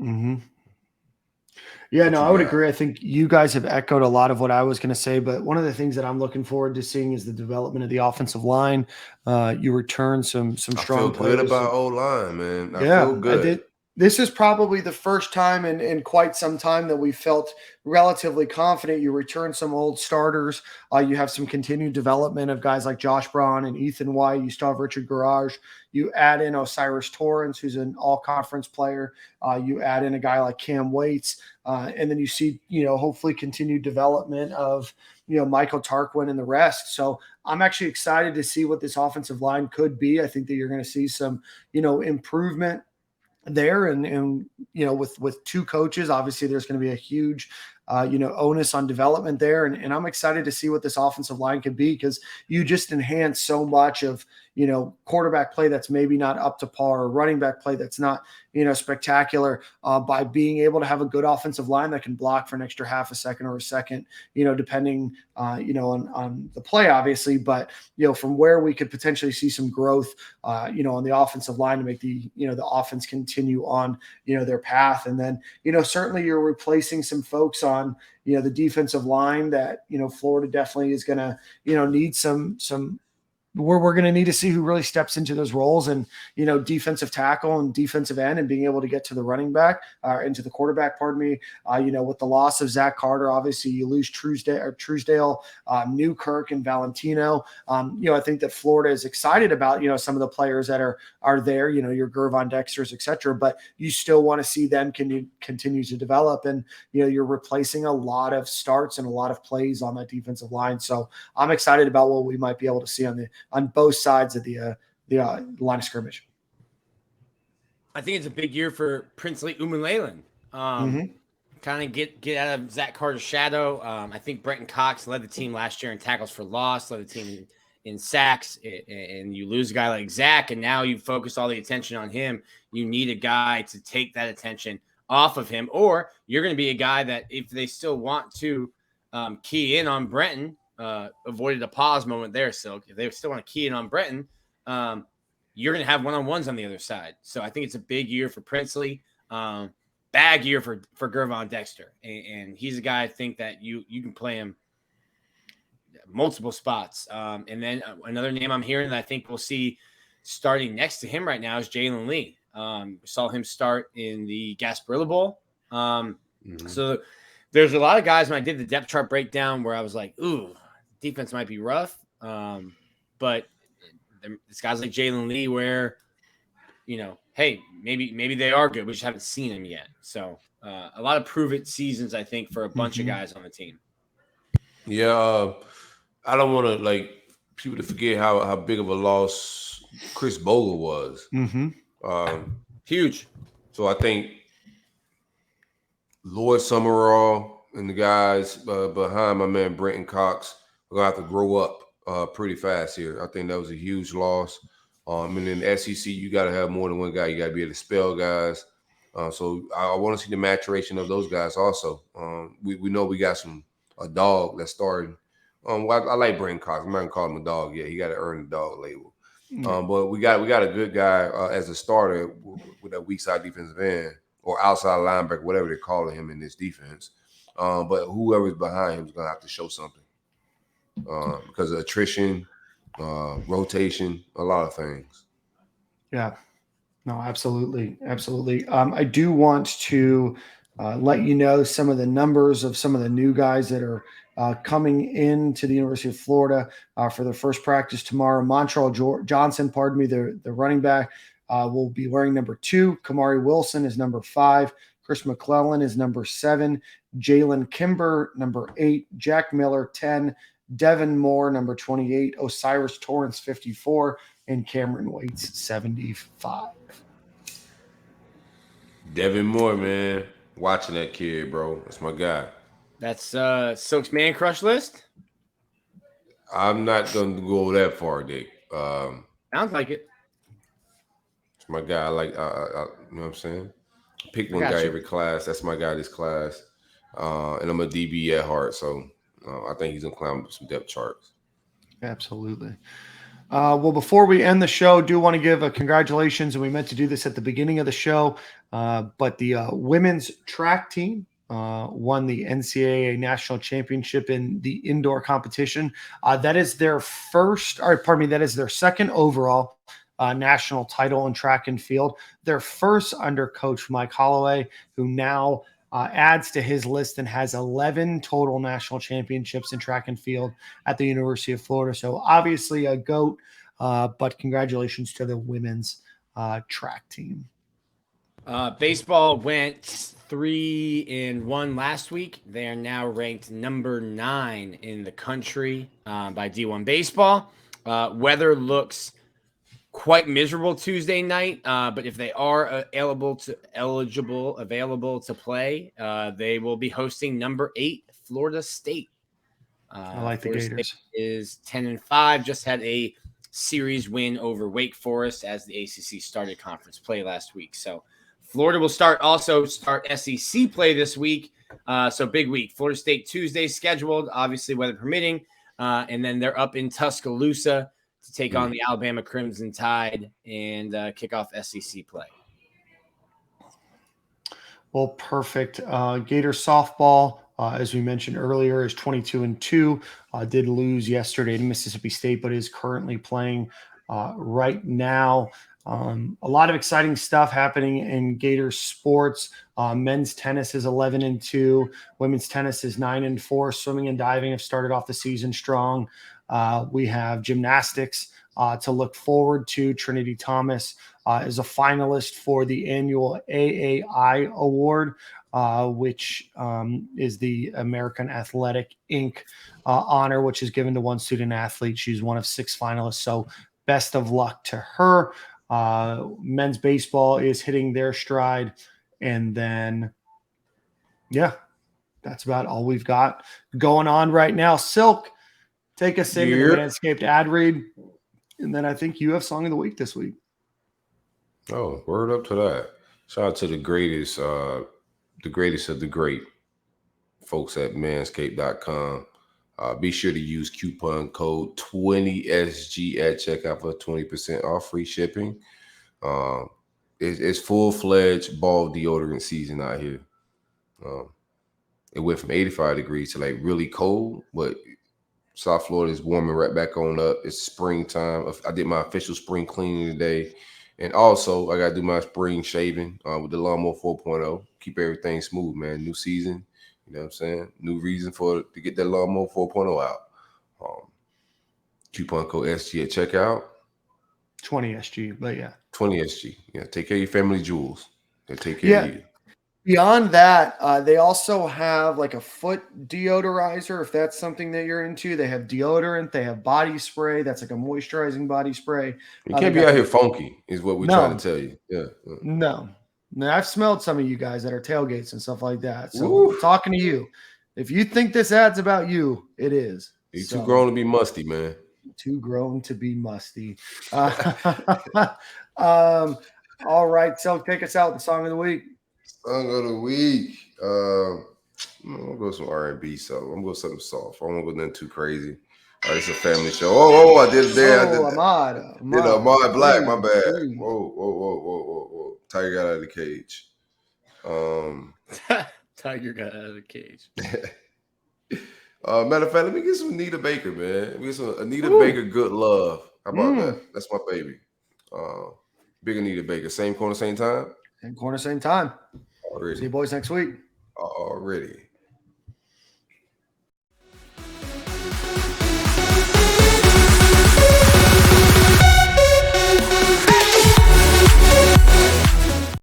Yeah, no, I would agree. I think you guys have echoed a lot of what I was going to say, but one of the things that I'm looking forward to seeing is the development of the offensive line. You return some strong players. I feel good about O-line, man. I feel good. This is probably the first time in quite some time that we felt relatively confident. You return some old starters. You have some continued development of guys like Josh Braun and Ethan White. You still have Richard Garage. You add in Osiris Torrance, who's an all-conference player. You add in a guy like Cam Waits. And then you see, hopefully continued development of, Michael Tarquin and the rest. So I'm actually excited to see what this offensive line could be. I think that you're going to see some, improvement there and with two coaches, obviously there's going to be a huge onus on development there, and I'm excited to see what this offensive line could be, because you just enhance so much of quarterback play that's maybe not up to par, or running back play that's not spectacular, by being able to have a good offensive line that can block for an extra half a second or a second, depending on the play, obviously, but from where we could potentially see some growth on the offensive line to make the offense continue on their path. And then certainly you're replacing some folks on the defensive line that Florida definitely is going to need some where we're going to need to see who really steps into those roles, and defensive tackle and defensive end, and being able to get to the running back into the quarterback, with the loss of Zach Carter, obviously you lose Truesdale, Newkirk, and Valentino. I think that Florida is excited about some of the players that are there, your Gervon Dexters, etc., but you still want to see them continue to develop, and you're replacing a lot of starts and a lot of plays on that defensive line. So I'm excited about what we might be able to see on both sides of the line of scrimmage. I think it's a big year for Princely Umanlelen. Kind of get out of Zach Carter's shadow. I think Brenton Cox led the team last year in tackles for loss, led the team in sacks, and you lose a guy like Zach, and now you focus all the attention on him. You need a guy to take that attention off of him, or you're going to be a guy that, if they still want to key in on Brenton, avoided a pause moment there, Silk. If they still want to key in on Brenton, you're going to have one-on-ones on the other side. So I think it's a big year for Princely, bad year for Gervon Dexter. And he's a guy I think that you can play him multiple spots. And then another name I'm hearing that I think we'll see starting next to him right now is Jalen Lee. Saw him start in the Gasparilla Bowl. So there's a lot of guys when I did the depth chart breakdown where I was like, ooh, defense might be rough. But it's guys like Jalen Lee where, hey, maybe they are good. We just haven't seen them yet. So a lot of prove-it seasons, I think, for a bunch of guys on the team. Yeah, I don't want to people to forget how big of a loss Chris Bogle was. Huge. So I think Lloyd Summerall and the guys behind my man Brenton Cox are gonna have to grow up pretty fast here. I think that was a huge loss. And in the SEC, you got to have more than one guy. You got to be able to spell guys. So I want to see the maturation of those guys also. We know we got a dog that's starting. Well, I like Brenton Cox. I'm not gonna call him a dog yet. He got to earn the dog label. But we got a good guy as a starter with that weak side defensive end or outside linebacker, whatever they're calling him in this defense. But whoever's behind him is gonna have to show something because of attrition, rotation, a lot of things. Yeah, no, absolutely. I do want to let you know some of the numbers of some of the new guys that are coming into the University of Florida for their first practice tomorrow. Montreal Johnson, the running back, will be wearing number 2. Kamari Wilson is number 5. Chris McClellan is number 7. Jalen Kimber, number 8. Jack Miller, 10. Devin Moore, number 28. Osiris Torrance, 54. And Cameron Waits, 75. Devin Moore, man. Watching that kid, bro. That's my guy. That's Silk's man crush list? I'm not going to go that far, Dick. Sounds like it. It's my guy. You know what I'm saying? Pick one guy every class. That's my guy this class. And I'm a DB at heart, so I think he's going to climb some depth charts. Absolutely. Well, before we end the show, do want to give a congratulations, and we meant to do this at the beginning of the show, but the women's track team won the NCAA national championship in the indoor competition. That is their second overall national title in track and field. Their first under Coach Mike Holloway, who now adds to his list and has 11 total national championships in track and field at the University of Florida. So obviously a GOAT, but congratulations to the women's track team. Baseball went 3-1 last week. They are now ranked number 9 in the country by D1 Baseball. Weather looks quite miserable Tuesday night, but if they are available to play, they will be hosting number 8 Florida State. I like the Florida Gators. State is 10-5. Just had a series win over Wake Forest as the ACC started conference play last week. So Florida will start SEC play this week. So big week. Florida State Tuesday scheduled, obviously weather permitting, and then they're up in Tuscaloosa to take on the Alabama Crimson Tide and kick off SEC play. Well, perfect. Gators softball, as we mentioned earlier, is 22-2. Did lose yesterday to Mississippi State, but is currently playing right now. A lot of exciting stuff happening in Gators sports. Men's tennis is 11-2. Women's tennis is 9-4. Swimming and diving have started off the season strong. We have gymnastics to look forward to. Trinity Thomas is a finalist for the annual AAI Award, which is the American Athletic Inc. Honor, which is given to one student athlete. She's one of 6 finalists. So best of luck to her. Men's baseball is hitting their stride. And then, yeah, that's about all we've got going on right now. Silk, take us into the Manscaped ad read. And then I think you have Song of the Week this week. Oh, word up to that. Shout out to the greatest of the great folks at manscaped.com. Be sure to use coupon code 20SG at checkout for 20% off, free shipping. It's full-fledged ball deodorant season out here. It went from 85 degrees to like really cold, but South Florida is warming right back on up. It's springtime. I did my official spring cleaning today. And also, I got to do my spring shaving with the Lawnmower 4.0. Keep everything smooth, man. New season, you know what I'm saying? New reason to get that Lawnmower 4.0 out. Coupon code SG at checkout. 20 SG, but yeah. 20 SG. Yeah, take care of your family jewels. They take care of you. Beyond that, they also have like a foot deodorizer, if that's something that you're into. They have deodorant. They have body spray. That's like a moisturizing body spray. You can't be out here funky is what we're trying to tell you. Yeah. No. Now, I've smelled some of you guys at our tailgates and stuff like that. So I'm talking to you. If you think this ad's about you, it is. You're too grown to be musty, man. Too grown to be musty. All right. So take us out, the song of the week. Song of the week. I'm gonna go some R&B. So I'm gonna go something soft. I don't want to go nothing too crazy. It's a family show. I did it there. Ahmad Black. My bad. Whoa. Tiger got out of the cage. Tiger got out of the cage. Matter of fact, let me get some Anita Baker, man. Let me get some Anita Baker, Good Love. How about that? That's my baby. Big Anita Baker. Same corner, same time. Same corner, same time. Already. See you boys next week. Already.